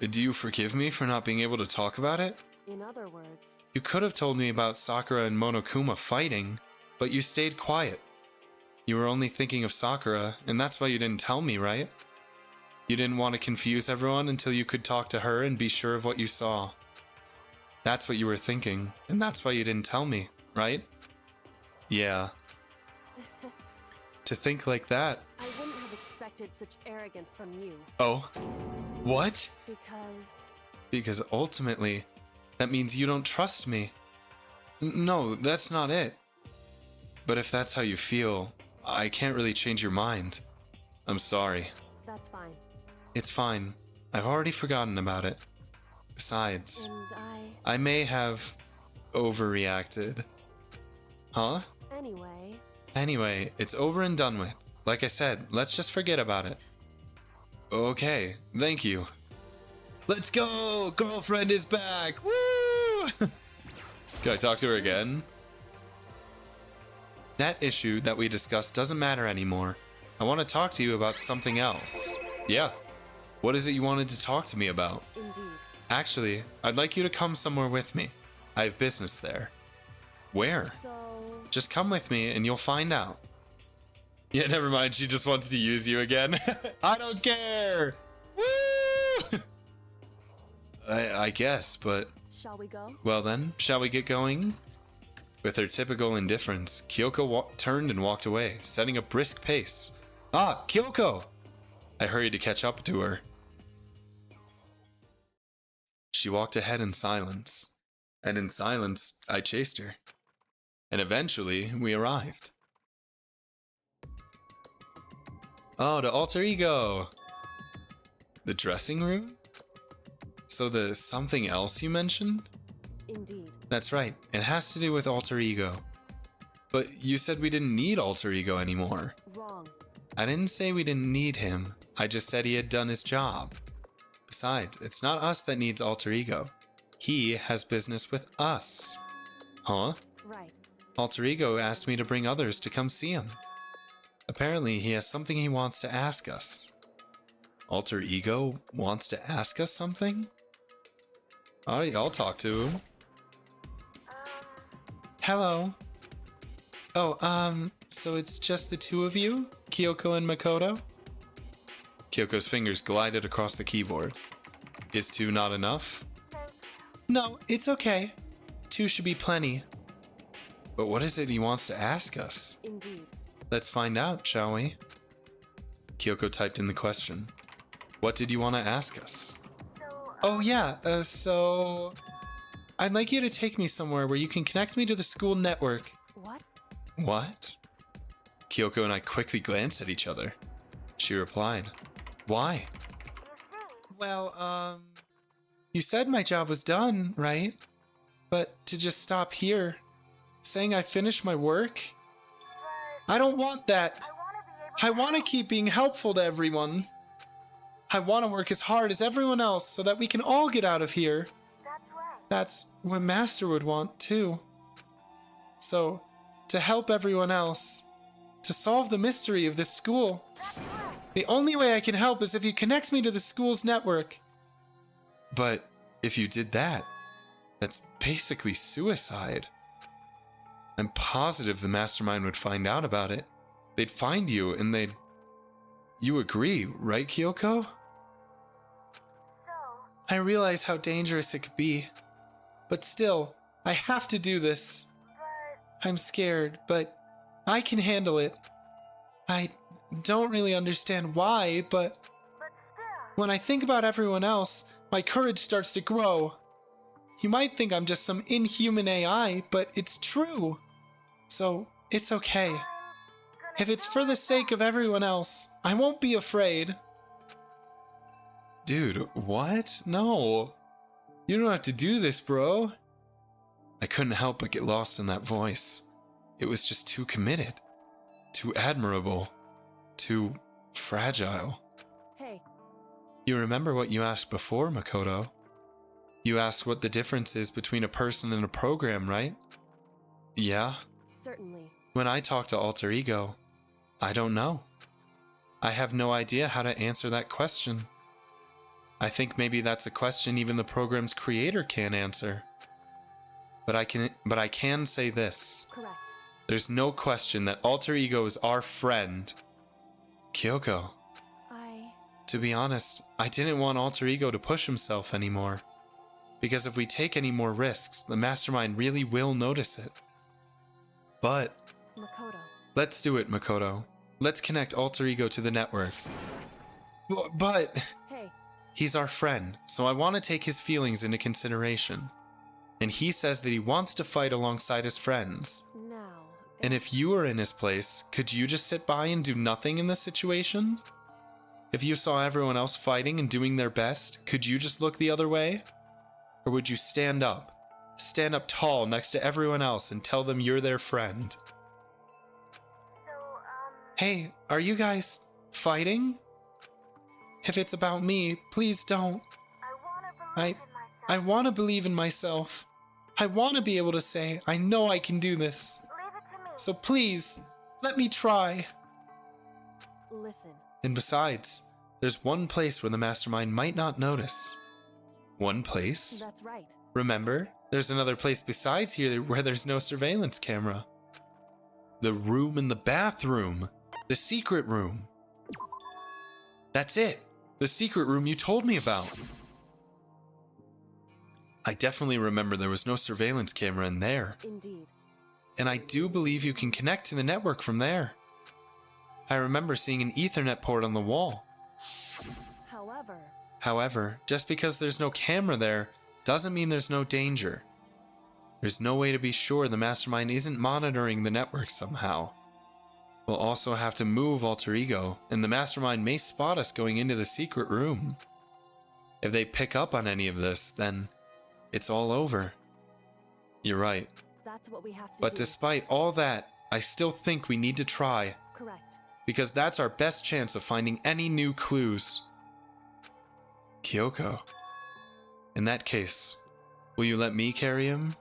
do you forgive me for not being able to talk about it? In other words, You could have told me about Sakura and Monokuma fighting, but you stayed quiet. You were only thinking of Sakura, and that's why you didn't tell me, right? You didn't want to confuse everyone until you could talk to her and be sure of what you saw. That's what you were thinking, and that's why you didn't tell me, right? Yeah. To think like that. I wouldn't have expected such arrogance from you. Oh? What? Because ultimately, that means you don't trust me. No, that's not it. But if that's how you feel, I can't really change your mind. I'm sorry. that's fine. It's fine. I've already forgotten about it. Besides, And I may have overreacted. Huh? Anyway, it's over and done with. Like I said, let's just forget about it. Okay, thank you. Let's go! Girlfriend is back! Woo! Can I talk to her again? That issue that we discussed doesn't matter anymore. I want to talk to you about something else. Yeah. What is it you wanted to talk to me about? Indeed. Actually, I'd like you to come somewhere with me. I have business there. Where? So, Just come with me and you'll find out. Yeah, never mind. She just wants to use you again. I don't care. Woo! I guess, but... Shall we go? Well then, shall we get going? With her typical indifference, Kyoko turned and walked away, setting a brisk pace. Ah, Kyoko! I hurried to catch up to her. She walked ahead in silence, and in silence, I chased her. And eventually, we arrived. Oh, the alter ego! The dressing room? So the something else you mentioned? Indeed. That's right, it has to do with alter ego. But you said we didn't need alter ego anymore. Wrong. I didn't say we didn't need him, I just said he had done his job. Besides, it's not us that needs alter ego. He has business with us. Huh? Right. Alter ego asked me to bring others to come see him. Apparently, he has something he wants to ask us. Alter ego wants to ask us something? Alright, I'll talk to him. Hello. Oh, so it's just the two of you? Kyoko and Makoto? Kyoko's fingers glided across the keyboard. Is two not enough? No, it's okay. Two should be plenty. But what is it he wants to ask us? Indeed. Let's find out, shall we? Kyoko typed in the question. What did you want to ask us? Oh yeah, so... I'd like you to take me somewhere where you can connect me to the school network. What? What? Kyoko and I quickly glanced at each other. She replied, Why? Well, you said my job was done, right? But to just stop here, saying I finished my work? I don't want that. I want to keep being helpful to everyone. I want to work as hard as everyone else so that we can all get out of here. That's what Master would want, too. So, to help everyone else, to solve the mystery of this school, the only way I can help is if you connect me to the school's network. But if you did that, that's basically suicide. I'm positive the mastermind would find out about it. They'd find you and they'd... You agree, right, Kyoko? I realize how dangerous it could be. But still, I have to do this. I'm scared, but I can handle it. I don't really understand why, but when I think about everyone else, my courage starts to grow. You might think I'm just some inhuman AI, but it's true. So, it's okay. If it's for the sake of everyone else, I won't be afraid. Dude, what? No. You don't have to do this, bro. I couldn't help but get lost in that voice. It was just too committed, too admirable, too fragile. Hey. You remember what you asked before, Makoto? You asked what the difference is between a person and a program, right? Yeah? Certainly. When I talk to Alter Ego, I don't know. I have no idea how to answer that question. I think maybe that's a question even the program's creator can't answer. But I can say this. Correct. There's no question that Alter Ego is our friend. Kyoko. To be honest, I didn't want Alter Ego to push himself anymore. Because if we take any more risks, the mastermind really will notice it. But... Makoto. Let's do it, Makoto. Let's connect Alter Ego to the network. But... Hey. He's our friend, so I want to take his feelings into consideration. And he says that he wants to fight alongside his friends. Now... And if you were in his place, could you just sit by and do nothing in this situation? If you saw everyone else fighting and doing their best, could you just look the other way? Or would you stand up? Stand up tall next to everyone else and tell them you're their friend? Hey, are you guys fighting? If it's about me, please don't. I want to believe in myself. I want to be able to say, I know I can do this. So please, let me try. Listen. And besides, there's one place where the mastermind might not notice. One place? That's right. Remember, there's another place besides here where there's no surveillance camera. The room in the bathroom. The secret room. That's it. The secret room you told me about. I definitely remember there was no surveillance camera in there. Indeed. And I do believe you can connect to the network from there. I remember seeing an Ethernet port on the wall. However, just because there's no camera there doesn't mean there's no danger. There's no way to be sure the mastermind isn't monitoring the network somehow. We'll also have to move Alter Ego, and the mastermind may spot us going into the secret room. If they pick up on any of this, then it's all over. You're right. That's what we have to But do. despite all that, I still think we need to try, Correct. because that's our best chance of finding any new clues. Kyoko. In that case, will you let me carry him?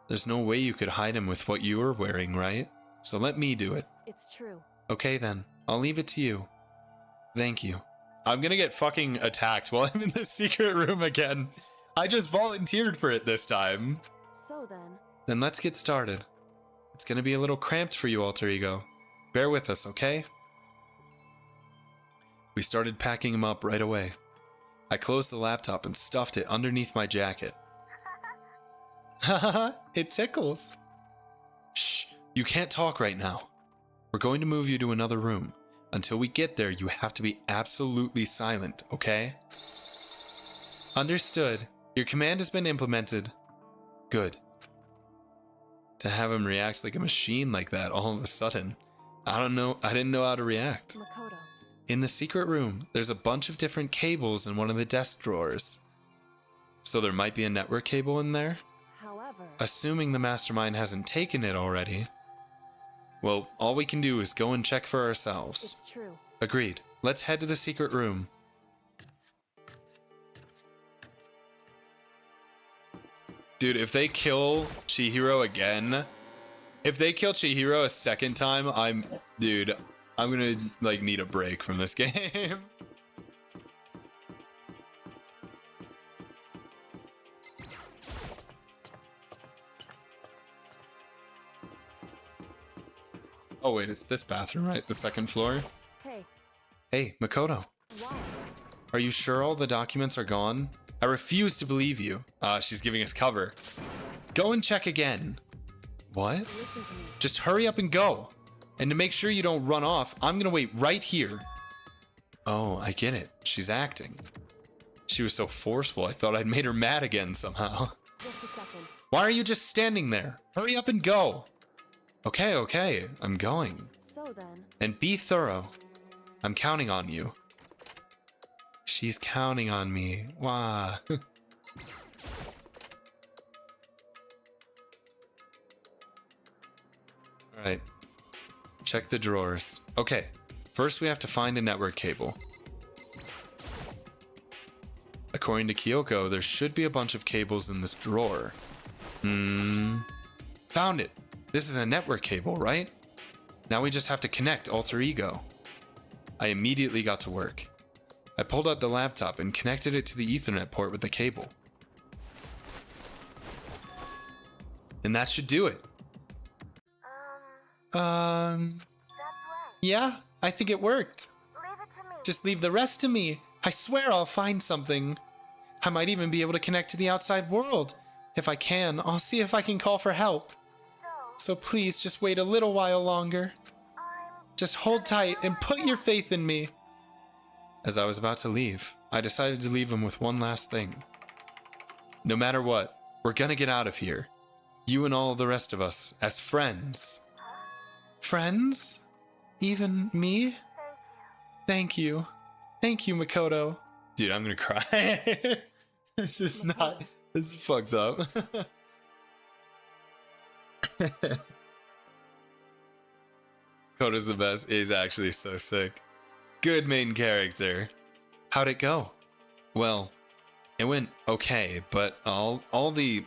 There's no way you could hide him with what you were wearing, right? So let me do it. It's true. Okay then, I'll leave it to you. Thank you. I'm gonna get fucking attacked while I'm in the secret room again. I just volunteered for it this time. So then. Then let's get started. It's gonna be a little cramped for you, Alter Ego. Bear with us, okay? We started packing him up right away. I closed the laptop and stuffed it underneath my jacket. Haha, it tickles. Shh, you can't talk right now. We're going to move you to another room. Until we get there, you have to be absolutely silent, okay? Understood. Your command has been implemented. Good. To have him react like a machine like that all of a sudden, I didn't know how to react. Makoto. In the secret room, there's a bunch of different cables in one of the desk drawers. So there might be a network cable in there? However. Assuming the mastermind hasn't taken it already. Well, all we can do is go and check for ourselves. It's true. Agreed. Let's head to the secret room. Dude, if they kill Chihiro again, if they kill Chihiro a second time, I'm gonna like need a break from this game. Oh wait, it's this bathroom, right? The second floor? Hey. Hey, Makoto. Why? Are you sure all the documents are gone? I refuse to believe you. She's giving us cover. Go and check again. What? Listen to me. Just hurry up and go. And to make sure you don't run off, I'm gonna wait right here. Oh, I get it. She's acting. She was so forceful, I thought I'd made her mad again somehow. Just a second. Why are you just standing there? Hurry up and go. Okay, I'm going. So then. And be thorough. I'm counting on you. She's counting on me. Wow. Alright. Check the drawers. Okay. First we have to find a network cable. According to Kyoko, there should be a bunch of cables in this drawer. Found it! This is a network cable, right? Now we just have to connect Alter Ego. I immediately got to work. I pulled out the laptop and connected it to the Ethernet port with the cable. And that should do it. Yeah, I think it worked. Leave it to me. Just leave the rest to me. I swear I'll find something. I might even be able to connect to the outside world. If I can, I'll see if I can call for help. So please just wait a little while longer. Just hold tight and put your faith in me. As I was about to leave, I decided to leave him with one last thing. No matter what, we're gonna get out of here. You and all the rest of us, as friends. Friends? Even me? Thank you. Thank you, Makoto. Dude, I'm gonna cry. This is fucked up. Kota's the best. He's actually so sick. Good main character. How'd it go? Well, it went okay, but all the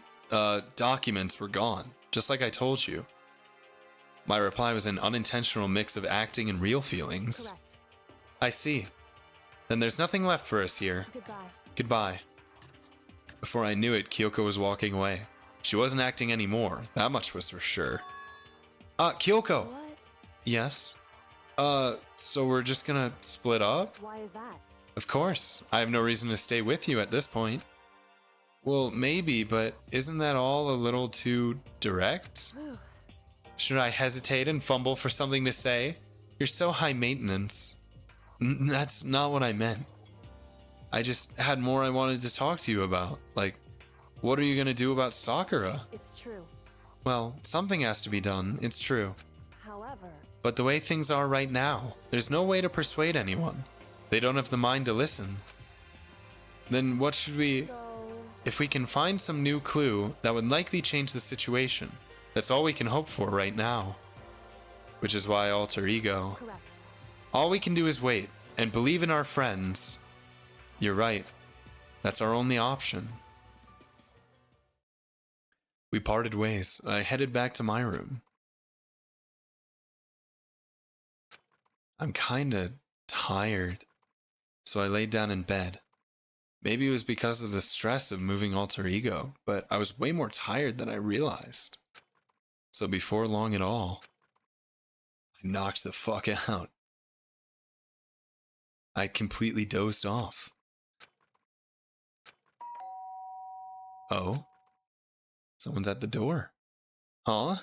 documents were gone, just like I told you. My reply was an unintentional mix of acting and real feelings. Correct. I see. Then there's nothing left for us here. Goodbye. Goodbye. Before I knew it, Kyoko was walking away. She wasn't acting anymore, that much was for sure. Kyoko! What? Yes? So we're just gonna split up? Why is that? Of course. I have no reason to stay with you at this point. Well, maybe, but isn't that all a little too direct? Should I hesitate and fumble for something to say? You're so high maintenance. That's not what I meant. I just had more I wanted to talk to you about. Like, what are you gonna do about Sakura? It's true. Well, something has to be done, it's true. However, But the way things are right now, there's no way to persuade anyone. They don't have the mind to listen. Then what should we... so If we can find some new clue, that would likely change the situation. That's all we can hope for right now. Which is why alter ego. correct. All we can do is wait, and believe in our friends. You're right. That's our only option. We parted ways. I headed back to my room. I'm kinda tired, so I laid down in bed. Maybe it was because of the stress of moving alter ego, but I was way more tired than I realized. So before long at all, I knocked the fuck out. I completely dozed off. Oh? Someone's at the door. Huh?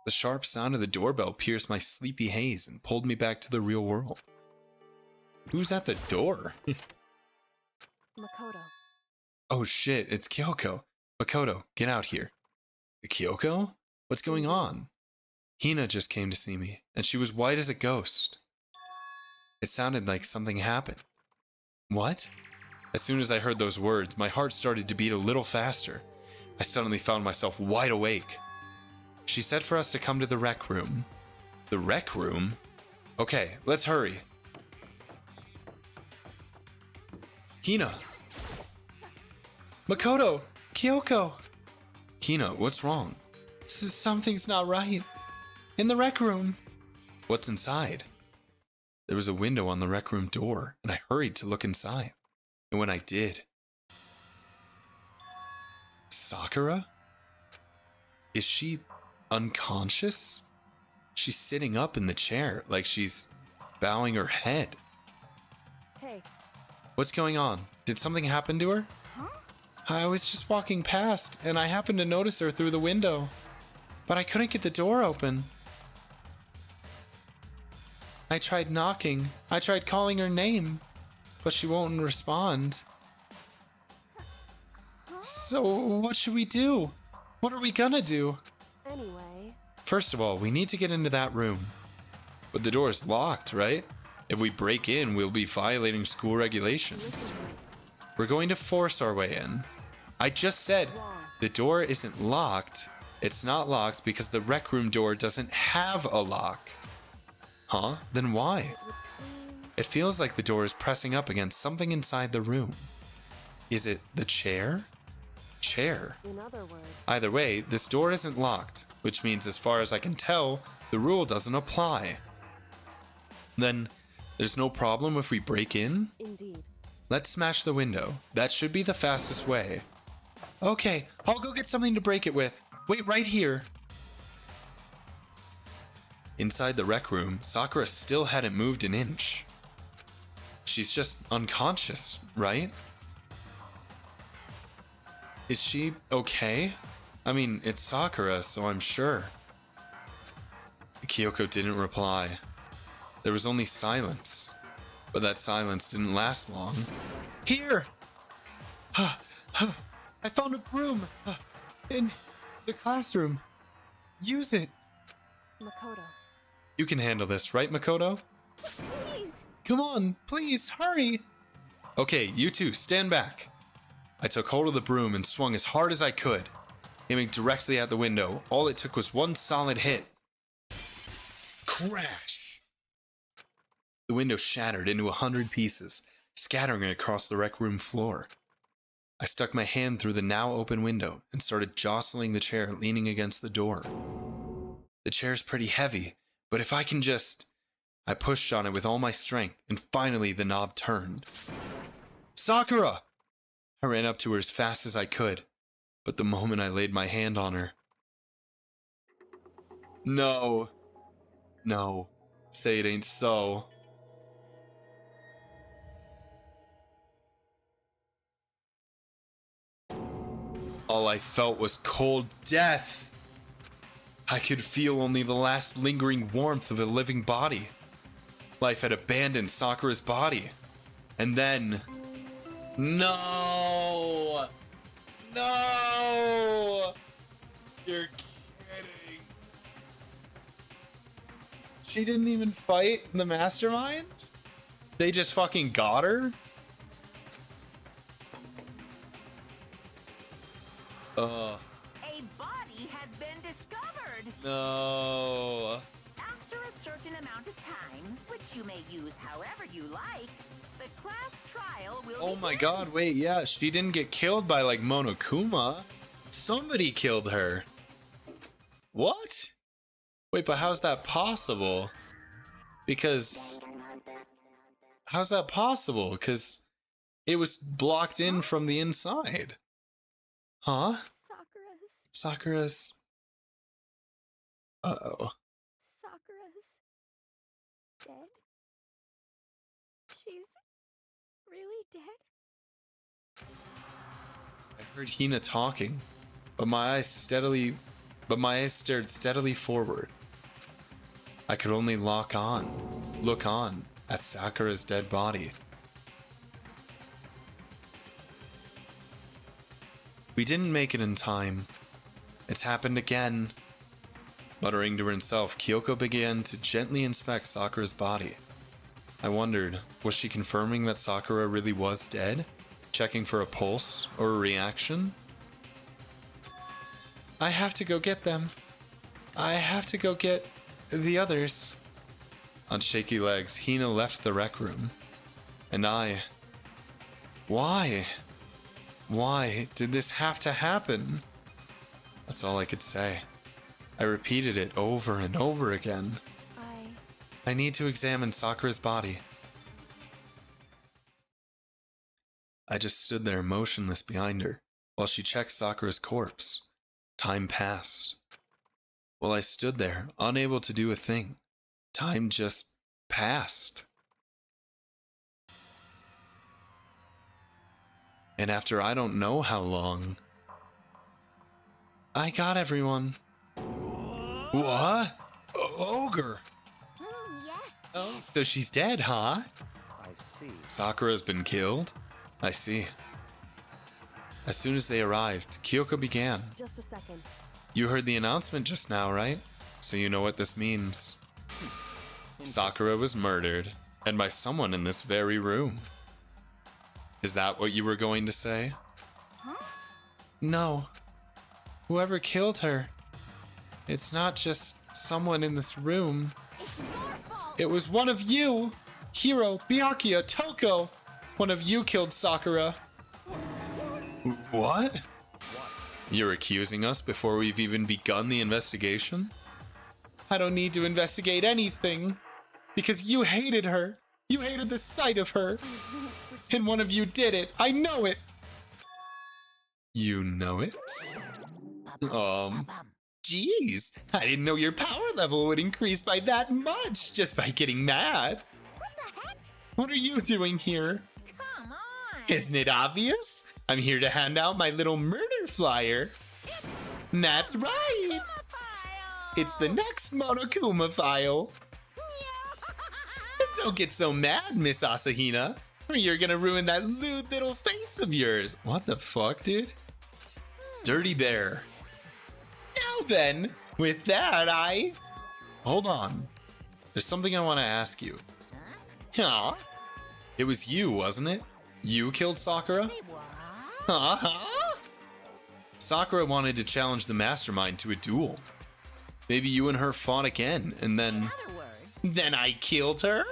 The sharp sound of the doorbell pierced my sleepy haze and pulled me back to the real world. Who's at the door? Makoto. Oh shit, it's Kyoko. Makoto, get out here. Kyoko? What's going on? Hina just came to see me, and she was white as a ghost. It sounded like something happened. What? As soon as I heard those words, my heart started to beat a little faster. I suddenly found myself wide awake. She said for us to come to the rec room. The rec room? Okay, let's hurry. Hina! Makoto! Kyoko! Hina, what's wrong? Something's not right. In the rec room. What's inside? There was a window on the rec room door, and I hurried to look inside. And when I did... Sakura? Is she unconscious? She's sitting up in the chair, like she's bowing her head. Hey, What's going on? Did something happen to her? I was just walking past, and I happened to notice her through the window. But I couldn't get the door open. I tried knocking. I tried calling her name, but she won't respond. So, what should we do? What are we gonna do? anyway, First of all, we need to get into that room. But the door is locked, right? If we break in, we'll be violating school regulations. listen to me. We're going to force our way in. I just said the door isn't locked. It's not locked because the rec room door doesn't have a lock. Huh? Then why? It would seem It feels like the door is pressing up against something inside the room. Is it the chair? Chair. in other words, Either way, this door isn't locked, which means as far as I can tell, the rule doesn't apply. Then, there's no problem if we break in? indeed. Let's smash the window. That should be the fastest way. Okay, I'll go get something to break it with. Wait right here. Inside the rec room, Sakura still hadn't moved an inch. She's just unconscious, right? Is she okay? I mean, it's Sakura, so I'm sure. Kyoko didn't reply. There was only silence. But that silence didn't last long. Here! I found a broom! In the classroom. Use it! Makoto. You can handle this, right, Makoto? Please! Come on, please, hurry! Okay, you two, stand back. I took hold of the broom and swung as hard as I could. Aiming directly at the window, all it took was one solid hit. Crash! The window shattered into 100 pieces, scattering across the rec room floor. I stuck my hand through the now open window and started jostling the chair leaning against the door. The chair's pretty heavy, but if I can just... I pushed on it with all my strength, and finally the knob turned. Sakura! I ran up to her as fast as I could, but the moment I laid my hand on her... No. No. Say it ain't so. All I felt was cold death. I could feel only the last lingering warmth of a living body. Life had abandoned Sakura's body. And then... No! No! You're kidding. She didn't even fight the mastermind? They just fucking got her? A body has been discovered. No. After a certain amount of time, which you may use however you like, the class trial will Oh my begin. god, wait, yeah, she didn't get killed by like Monokuma. Somebody killed her. What? Wait, but how's that possible? Because... How's that possible? Because it was blocked in from the inside. Huh? Sakura's... Uh-oh. Sakura's dead? She's really dead? I heard Hina talking, but my eyes stared steadily forward. I could only look on at Sakura's dead body. We didn't make it in time. It's happened again. Muttering to himself, Kyoko began to gently inspect Sakura's body. I wondered, was she confirming that Sakura really was dead? Checking for a pulse or a reaction? I have to go get them. I have to go get the others. On shaky legs, Hina left the rec room. And I... Why? Why did this have to happen? That's all I could say. I repeated it over and over again. I need to examine Sakura's body. I just stood there motionless behind her, while she checked Sakura's corpse. Time passed. While I stood there, unable to do a thing, time just passed. And after I don't know how long, I got everyone. What? Ogre. Yes. Oh, so she's dead, huh? I see. Sakura's been killed? I see. As soon as they arrived, Kyoko began. Just a second. You heard the announcement just now, right? So you know what this means. Sakura was murdered, and by someone in this very room. Is that what you were going to say? Huh? No. Whoever killed her. It's not just someone in this room. It's your fault. It was one of you! Hiro, Byakuya, Toko! One of you killed Sakura. What? You're accusing us before we've even begun the investigation? I don't need to investigate anything. Because you hated her. You hated the sight of her. And one of you did it. I know it. You know it? Jeez. I didn't know your power level would increase by that much just by getting mad. What the heck? What are you doing here? Come on. Isn't it obvious? I'm here to hand out my little murder flyer. That's right. It's the next Monokuma file. Don't get so mad, Miss Asahina, or you're gonna ruin that lewd little face of yours. What the fuck, dude? Dirty Bear. Now then, with that, Hold on. There's something I want to ask you. Huh? It was you, wasn't it? You killed Sakura? Uh-huh. Sakura wanted to challenge the mastermind to a duel. Maybe you and her fought again, and then... Other words, Then I killed her?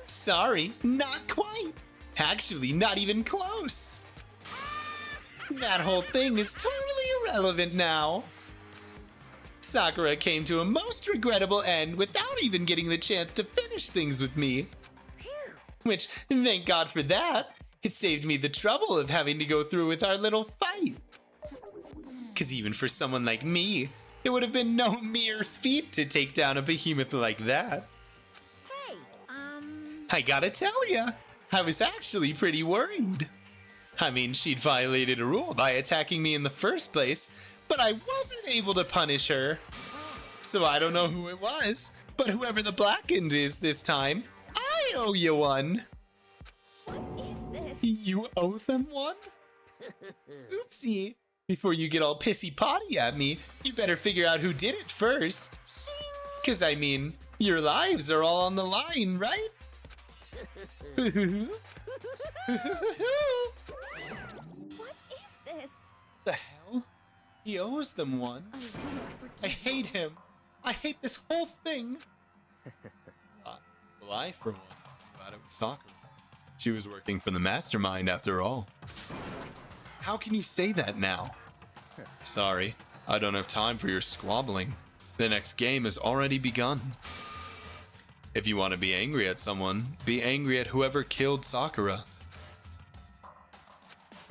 Sorry, not quite. Actually, not even close. That whole thing is totally irrelevant now. Sakura came to a most regrettable end without even getting the chance to finish things with me. Which, thank God for that. It saved me the trouble of having to go through with our little fight. Cause even for someone like me, It would have been no mere feat to take down a behemoth like that. Hey, I gotta tell ya, I was actually pretty worried. I mean, she'd violated a rule by attacking me in the first place, but I wasn't able to punish her. So I don't know who it was, but whoever the blackened is this time, I owe you one. What is this? You owe them one? Oopsie. Before you get all pissy potty at me, you better figure out who did it first. Cause I mean, your lives are all on the line, right? What is this? The hell? He owes them one. I won't forgive I hate him. I hate this whole thing. Well, I, for one, glad it was Sakura. She was working for the mastermind after all. How can you say that now? Sorry, I don't have time for your squabbling. The next game has already begun. If you want to be angry at someone, be angry at whoever killed Sakura.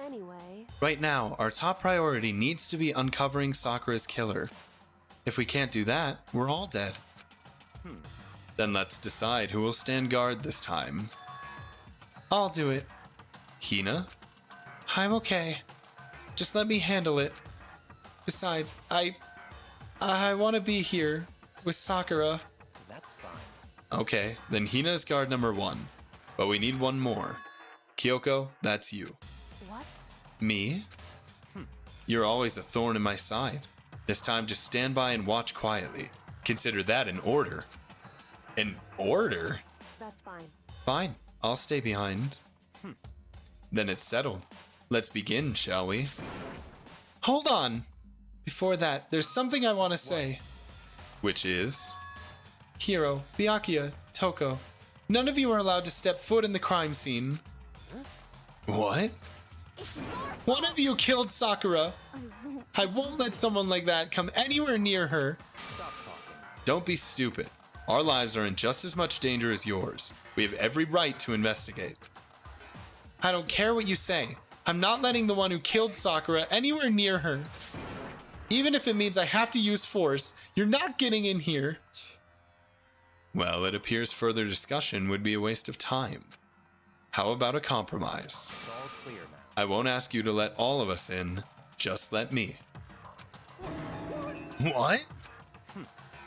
Anyway, Right now, our top priority needs to be uncovering Sakura's killer. If we can't do that, we're all dead. Then let's decide who will stand guard this time. I'll do it. Hina? I'm okay. Just let me handle it. Besides, I want to be here with Sakura. That's fine. Okay, then Hina is guard number 1. But we need one more. Kyoko, that's you. what? Me? You're always a thorn in my side. This time just stand by and watch quietly. Consider that an order. An order? That's fine. Fine, I'll stay behind. Then it's settled. Let's begin, shall we? Hold on! Before that, there's something I want to say. Which is? Hiro, Byakuya, Toko, none of you are allowed to step foot in the crime scene. What? It's your One of you killed Sakura. I won't. I won't let someone like that come anywhere near her. Stop talking. Don't be stupid. Our lives are in just as much danger as yours. We have every right to investigate. I don't care what you say. I'm not letting the one who killed Sakura anywhere near her. Even if it means I have to use force, you're not getting in here. Well, it appears further discussion would be a waste of time. How about a compromise? It's all clear now. I won't ask you to let all of us in. Just let me. What?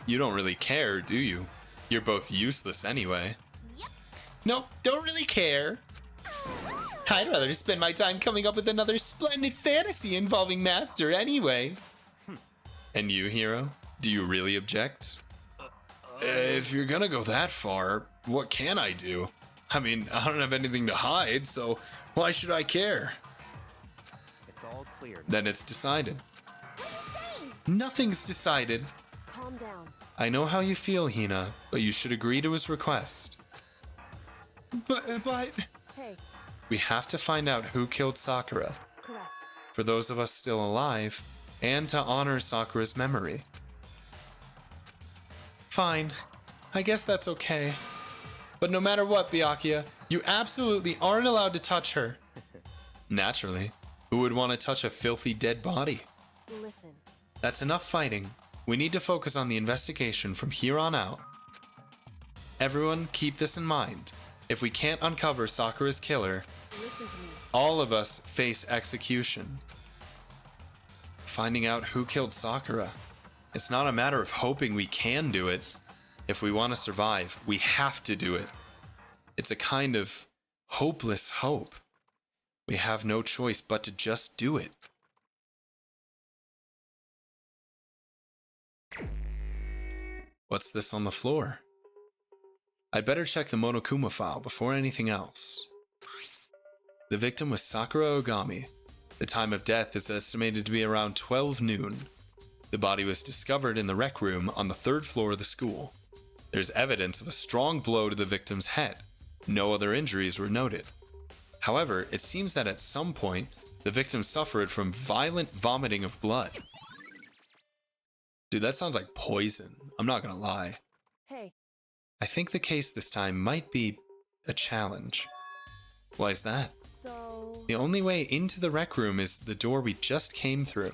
You don't really care, do you? You're both useless anyway. Yep. Nope, don't really care. I'd rather spend my time coming up with another splendid fantasy involving Master anyway. And you, Hiro? Do you really object? If you're gonna go that far, what can I do? I mean, I don't have anything to hide, so why should I care? It's all clear now. Then it's decided. What are you saying? Nothing's decided. Calm down. I know how you feel, Hina, but you should agree to his request. But Hey, we have to find out who killed Sakura, correct. for those of us still alive, and to honor Sakura's memory. Fine. I guess that's okay. But no matter what, Byakuya, you absolutely aren't allowed to touch her. Naturally. Who would want to touch a filthy dead body? Listen, That's enough fighting. We need to focus on the investigation from here on out. Everyone, keep this in mind. If we can't uncover Sakura's killer, listen to me. all of us face execution. Finding out who killed Sakura. It's not a matter of hoping we can do it. If we want to survive, we have to do it. It's a kind of hopeless hope. We have no choice but to just do it. What's this on the floor? I'd better check the Monokuma file before anything else. The victim was Sakura Ogami. The time of death is estimated to be around 12 noon. The body was discovered in the rec room on the 3rd floor of the school. There's evidence of a strong blow to the victim's head. No other injuries were noted. However, it seems that at some point, the victim suffered from violent vomiting of blood. Dude, that sounds like poison. I'm not gonna lie. Hey, I think the case this time might be a challenge. Why is that? so... The only way into the rec room is the door we just came through.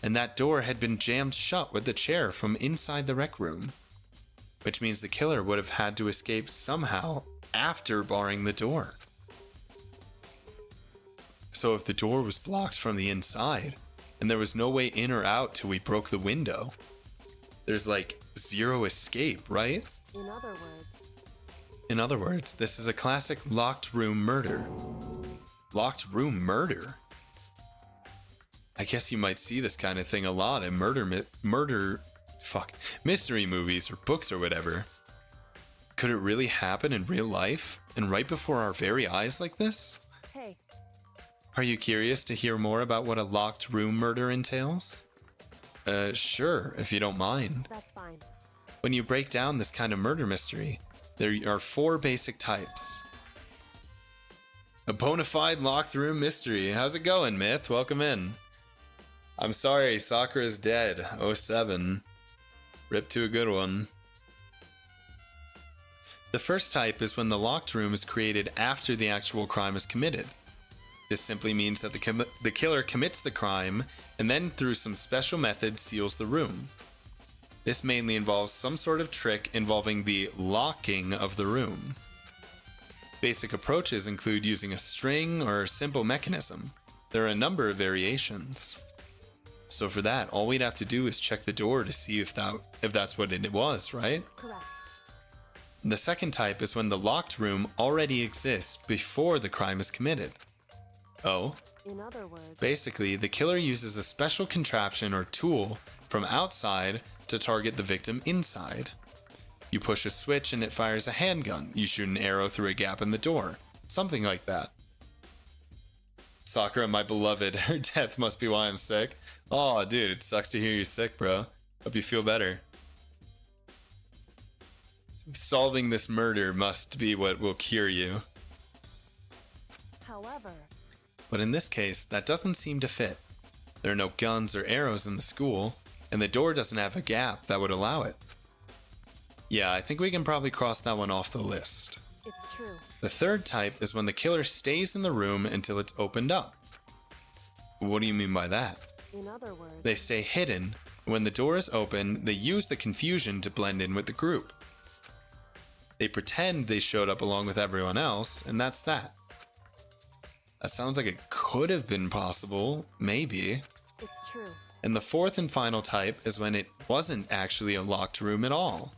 and that door had been jammed shut with the chair from inside the rec room, which means the killer would have had to escape somehow after barring the door. So if the door was blocked from the inside, and there was no way in or out till we broke the window, there's like zero escape, right? In other words, this is a classic locked room murder. Locked room murder? I guess you might see this kind of thing a lot in mystery movies or books or whatever. Could it really happen in real life and right before our very eyes like this? Hey. Are you curious to hear more about what a locked room murder entails? Sure, if you don't mind. That's fine. When you break down this kind of murder mystery, there are 4 basic types. A bona fide locked room mystery. How's it going, Myth? Welcome in. I'm sorry, Sakura's dead. 07. Rip to a good one. The first type is when the locked room is created after the actual crime is committed. This simply means that the killer commits the crime and then through some special method seals the room. This mainly involves some sort of trick involving the locking of the room. Basic approaches include using a string or a simple mechanism. There are a number of variations. So for that, all we'd have to do is check the door to see if that's what it was, right? Correct. The second type is when the locked room already exists before the crime is committed. Oh? In other words, Basically, the killer uses a special contraption or tool from outside to target the victim inside. You push a switch and it fires a handgun. You shoot an arrow through a gap in the door. Something like that. Sakura, my beloved, her death must be why I'm sick. Aw, dude, it sucks to hear you're sick, bro. Hope you feel better. Solving this murder must be what will cure you. however, But in this case, that doesn't seem to fit. There are no guns or arrows in the school, and the door doesn't have a gap that would allow it. Yeah, I think we can probably cross that one off the list. it's true. The third type is when the killer stays in the room until it's opened up. What do you mean by that? In other words, They stay hidden. When the door is open, they use the confusion to blend in with the group. They pretend they showed up along with everyone else, and that's that. That sounds like it could have been possible, maybe. it's true. And the fourth and final type is when it wasn't actually a locked room at all.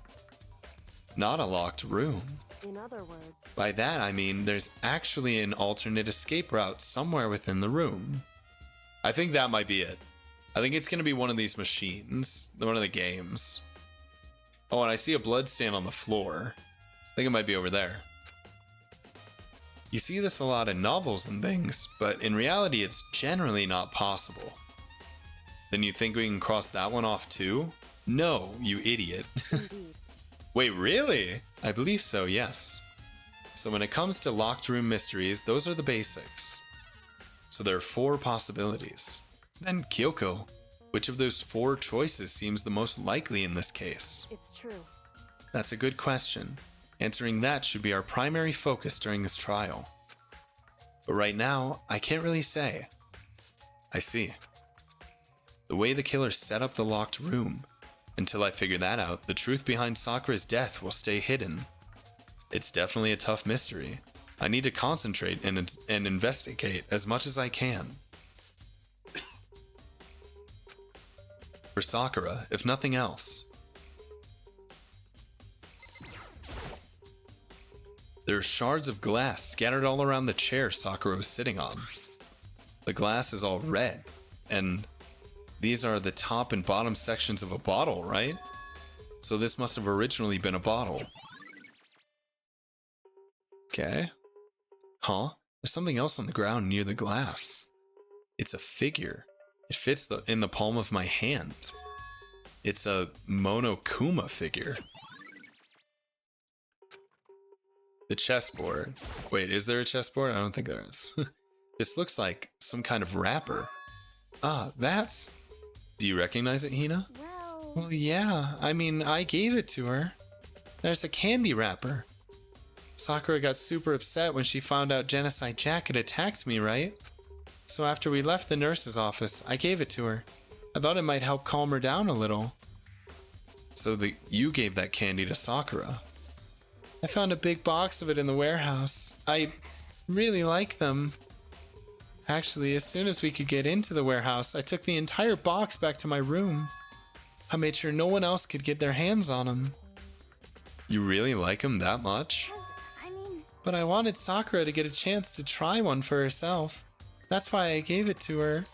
Not a locked room. In other words, By that I mean there's actually an alternate escape route somewhere within the room. I think that might be it. I think it's going to be one of these machines, one of the games. Oh, and I see a blood stain on the floor. I think it might be over there. You see this a lot in novels and things, but in reality it's generally not possible. Then you think we can cross that one off too? No, you idiot. indeed. Wait, really? I believe so, yes. So when it comes to locked room mysteries, those are the basics. So there are 4 possibilities. Then Kyoko, which of those 4 choices seems the most likely in this case? It's true. That's a good question. Answering that should be our primary focus during this trial. But right now, I can't really say. I see. The way the killer set up the locked room. Until I figure that out, the truth behind Sakura's death will stay hidden. It's definitely a tough mystery. I need to concentrate and investigate as much as I can. For Sakura, if nothing else. There are shards of glass scattered all around the chair Sakura was sitting on. The glass is all red, and these are the top and bottom sections of a bottle, right? So this must have originally been a bottle. Okay. Huh? There's something else on the ground near the glass. It's a figure. It fits in the palm of my hand. It's a Monokuma figure. The chessboard. Wait, is there a chessboard? I don't think there is. This looks like some kind of wrapper. Ah, that's... Do you recognize it, Hina? Well, yeah. I mean, I gave it to her. There's a candy wrapper. Sakura got super upset when she found out Genocide Jack had attacked me, right? So after we left the nurse's office, I gave it to her. I thought it might help calm her down a little. So you gave that candy to Sakura. I found a big box of it in the warehouse. I really like them. Actually, as soon as we could get into the warehouse, I took the entire box back to my room. I made sure no one else could get their hands on them. You really like them that much? But I wanted Sakura to get a chance to try one for herself. That's why I gave it to her.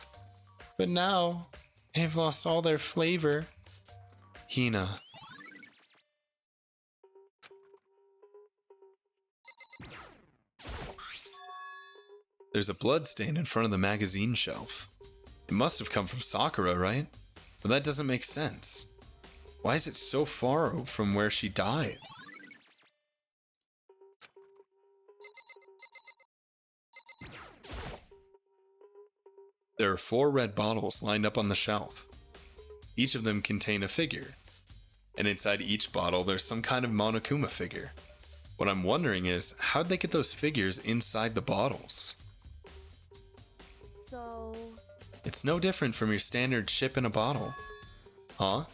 But now, they've lost all their flavor. Hina. There's a blood stain in front of the magazine shelf. It must have come from Sakura, right? But that doesn't make sense. Why is it so far from where she died? There are 4 red bottles lined up on the shelf. Each of them contain a figure. And inside each bottle there's some kind of Monokuma figure. What I'm wondering is, how'd they get those figures inside the bottles? So... It's no different from your standard ship in a bottle. Huh?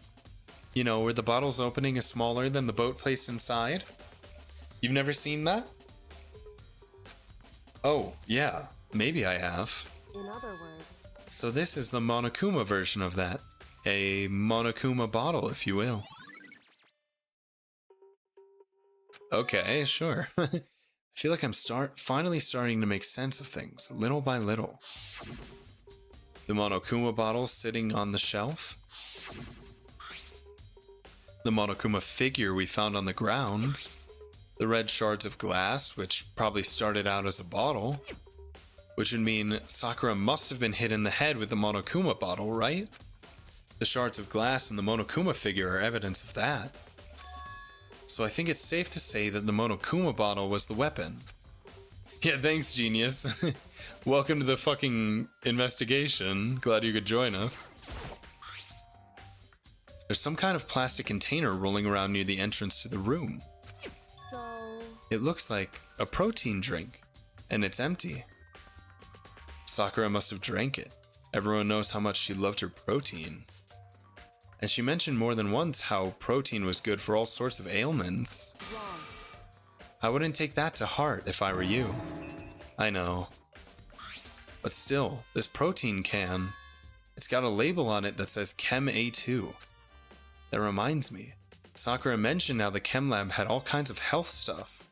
You know, where the bottle's opening is smaller than the boat placed inside? You've never seen that? Oh, yeah, maybe I have. In other words... So this is the Monokuma version of that. A Monokuma bottle, if you will. Okay, sure. I feel like I'm finally starting to make sense of things, little by little. The Monokuma bottle sitting on the shelf. The Monokuma figure we found on the ground. The red shards of glass, which probably started out as a bottle. Which would mean Sakura must have been hit in the head with the Monokuma bottle, right? The shards of glass and the Monokuma figure are evidence of that. So I think it's safe to say that the Monokuma bottle was the weapon. Yeah, thanks, genius. Welcome to the fucking investigation. Glad you could join us. There's some kind of plastic container rolling around near the entrance to the room. So... It looks like a protein drink, and it's empty. Sakura must have drank it. Everyone knows how much she loved her protein. And she mentioned more than once how protein was good for all sorts of ailments. Wrong. I wouldn't take that to heart if I were you. I know. But still, this protein can, it's got a label on it that says Chem A2. That reminds me, Sakura mentioned how the Chem Lab had all kinds of health stuff.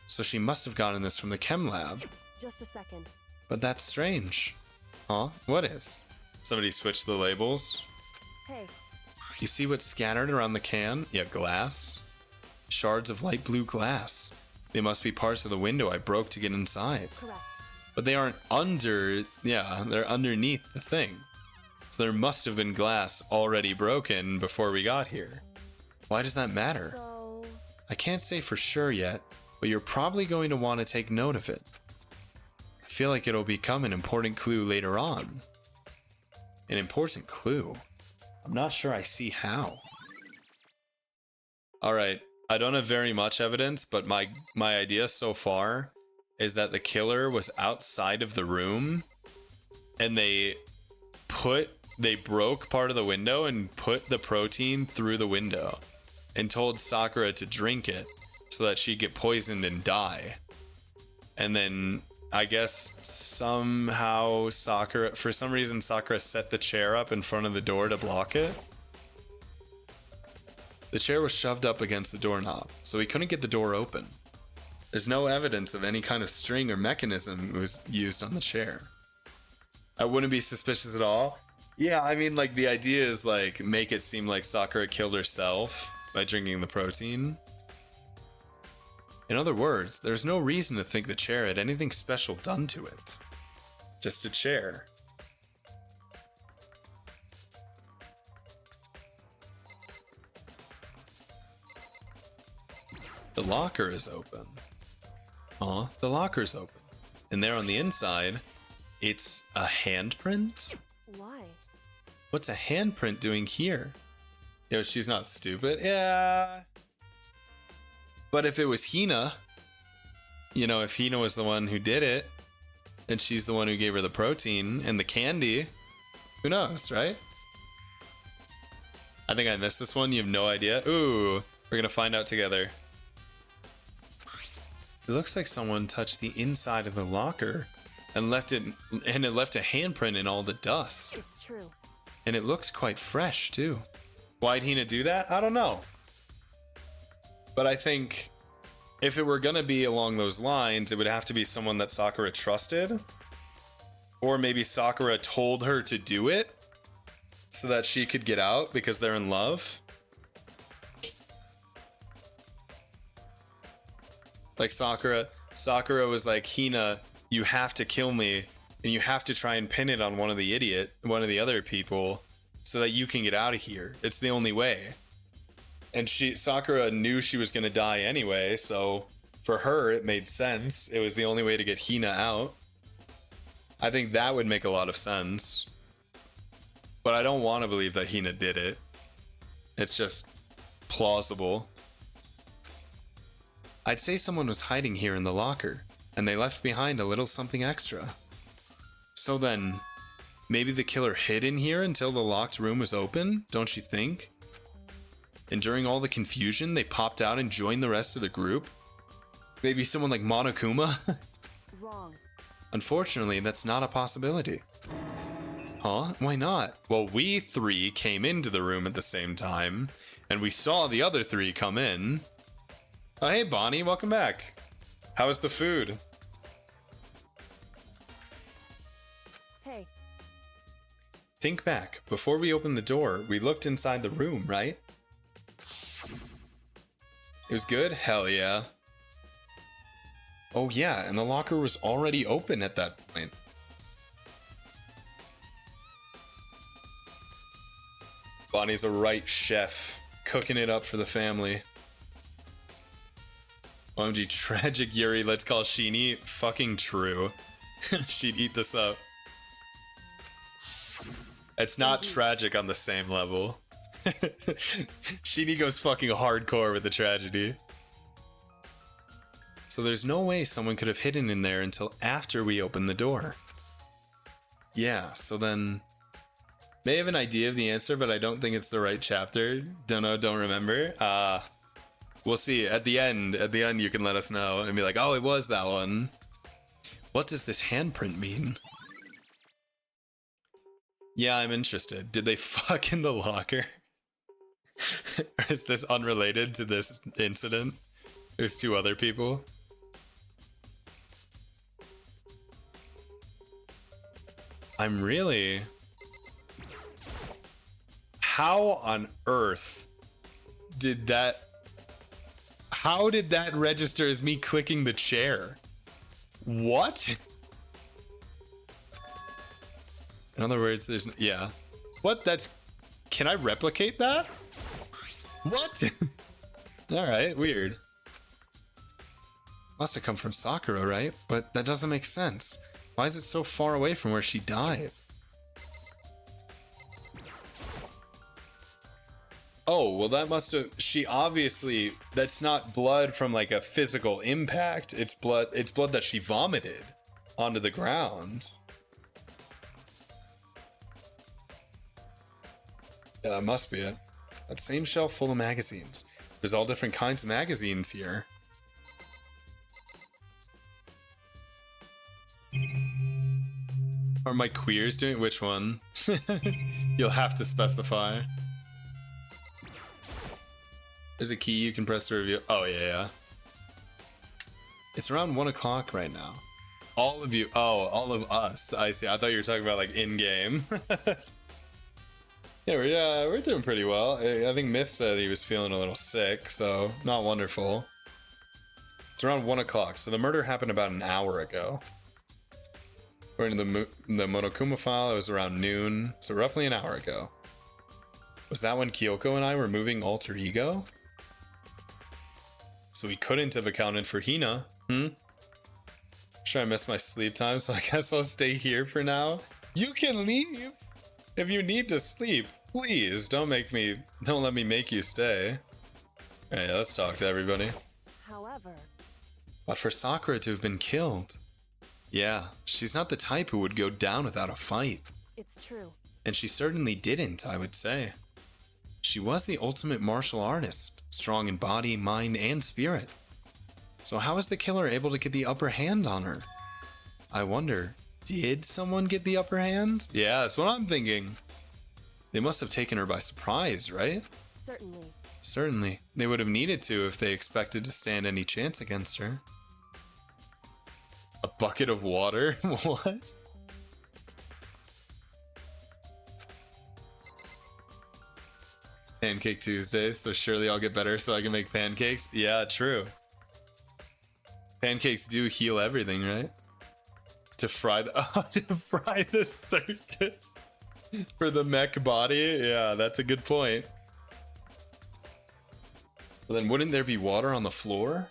So she must have gotten this from the Chem Lab. Just a second. But that's strange. Huh? What is? Somebody switched the labels? Hey. You see what's scattered around the can? Yeah, glass. Shards of light blue glass. They must be parts of the window I broke to get inside. Correct. But they aren't under, yeah, they're underneath the thing. So there must have been glass already broken before we got here. Why does that matter? So... I can't say for sure yet, but you're probably going to want to take note of it. I feel like it'll become an important clue later on. An important clue? I'm not sure I see how. Alright, I don't have very much evidence, but my idea so far is that the killer was outside of the room and they broke part of the window and put the protein through the window and told Sakura to drink it so that she'd get poisoned and die. And then I guess somehow for some reason Sakura set the chair up in front of the door to block it. The chair was shoved up against the doorknob, so he couldn't get the door open. There's no evidence of any kind of string or mechanism was used on the chair. I wouldn't be suspicious at all. Yeah, I mean, like, the idea is, like, make it seem like Sakura killed herself by drinking the protein. In other words, there's no reason to think the chair had anything special done to it. Just a chair. The locker is open. Huh? The locker's open. And there on the inside, it's a handprint? Why? What's a handprint doing here? Yo, she's not stupid. Yeah. But if it was Hina, you know, if Hina was the one who did it, and she's the one who gave her the protein and the candy, who knows, right? I think I missed this one. You have no idea. Ooh, we're gonna find out together. It looks like someone touched the inside of the locker and left it left a handprint in all the dust. It's true. And it looks quite fresh too. Why'd Hina do that? I don't know. But I think if it were gonna be along those lines, it would have to be someone that Sakura trusted. Or maybe Sakura told her to do it so that she could get out because they're in love. Like Sakura was like, Hina, you have to kill me and you have to try and pin it on one of the other people so that you can get out of here. It's the only way. And Sakura knew she was going to die anyway, so for her it made sense. It was the only way to get Hina out. I think that would make a lot of sense. But I don't want to believe that Hina did it. It's just plausible. I'd say someone was hiding here in the locker, and they left behind a little something extra. So then, maybe the killer hid in here until the locked room was open, don't you think? And during all the confusion, they popped out and joined the rest of the group? Maybe someone like Monokuma? Wrong. Unfortunately, that's not a possibility. Huh? Why not? Well, we three came into the room at the same time, and we saw the other three come in. Oh, hey, Bonnie, welcome back. How was the food? Hey. Think back. Before we opened the door, we looked inside the room, right? It was good? Hell yeah. Oh yeah, and the locker was already open at that point. Bonnie's a right chef, cooking it up for the family. OMG, tragic Yuri, let's call Sheenie. Fucking true. She'd eat this up. It's not tragic on the same level. Sheenie goes fucking hardcore with the tragedy. So there's no way someone could have hidden in there until after we opened the door. Yeah, so then... May have an idea of the answer, but I don't think it's the right chapter. Don't know, don't remember. We'll see. At the end you can let us know and be like, oh, it was that one. What does this handprint mean? Yeah, I'm interested. Did they fuck in the locker? Or is this unrelated to this incident? There's two other people. I'm really... How on earth did that... How did that register as me clicking the chair? What? In other words, there's... Yeah. What? That's... Can I replicate that? What? Alright, weird. Must have come from Sakura, right? But that doesn't make sense. Why is it so far away from where she died? Oh, well that must have... She obviously... That's not blood from like a physical impact. It's blood that she vomited onto the ground. Yeah, that must be it. That same shelf full of magazines. There's all different kinds of magazines here. Are my queers doing... Which one? You'll have to specify. There's a key you can press to reveal. Oh, yeah. It's around 1 o'clock right now. All of you. Oh, all of us. I see. I thought you were talking about like in-game. Yeah, we're doing pretty well. I think Myth said he was feeling a little sick, so not wonderful. It's around 1 o'clock, so the murder happened about an hour ago. According to the Monokuma file, it was around noon, so roughly an hour ago. Was that when Kyoko and I were moving alter ego? So we couldn't have accounted for Hina, Sure, I missed my sleep time, so I guess I'll stay here for now. You can leave if you need to sleep. Please, don't let me make you stay. Alright, let's talk to everybody. However... But for Sakura to have been killed... Yeah, she's not the type who would go down without a fight. It's true. And she certainly didn't, I would say. She was the ultimate martial artist, strong in body, mind, and spirit. So how was the killer able to get the upper hand on her? I wonder, did someone get the upper hand? Yeah, that's what I'm thinking. They must have taken her by surprise, right? Certainly. Certainly. They would have needed to if they expected to stand any chance against her. A bucket of water? What? It's Pancake Tuesday, so surely I'll get better so I can make pancakes. Yeah, true. Pancakes do heal everything, right? To fry the circuits for the mech body. Yeah, that's a good point. But then wouldn't there be water on the floor?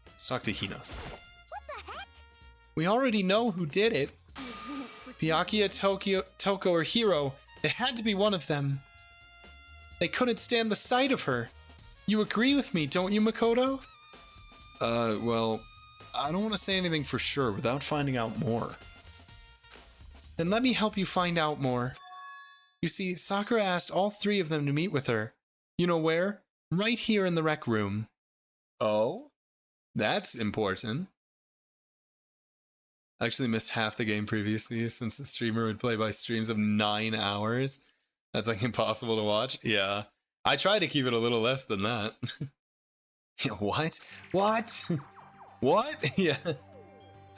Let's talk to Hina. What the heck? We already know who did it. Byakuya, Toko, or Hiro. It had to be one of them. They couldn't stand the sight of her. You agree with me, don't you, Makoto? Well, I don't want to say anything for sure without finding out more. Then let me help you find out more. You see, Sakura asked all three of them to meet with her. You know where? Right here in the rec room. Oh? That's important. I actually missed half the game previously since the streamer would play by streams of 9 hours. That's like impossible to watch. Yeah. I try to keep it a little less than that. What? What? What? Yeah.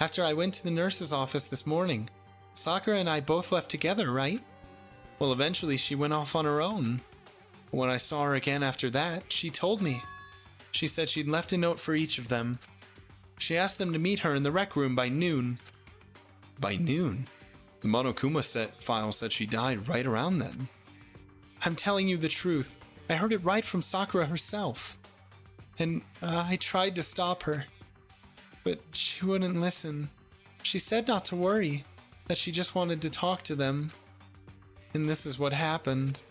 After I went to the nurse's office this morning, Sakura and I both left together, right? Well, eventually she went off on her own. When I saw her again after that, she told me. She said she'd left a note for each of them. She asked them to meet her in the rec room by noon. By noon? The Monokuma file said she died right around then. I'm telling you the truth. I heard it right from Sakura herself. And I tried to stop her. But she wouldn't listen. She said not to worry, that she just wanted to talk to them. And this is what happened.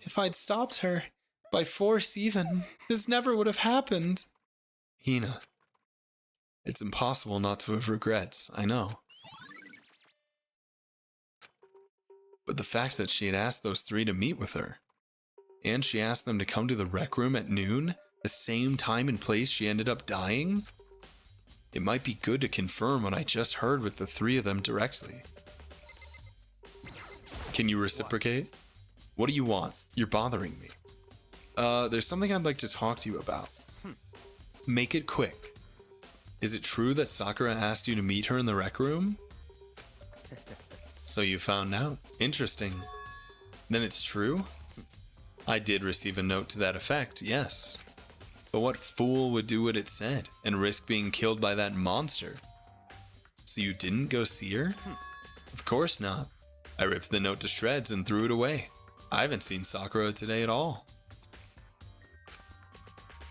If I'd stopped her, by force even, this never would have happened. Hina, it's impossible not to have regrets, I know. But the fact that she had asked those three to meet with her, and she asked them to come to the rec room at noon, the same time and place she ended up dying, it might be good to confirm what I just heard with the three of them directly. Can you reciprocate? What do you want? You're bothering me. There's something I'd like to talk to you about. Make it quick. Is it true that Sakura asked you to meet her in the rec room? So you found out. Interesting. Then it's true? I did receive a note to that effect, yes. But what fool would do what it said and risk being killed by that monster? So you didn't go see her? Of course not. I ripped the note to shreds and threw it away. I haven't seen Sakura today at all.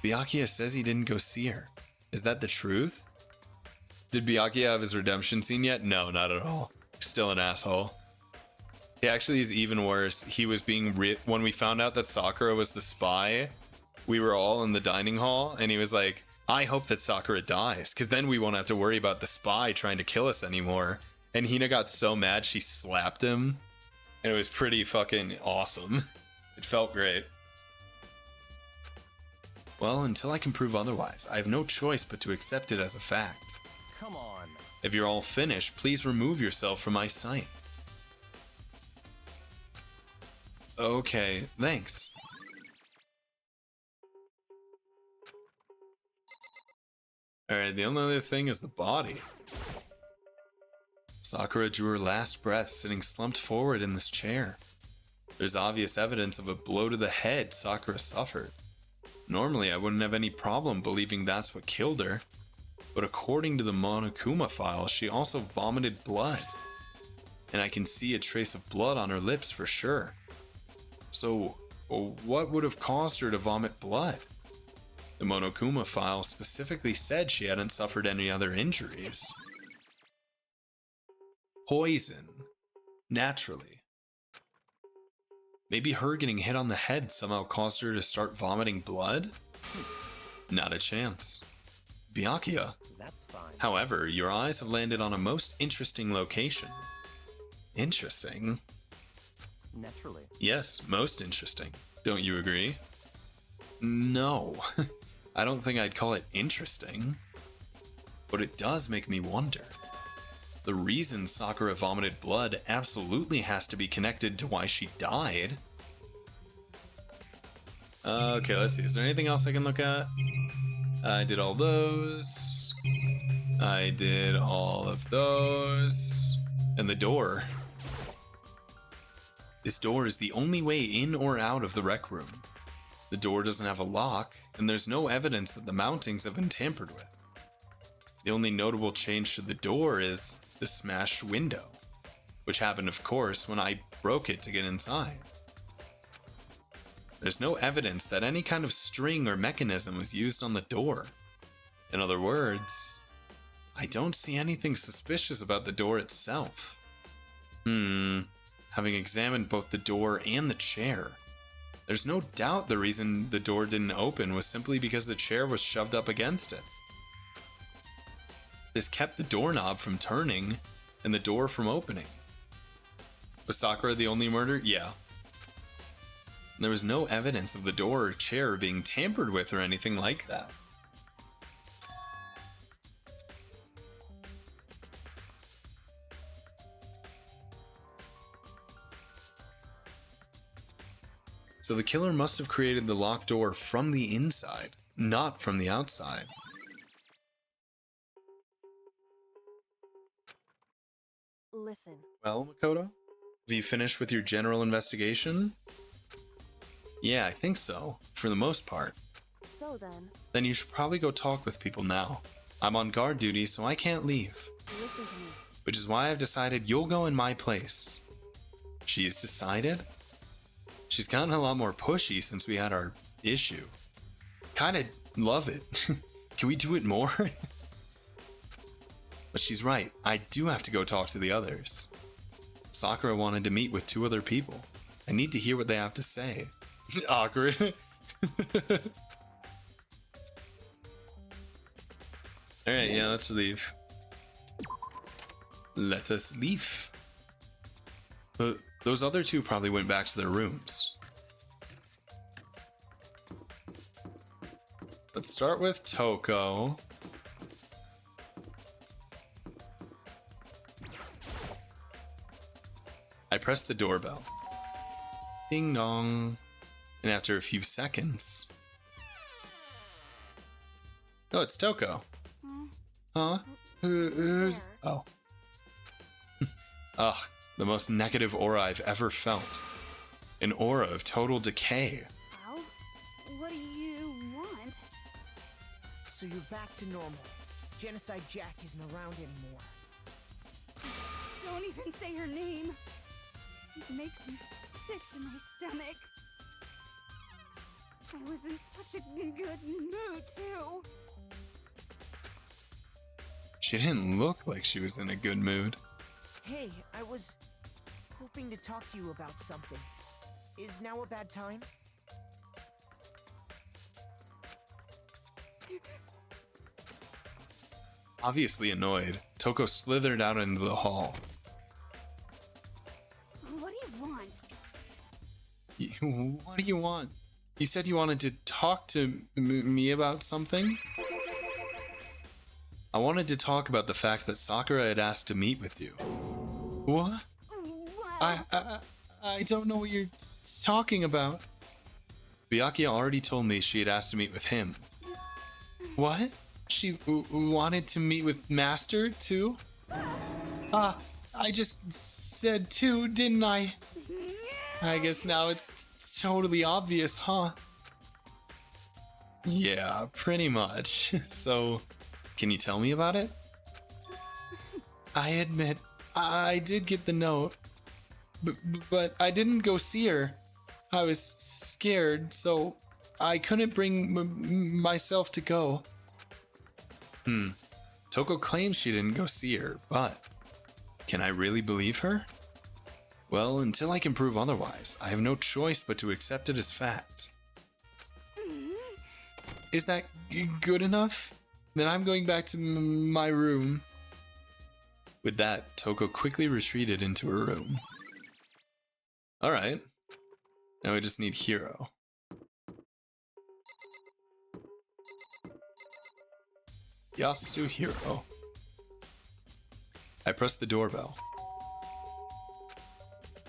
Byakuya says he didn't go see her. Is that the truth? Did Byakuya have his redemption scene yet? No, not at all. Still an asshole. He actually is even worse. He was being when we found out that Sakura was the spy, we were all in the dining hall and he was like, I hope that Sakura dies because then we won't have to worry about the spy trying to kill us anymore. And Hina got so mad she slapped him. And it was pretty fucking awesome. It felt great. Well, until I can prove otherwise, I have no choice but to accept it as a fact. Come on. If you're all finished, please remove yourself from my sight. Okay, thanks. Alright, the only other thing is the body. Sakura drew her last breath sitting slumped forward in this chair. There's obvious evidence of a blow to the head Sakura suffered. Normally, I wouldn't have any problem believing that's what killed her. But according to the Monokuma file, she also vomited blood. And I can see a trace of blood on her lips for sure. So, what would have caused her to vomit blood? The Monokuma file specifically said she hadn't suffered any other injuries. Poison. Naturally. Maybe her getting hit on the head somehow caused her to start vomiting blood? Not a chance. Byakuya. That's fine. However, your eyes have landed on a most interesting location. Interesting? Naturally. Yes, most interesting. Don't you agree? No, I don't think I'd call it interesting. But it does make me wonder. The reason Sakura vomited blood absolutely has to be connected to why she died. Okay, let's see. Is there anything else I can look at? I did all those. I did all of those. And the door. This door is the only way in or out of the rec room. The door doesn't have a lock, and there's no evidence that the mountings have been tampered with. The only notable change to the door is the smashed window, which happened, of course, when I broke it to get inside. There's no evidence that any kind of string or mechanism was used on the door. In other words, I don't see anything suspicious about the door itself. Having examined both the door and the chair, there's no doubt the reason the door didn't open was simply because the chair was shoved up against it. This kept the doorknob from turning and the door from opening. Was Sakura the only murder? Yeah. There was no evidence of the door or chair being tampered with or anything like that. So the killer must have created the locked door from the inside, not from the outside. Listen. Well, Makoto, have you finished with your general investigation? Yeah, I think so, for the most part. So then, Then you should probably go talk with people now. I'm on guard duty, so I can't leave. listen to me. Which is why I've decided you'll go in my place. She's decided? She's gotten a lot more pushy since we had our issue. Kinda love it. Can we do it more? But she's right, I do have to go talk to the others. Sakura wanted to meet with 2 other people. I need to hear what they have to say. Awkward. Alright, yeah, let's leave. Let us leave. Those other 2 probably went back to their rooms. Let's start with Toko. I pressed the doorbell. Ding dong. And after a few seconds... Oh, it's Toko. Huh? Who's... Oh. Ugh, the most negative aura I've ever felt. An aura of total decay. Well, what do you want? So you're back to normal. Genocide Jack isn't around anymore. Don't even say her name. It makes me sick to my stomach. I was in such a good mood, too. She didn't look like she was in a good mood. Hey, I was hoping to talk to you about something. Is now a bad time? Obviously annoyed, Toko slithered out into the hall. What do you want? What do you want? You said you wanted to talk to me about something? I wanted to talk about the fact that Sakura had asked to meet with you. What? I don't know what you're talking about. Byakuya already told me she had asked to meet with him. What? She wanted to meet with Master, too? I just said too, didn't I? I guess now it's totally obvious, huh? Yeah, pretty much. So, can you tell me about it? I admit, I did get the note, but I didn't go see her. I was scared, so I couldn't bring myself to go. Toko claims she didn't go see her, but can I really believe her? Well, until I can prove otherwise, I have no choice but to accept it as fact. Is that good enough? Then I'm going back to my room. With that, Toko quickly retreated into her room. Alright. Now we just need Hero. Yasuhiro. I pressed the doorbell.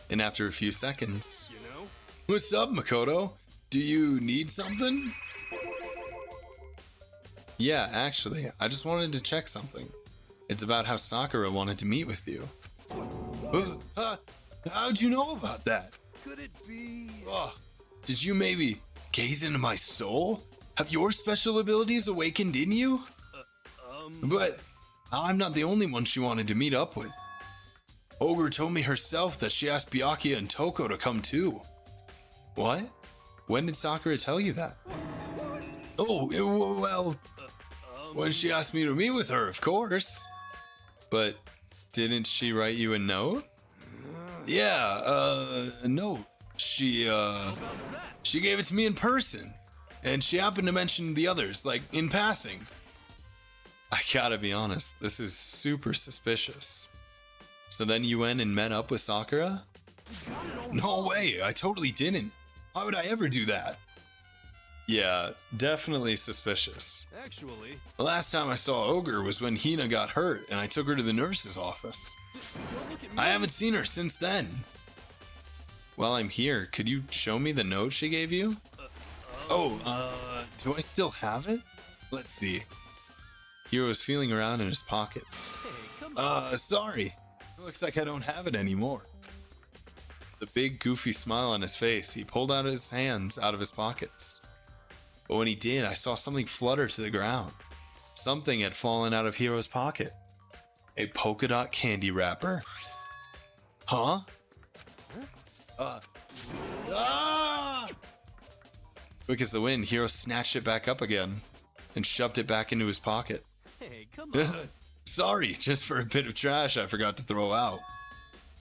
And after a few seconds... You know? What's up, Makoto? Do you need something? Yeah, actually, I just wanted to check something. It's about how Sakura wanted to meet with you. How'd you know about that? Could it be? Did you maybe gaze into my soul? Have your special abilities awakened in you? But I'm not the only one she wanted to meet up with. Ogre told me herself that she asked Byakuya and Toko to come too. What? When did Sakura tell you that? Oh, well, when she asked me to meet with her, of course. But didn't she write you a note? Yeah, a note. She gave it to me in person. And she happened to mention the others, like, in passing. I gotta be honest, this is super suspicious. So then you went and met up with Sakura? No way, I totally didn't. Why would I ever do that? Yeah, definitely suspicious. Actually, The last time I saw Ogre was when Hina got hurt and I took her to the nurse's office. don't look at me. I haven't seen her since then. While I'm here, could you show me the note she gave you? Do I still have it? Let's see. Hiro was feeling around in his pockets. Hey, come on. Sorry. Looks like I don't have it anymore. The big goofy smile on his face, he pulled out his hands out of his pockets. But when he did, I saw something flutter to the ground. Something had fallen out of Hiro's pocket. A polka dot candy wrapper. Huh? Quick as the wind, Hiro snatched it back up again and shoved it back into his pocket. Hey, come on. Sorry, just for a bit of trash I forgot to throw out.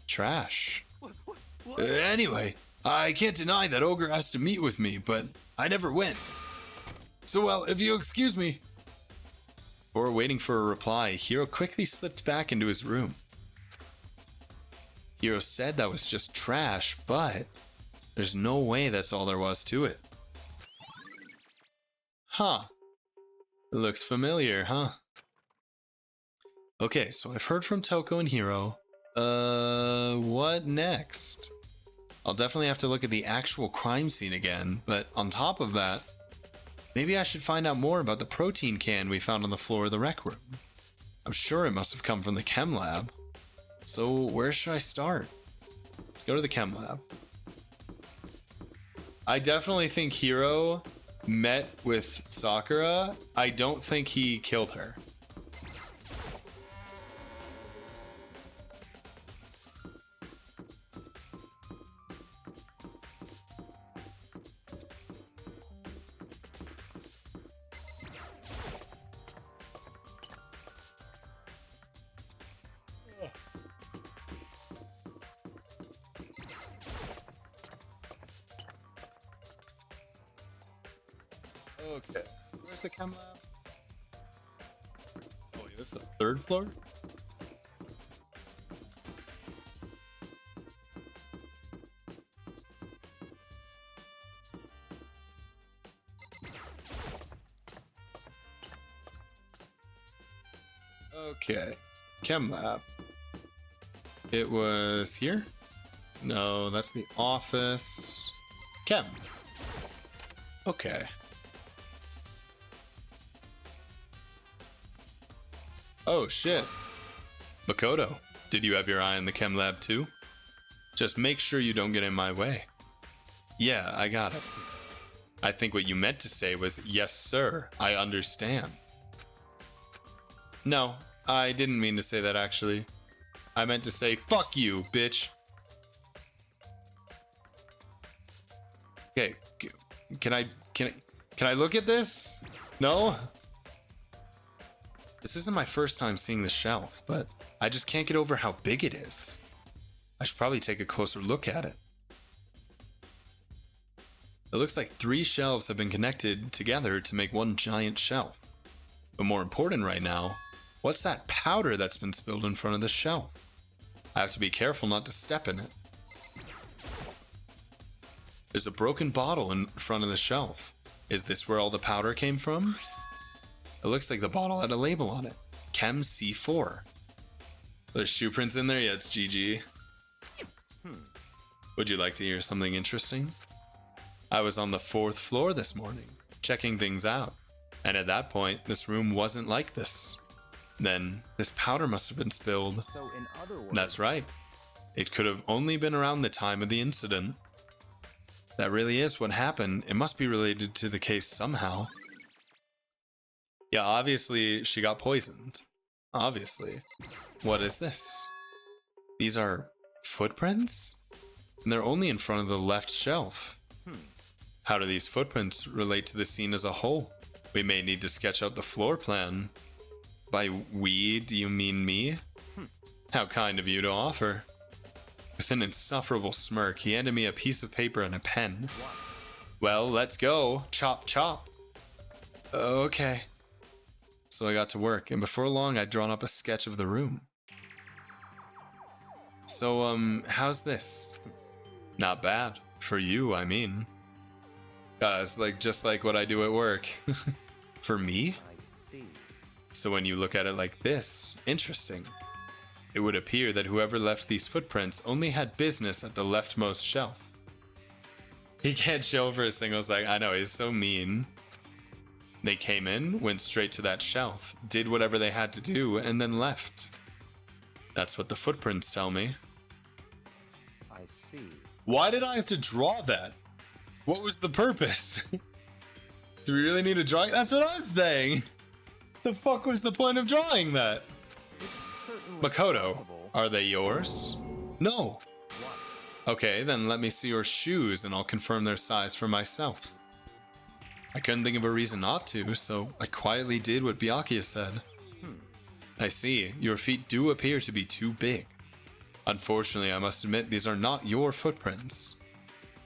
Trash? What? Anyway, I can't deny that Ogre asked to meet with me, but I never went. So, well, if you'll excuse me. Before waiting for a reply, Hiro quickly slipped back into his room. Hiro said that was just trash, but there's no way that's all there was to it. Huh. It looks familiar, huh? Okay, so I've heard from Toko and Hiro. What next? I'll definitely have to look at the actual crime scene again, but on top of that, maybe I should find out more about the protein can we found on the floor of the rec room. I'm sure it must have come from the chem lab. So where should I start? Let's go to the chem lab. I definitely think Hiro met with Sakura. I don't think he killed her. Okay, where's the chem lab? Oh, wait, this is the third floor? Okay, chem lab. It was here? No, that's the office. Chem. Okay. Oh shit. Makoto, did you have your eye on the chem lab too? Just make sure you don't get in my way. Yeah, I got it. I think what you meant to say was, yes sir, I understand. No, I didn't mean to say that actually. I meant to say, fuck you, bitch. Okay, can I look at this? No? This isn't my first time seeing the shelf, but I just can't get over how big it is. I should probably take a closer look at it. It looks like 3 shelves have been connected together to make one giant shelf. But more important right now, what's that powder that's been spilled in front of the shelf? I have to be careful not to step in it. There's a broken bottle in front of the shelf. Is this where all the powder came from? It looks like the bottle had a label on it. Chem C4. There's shoe prints in there? Yeah, it's GG. Would you like to hear something interesting? I was on the 4th floor this morning, checking things out. And at that point, this room wasn't like this. Then, this powder must have been spilled. So in other words, That's right. It could have only been around the time of the incident. That really is what happened. It must be related to the case somehow. Yeah, obviously she got poisoned. Obviously. What is this? These are footprints? And they're only in front of the left shelf. How do these footprints relate to the scene as a whole? We may need to sketch out the floor plan. By we, do you mean me? How kind of you to offer. With an insufferable smirk, he handed me a piece of paper and a pen. Well, let's go. Chop, chop. Okay. So I got to work, and before long, I'd drawn up a sketch of the room. So, how's this? Not bad. For you, I mean. It's like just like what I do at work. For me? I see. So when you look at it like this, interesting. It would appear that whoever left these footprints only had business at the leftmost shelf. He can't show for a single second. I know, he's so mean. They came in, went straight to that shelf, did whatever they had to do, and then left. That's what the footprints tell me. I see. Why did I have to draw that? What was the purpose? Do we really need a drawing? That's what I'm saying. The fuck was the point of drawing that? It's certainly Makoto, possible. are they yours? No. What? Okay, then let me see your shoes and I'll confirm their size for myself. I couldn't think of a reason not to, so I quietly did what Byakuya said. I see, your feet do appear to be too big. Unfortunately, I must admit these are not your footprints.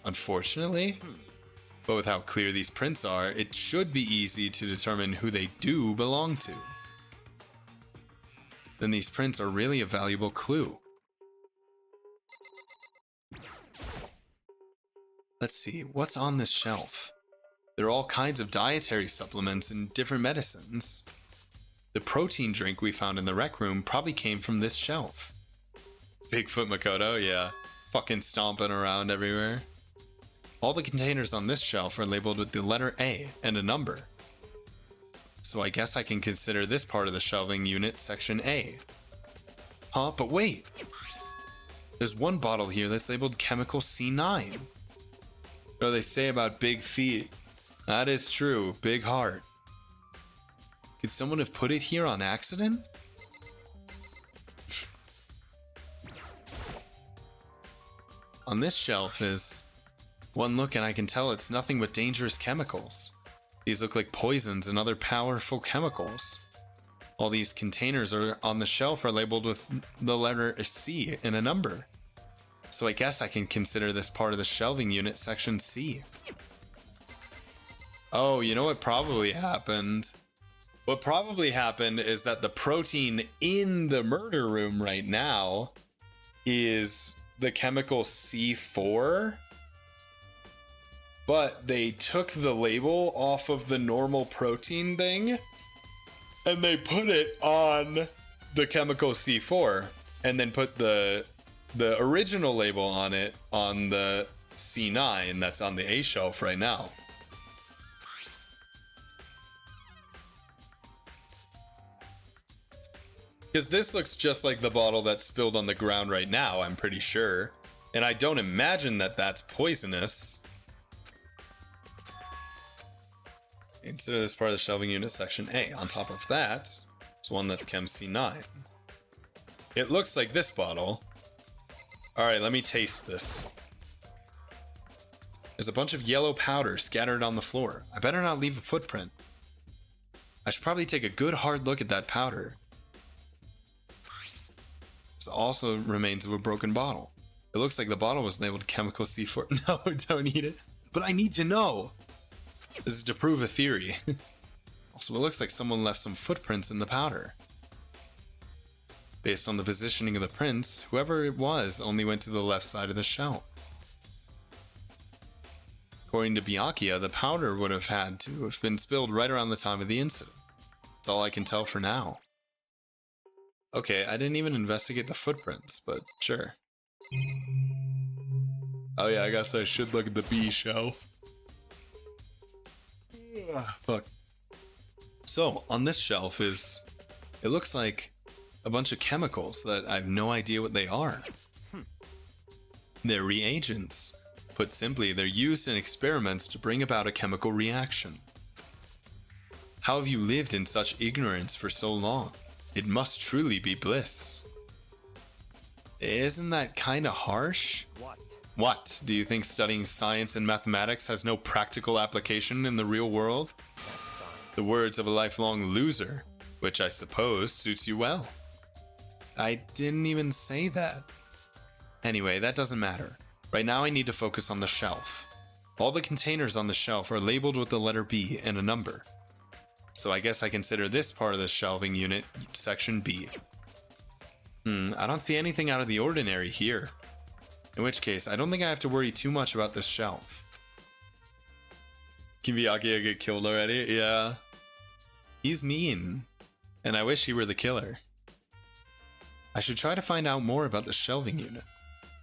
Unfortunately? But with how clear these prints are, it should be easy to determine who they do belong to. Then these prints are really a valuable clue. Let's see, what's on this shelf? There are all kinds of dietary supplements and different medicines. The protein drink we found in the rec room probably came from this shelf. Bigfoot Makoto, yeah. Fucking stomping around everywhere. All the containers on this shelf are labeled with the letter A and a number. So I guess I can consider this part of the shelving unit section A. Huh, but wait! There's one bottle here that's labeled chemical C9. What do they say about big feet? That is true, big heart. Could someone have put it here on accident? On this shelf is one look and I can tell it's nothing but dangerous chemicals. These look like poisons and other powerful chemicals. All these containers are on the shelf are labeled with the letter C and a number. So I guess I can consider this part of the shelving unit section C. Oh, you know what probably happened? What probably happened is that the protein in the murder room right now is the chemical C4, but they took the label off of the normal protein thing and they put it on the chemical C4 and then put the original label on it on the C9 that's on the A shelf right now. Because this looks just like the bottle that's spilled on the ground right now, I'm pretty sure. And I don't imagine that that's poisonous. Consider this part of the shelving unit section A. On top of that, it's one that's Chem C9. It looks like this bottle. Alright, let me taste this. There's a bunch of yellow powder scattered on the floor. I better not leave a footprint. I should probably take a good hard look at that powder. There's also remains of a broken bottle. It looks like the bottle was labeled chemical C4. No, don't eat it. But I need to know. This is to prove a theory. Also, it looks like someone left some footprints in the powder. Based on the positioning of the prints, whoever it was only went to the left side of the shelf. According to Byakuya, the powder would have had to have been spilled right around the time of the incident. That's all I can tell for now. Okay, I didn't even investigate the footprints, but sure. Oh yeah, I guess I should look at the B shelf. Fuck. So, on this shelf it looks like a bunch of chemicals that I have no idea what they are. They're reagents. Put simply, they're used in experiments to bring about a chemical reaction. How have you lived in such ignorance for so long? It must truly be bliss. Isn't that kinda harsh? What? What? Do you think studying science and mathematics has no practical application in the real world? The words of a lifelong loser, which I suppose suits you well. I didn't even say that. Anyway, that doesn't matter. Right now I need to focus on the shelf. All the containers on the shelf are labeled with the letter B and a number. So I guess I consider this part of the shelving unit section B. I don't see anything out of the ordinary here. In which case, I don't think I have to worry too much about this shelf. Can Byakuya get killed already? Yeah. He's mean. And I wish he were the killer. I should try to find out more about the shelving unit.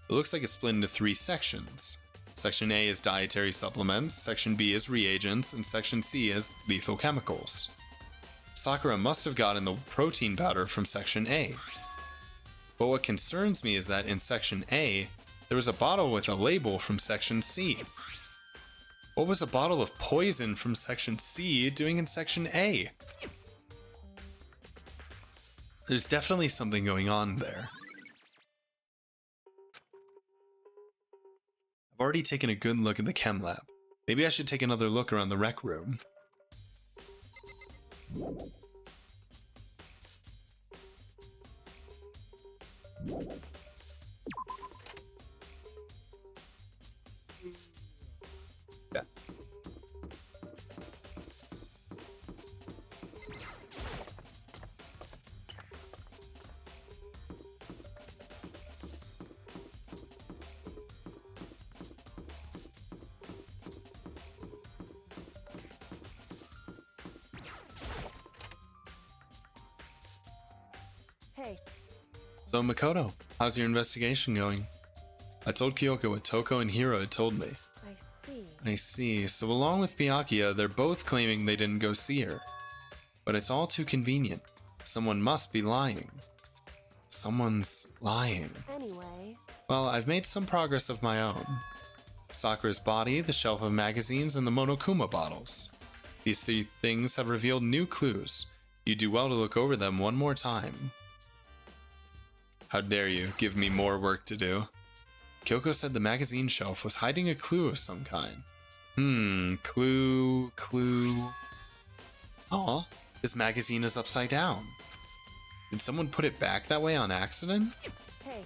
It looks like it's split into 3 sections. Section A is dietary supplements, Section B is reagents, and Section C is lethal chemicals. Sakura must have gotten the protein powder from Section A. But what concerns me is that in Section A, there was a bottle with a label from Section C. What was a bottle of poison from Section C doing in Section A? There's definitely something going on there. I've already taken a good look at the chem lab. Maybe I should take another look around the rec room. Yeah. Hey, So Makoto, how's your investigation going? I told Kyoko what Toko and Hiro had told me. I see. I see. So along with Byakuya, they're both claiming they didn't go see her. But it's all too convenient. Someone must be lying. Someone's lying. Anyway, Well, I've made some progress of my own. Sakura's body, the shelf of magazines, and the Monokuma bottles. These 3 things have revealed new clues. You do well to look over them one more time. How dare you give me more work to do? Kyoko said the magazine shelf was hiding a clue of some kind. Clue. Aw, this magazine is upside down. Did someone put it back that way on accident? hey,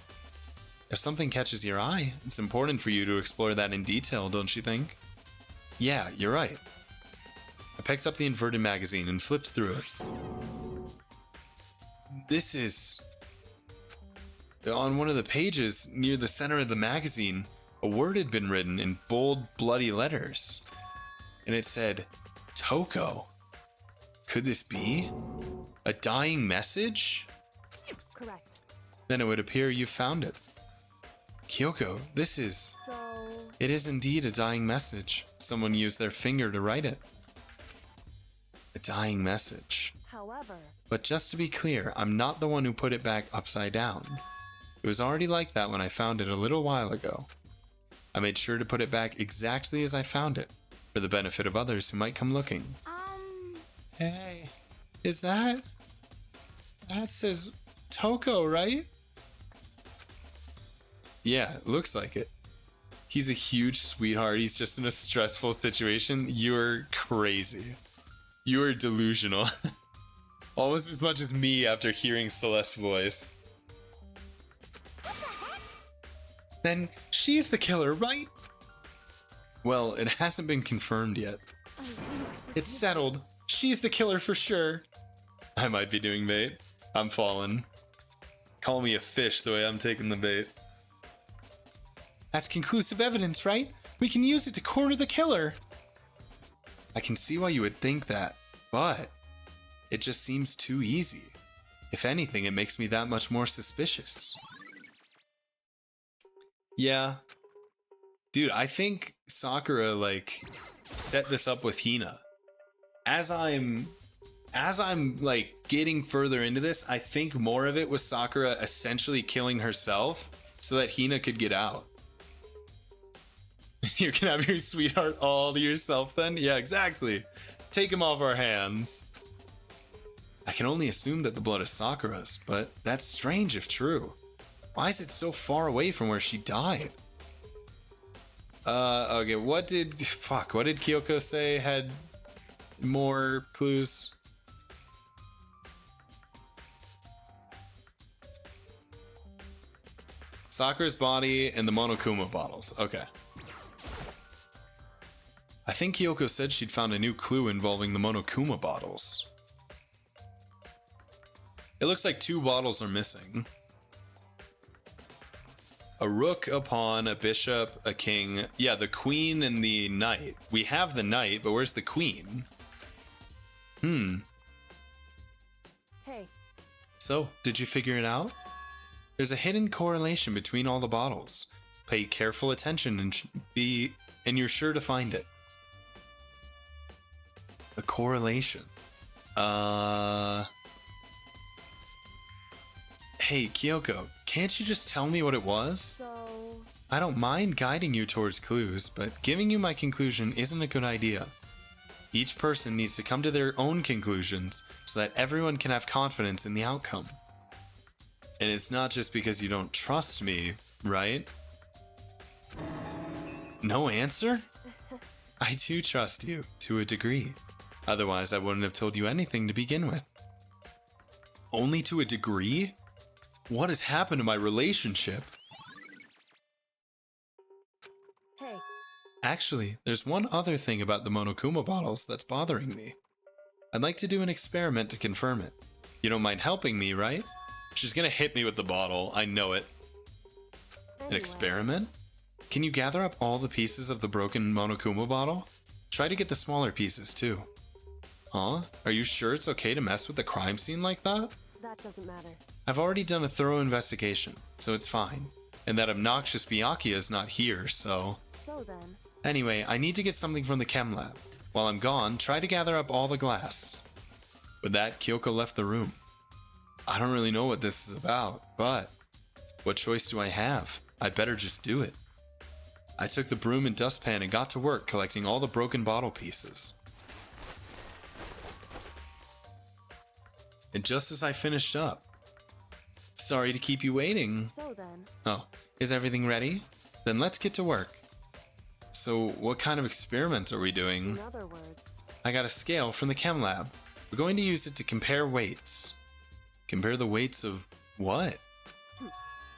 If something catches your eye, it's important for you to explore that in detail, don't you think? Yeah, you're right. I picked up the inverted magazine and flipped through it. This is... On one of the pages near the center of the magazine, a word had been written in bold, bloody letters. And it said, Toko. Could this be a dying message? correct. Then it would appear you found it. Kyoko, this is... So, It is indeed a dying message. Someone used their finger to write it. A dying message. however, But just to be clear, I'm not the one who put it back upside down. It was already like that when I found it a little while ago. I made sure to put it back exactly as I found it, for the benefit of others who might come looking. Hey, is that... That says Toko, right? Yeah, it looks like it. He's a huge sweetheart. He's just in a stressful situation. You're crazy. You are delusional. Almost as much as me after hearing Celeste's voice. Then she's the killer, right? Well, it hasn't been confirmed yet. It's settled. She's the killer for sure. I might be doing bait. I'm falling. Call me a fish the way I'm taking the bait. That's conclusive evidence, right? We can use it to corner the killer. I can see why you would think that, but it just seems too easy. If anything, it makes me that much more suspicious. Yeah. Dude, I think Sakura, like, set this up with Hina. As I'm like getting further into this, I think more of it was Sakura essentially killing herself so that Hina could get out. You can have your sweetheart all to yourself then? Yeah, exactly. Take him off our hands. I can only assume that the blood is Sakura's, but that's strange if true. Why is it so far away from where she died? Okay, what did Kyoko say had more clues? Sakura's body and the Monokuma bottles. Okay. I think Kyoko said she'd found a new clue involving the Monokuma bottles. It looks like 2 bottles are missing. A rook, a pawn, a bishop, a king. Yeah, the queen and the knight. We have the knight, but where's the queen? Hey. So, did you figure it out? There's a hidden correlation between all the bottles. Pay careful attention and you're sure to find it. A correlation. Hey, Kyoko, can't you just tell me what it was? So, I don't mind guiding you towards clues, but giving you my conclusion isn't a good idea. Each person needs to come to their own conclusions so that everyone can have confidence in the outcome. And it's not just because you don't trust me, right? No answer? I do trust you, to a degree. Otherwise, I wouldn't have told you anything to begin with. Only to a degree? What has happened to my relationship? hey. Actually, there's one other thing about the Monokuma bottles that's bothering me. I'd like to do an experiment to confirm it. You don't mind helping me, right? She's gonna hit me with the bottle, I know it. An Anyway, experiment? Can you gather up all the pieces of the broken Monokuma bottle? Try to get the smaller pieces too. Huh? Are you sure it's okay to mess with the crime scene like that? That doesn't matter. I've already done a thorough investigation, so it's fine. And that obnoxious Byakuya is not here, so... So then, Anyway, I need to get something from the chem lab. While I'm gone, try to gather up all the glass. With that, Kyoko left the room. I don't really know what this is about, but... what choice do I have? I'd better just do it. I took the broom and dustpan and got to work collecting all the broken bottle pieces. And just as I finished up... Sorry to keep you waiting. so then, Oh, is everything ready? Then let's get to work. So, what kind of experiment are we doing? in other words, I got a scale from the chem lab. We're going to use it to compare weights. Compare the weights of what?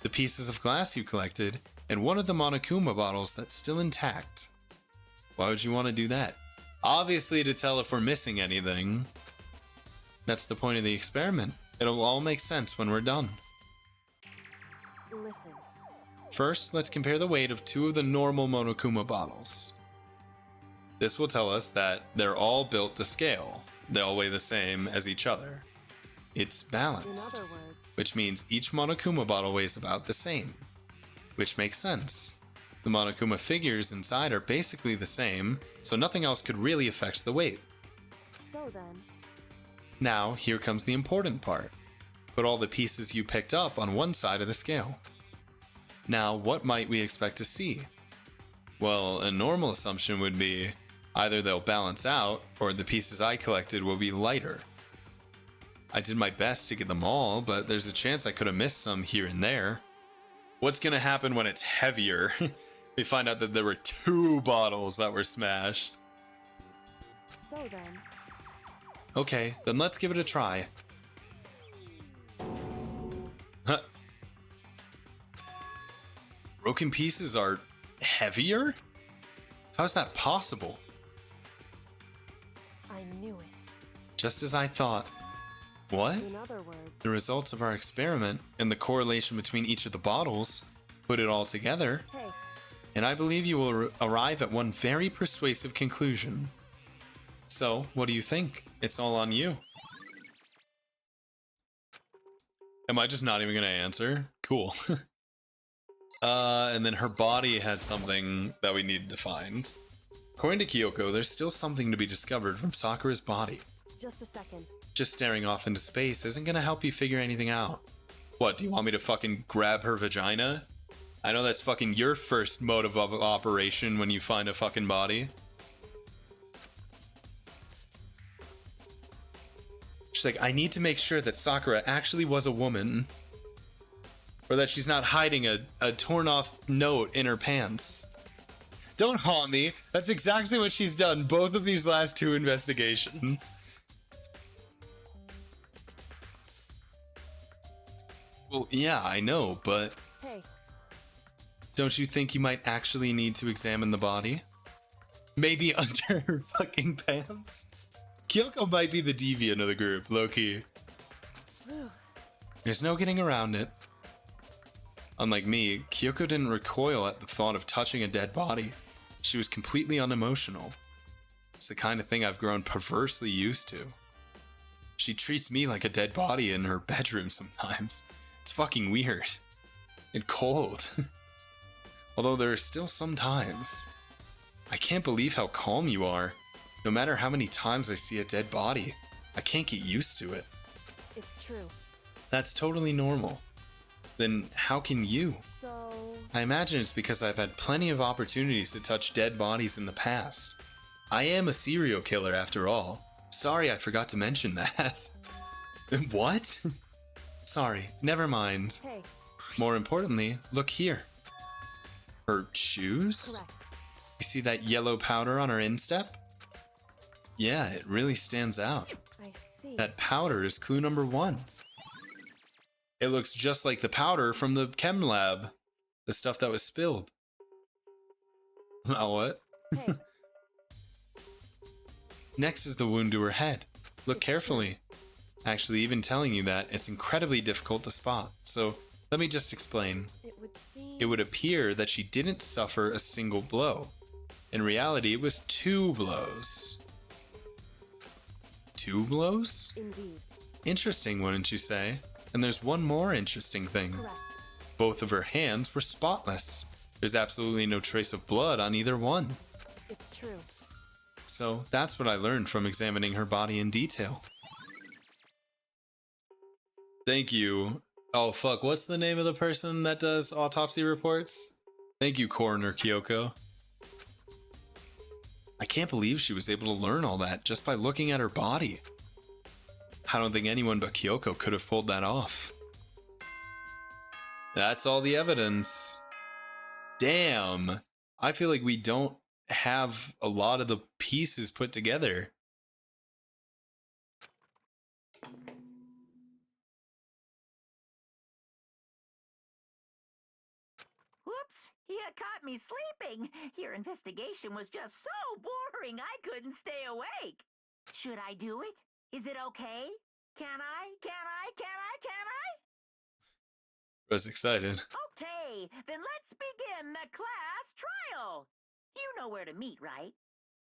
The pieces of glass you collected, and one of the Monokuma bottles that's still intact. Why would you want to do that? Obviously to tell if we're missing anything. That's the point of the experiment. It'll all make sense when we're done. listen. First, let's compare the weight of 2 of the normal Monokuma bottles. This will tell us that they're all built to scale. They all weigh the same as each other. It's In balanced, other words, which means each Monokuma bottle weighs about the same, which makes sense. The Monokuma figures inside are basically the same, so nothing else could really affect the weight. so then, Now, here comes the important part. Put all the pieces you picked up on one side of the scale. Now, what might we expect to see? Well, a normal assumption would be either they'll balance out, or the pieces I collected will be lighter. I did my best to get them all, but there's a chance I could have missed some here and there. What's gonna happen when it's heavier? We find out that there were 2 bottles that were smashed. so then, Okay, then let's give it a try. Huh. Broken pieces are heavier? How's that possible? I knew it. Just as I thought. What? In other words, The results of our experiment and the correlation between each of the bottles, put it all together, hey, and I believe you will arrive at one very persuasive conclusion. So, what do you think? It's all on you. Am I just not even gonna answer? Cool. And then her body had something that we needed to find. According to Kyoko, there's still something to be discovered from Sakura's body. Just a second. Just staring off into space isn't gonna help you figure anything out. What, do you want me to fucking grab her vagina? I know that's fucking your first mode of operation when you find a fucking body. She's like, I need to make sure that Sakura actually was a woman. Or that she's not hiding a torn off note in her pants. Don't haunt me. That's exactly what she's done both of these last two investigations. Well, yeah, I know, but Hey, don't you think you might actually need to examine the body? Maybe under her fucking pants? Kyoko might be the deviant of the group, low-key. There's no getting around it. Unlike me, Kyoko didn't recoil at the thought of touching a dead body. She was completely unemotional. It's the kind of thing I've grown perversely used to. She treats me like a dead body in her bedroom sometimes. It's fucking weird. And cold. Although there are still some times. I can't believe how calm you are. No matter how many times I see a dead body, I can't get used to it. it's true. That's totally normal. Then how can you? So, I imagine it's because I've had plenty of opportunities to touch dead bodies in the past. I am a serial killer after all. Sorry I forgot to mention that. What? Sorry, never mind. hey, More importantly, look here. Her shoes? correct. You see that yellow powder on her instep? Yeah, it really stands out. I see. That powder is clue number 1. It looks just like the powder from the chem lab. The stuff that was spilled. Oh, what? Hey, Next is the wound to her head. Look carefully. Actually, even telling you that, it's incredibly difficult to spot. So, let me just explain. it would seem. It would appear that she didn't suffer a single blow. In reality, it was 2 blows. 2 blows? Indeed. Interesting, wouldn't you say? And there's one more interesting thing. Correct. Both of her hands were spotless. There's absolutely no trace of blood on either one. It's true. So that's what I learned from examining her body in detail. Thank you. Oh fuck, what's the name of the person that does autopsy reports? Thank you, Coroner Kyoko. I can't believe she was able to learn all that just by looking at her body. I don't think anyone but Kyoko could have pulled that off. That's all the evidence. Damn. I feel like we don't have a lot of the pieces put together. Whoops, you caught me sleeping. Your investigation was just so boring I couldn't stay awake. Should I do it? Is it okay? Can I? I was excited. Okay, then let's begin the class trial. You know where to meet, right?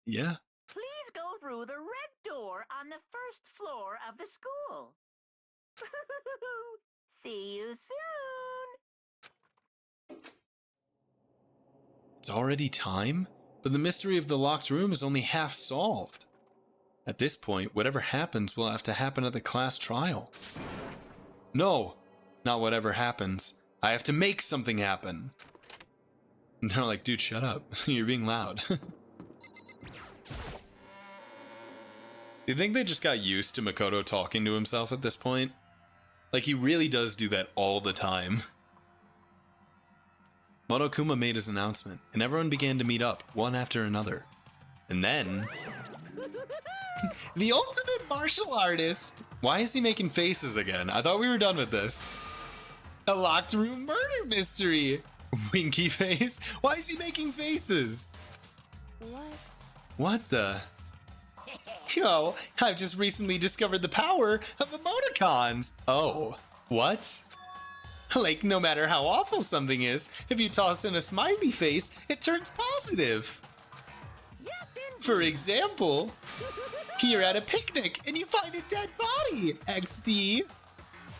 Yeah. Please go through the red door on the first floor of the school. See you soon. It's already time? But the mystery of the locked room is only half solved. At this point, whatever happens will have to happen at the class trial. No, not whatever happens. I have to make something happen. And they're like, dude, shut up. You're being loud. Do you think they just got used to Makoto talking to himself at this point? Like, he really does do that all the time. Monokuma made his announcement, and everyone began to meet up, one after another. And then... the ultimate martial artist! Why is he making faces again? I thought we were done with this. A locked room murder mystery! Winky face? Why is he making faces? What? What the? Yo, I've just recently discovered the power of emoticons! Oh, what? Like, no matter how awful something is, if you toss in a smiley face, it turns positive. Yes, indeed. For example, you're at a picnic and you find a dead body, XD.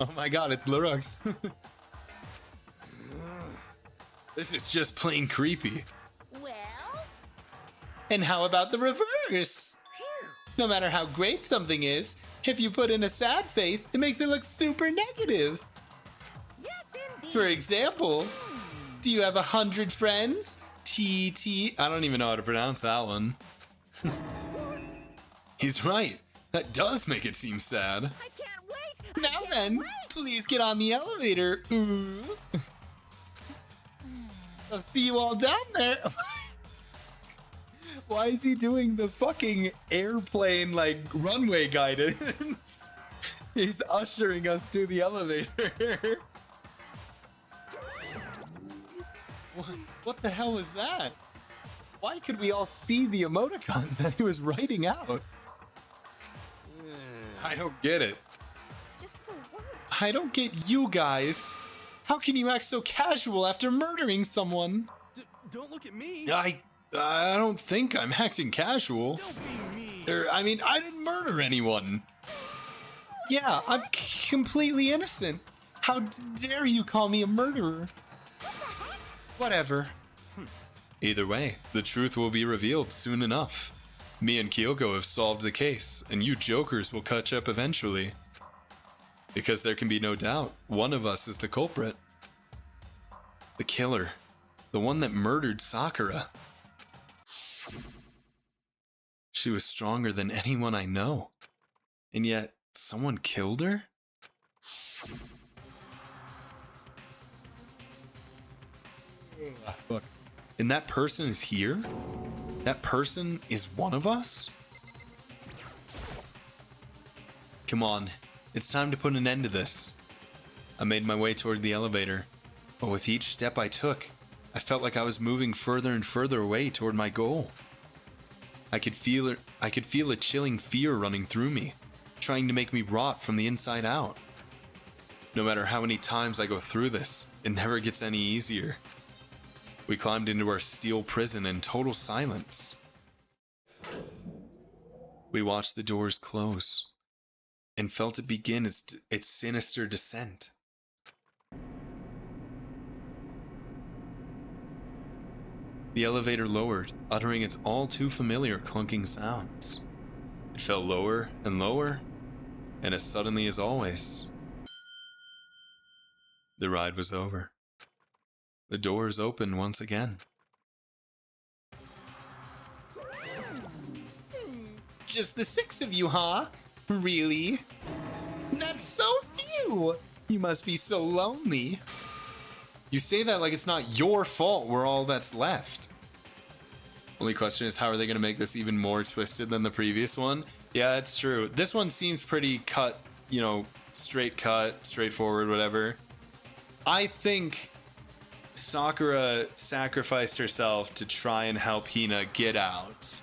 Oh my god, it's Larux. This is just plain creepy. Well, And how about the reverse? Phew. No matter how great something is, if you put in a sad face, it makes it look super negative. Yes, indeed. For example, do you have 100 friends? TT. I don't even know how to pronounce that one. He's right. That does make it seem sad. I can't wait. Now then, please get on the elevator. Ooh. I'll see you all down there. Why is he doing the fucking airplane, like, runway guidance? He's ushering us to the elevator. What the hell was that? Why could we all see the emoticons that he was writing out? I don't get it. Just the worst. I don't get you guys. How can you act so casual after murdering someone? Don't look at me. I don't think I'm acting casual. Don't be mean. I mean, I didn't murder anyone. Yeah, I'm completely innocent. How dare you call me a murderer? Whatever. Either way, the truth will be revealed soon enough. Me and Kyoko have solved the case, and you jokers will catch up eventually. Because there can be no doubt, one of us is the culprit. The killer. The one that murdered Sakura. She was stronger than anyone I know. And yet, someone killed her? Look, and that person is here? That person is one of us? Come on, it's time to put an end to this. I made my way toward the elevator, but with each step I took, I felt like I was moving further and further away toward my goal. I could feel a chilling fear running through me, trying to make me rot from the inside out. No matter how many times I go through this, it never gets any easier. We climbed into our steel prison in total silence. We watched the doors close and felt it begin its sinister descent. The elevator lowered, uttering its all too familiar clunking sounds. It fell lower and lower, and as suddenly as always, the ride was over. The doors opened once again. Just the 6 of you, huh? Really? That's so few! You must be so lonely. You say that like it's not your fault we're all that's left. Only question is, how are they going to make this even more twisted than the previous one? Yeah, it's true. This one seems pretty cut, straight cut, straightforward, whatever. I think Sakura sacrificed herself to try and help Hina get out.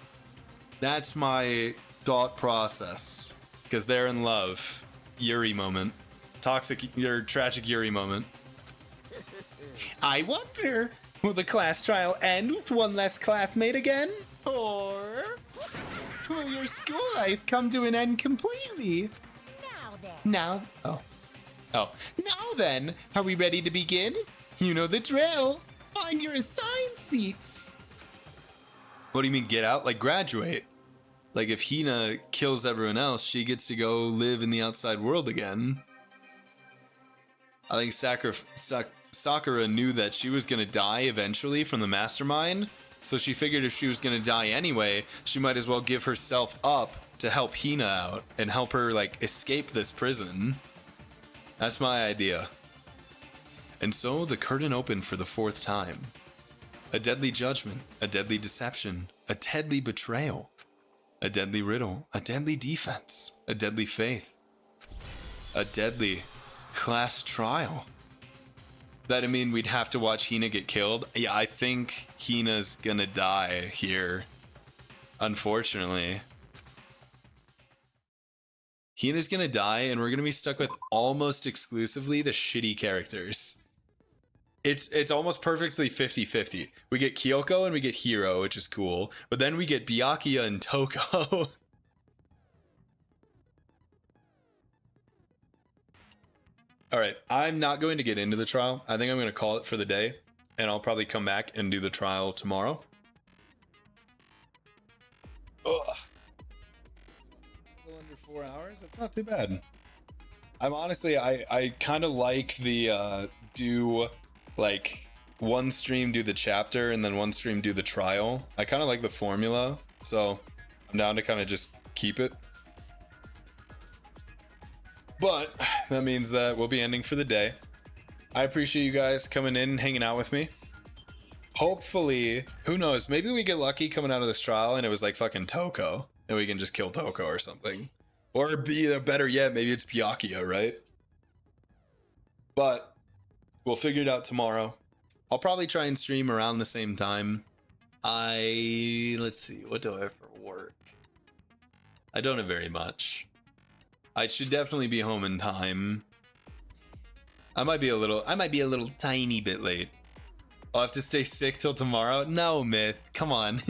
That's my thought process. Because they're in love. Yuri moment. Tragic Yuri moment. I wonder, will the class trial end with one less classmate again? Or will your school life come to an end completely? Now then, are we ready to begin? You know the drill. Find your assigned seats. What do you mean get out? Like graduate? Like if Hina kills everyone else, she gets to go live in the outside world again. I think Sakura knew that she was gonna die eventually from the mastermind, so she figured if she was gonna die anyway, she might as well give herself up to help Hina out and help her escape this prison. That's my idea. And so the curtain opened for the 4th time. A deadly judgment, a deadly deception, a deadly betrayal, a deadly riddle, a deadly defense, a deadly faith, a deadly class trial. That'd mean we'd have to watch Hina get killed. Yeah, I think Hina's gonna die here. Unfortunately. Hina's gonna die, and we're gonna be stuck with almost exclusively the shitty characters. It's almost perfectly 50-50. We get Kyoko and we get Hiro, which is cool, but then we get Byakuya and Toko. All right, I'm not going to get into the trial. I think I'm going to call it for the day, and I'll probably come back and do the trial tomorrow. Ugh. A little under 4 hours? That's not too bad. I'm honestly, I kind of like the do like one stream do the chapter and then one stream do the trial. I kind of like the formula, so I'm down to kind of just keep it. But that means that we'll be ending for the day. I appreciate you guys coming in and hanging out with me. Hopefully, who knows, maybe we get lucky coming out of this trial and it was like fucking Toko and we can just kill Toko or something. Or be better yet, maybe it's Byakuya, right? But we'll figure it out tomorrow. I'll probably try and stream around the same time. Let's see, what do I have for work? I don't have very much. I should definitely be home in time. I might be a little tiny bit late. I'll have to stay sick till tomorrow? No, Myth, come on.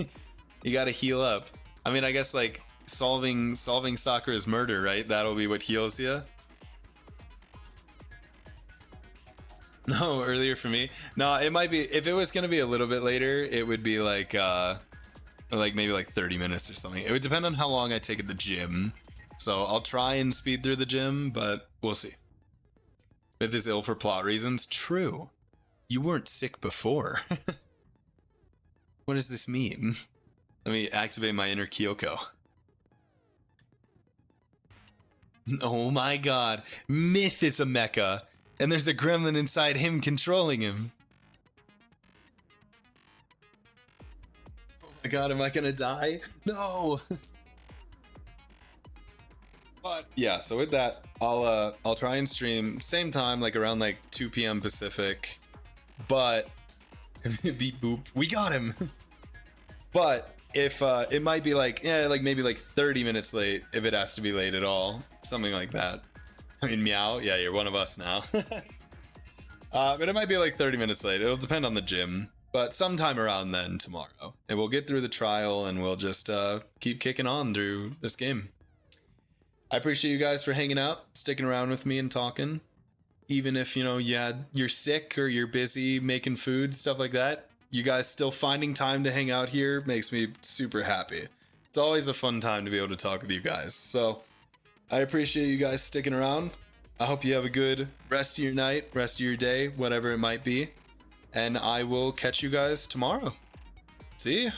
You gotta heal up. I mean, I guess like solving Sakura's murder, right? That'll be what heals you. No, earlier for me. No, it might be, if it was gonna be a little bit later, it would be like maybe like 30 minutes or something. It would depend on how long I take at the gym. So I'll try and speed through the gym, but we'll see. Myth is ill for plot reasons. True. You weren't sick before. What does this mean? Let me activate my inner Kyoko. Oh my god. Myth is a mecha, and there's a gremlin inside him controlling him. Oh my god, am I gonna die? No! But yeah, so with that, I'll try and stream same time, like around like 2 p.m. Pacific. But beep boop, we got him. But if it might be like maybe like 30 minutes late if it has to be late at all, something like that. I mean, meow, yeah, you're one of us now. But it might be like 30 minutes late. It'll depend on the gym, but sometime around then tomorrow, and we'll get through the trial and we'll just keep kicking on through this game. I appreciate you guys for hanging out, sticking around with me and talking. Even if, you know, you're sick or you're busy making food, stuff like that. You guys still finding time to hang out here makes me super happy. It's always a fun time to be able to talk with you guys. So I appreciate you guys sticking around. I hope you have a good rest of your night, rest of your day, whatever it might be. And I will catch you guys tomorrow. See ya.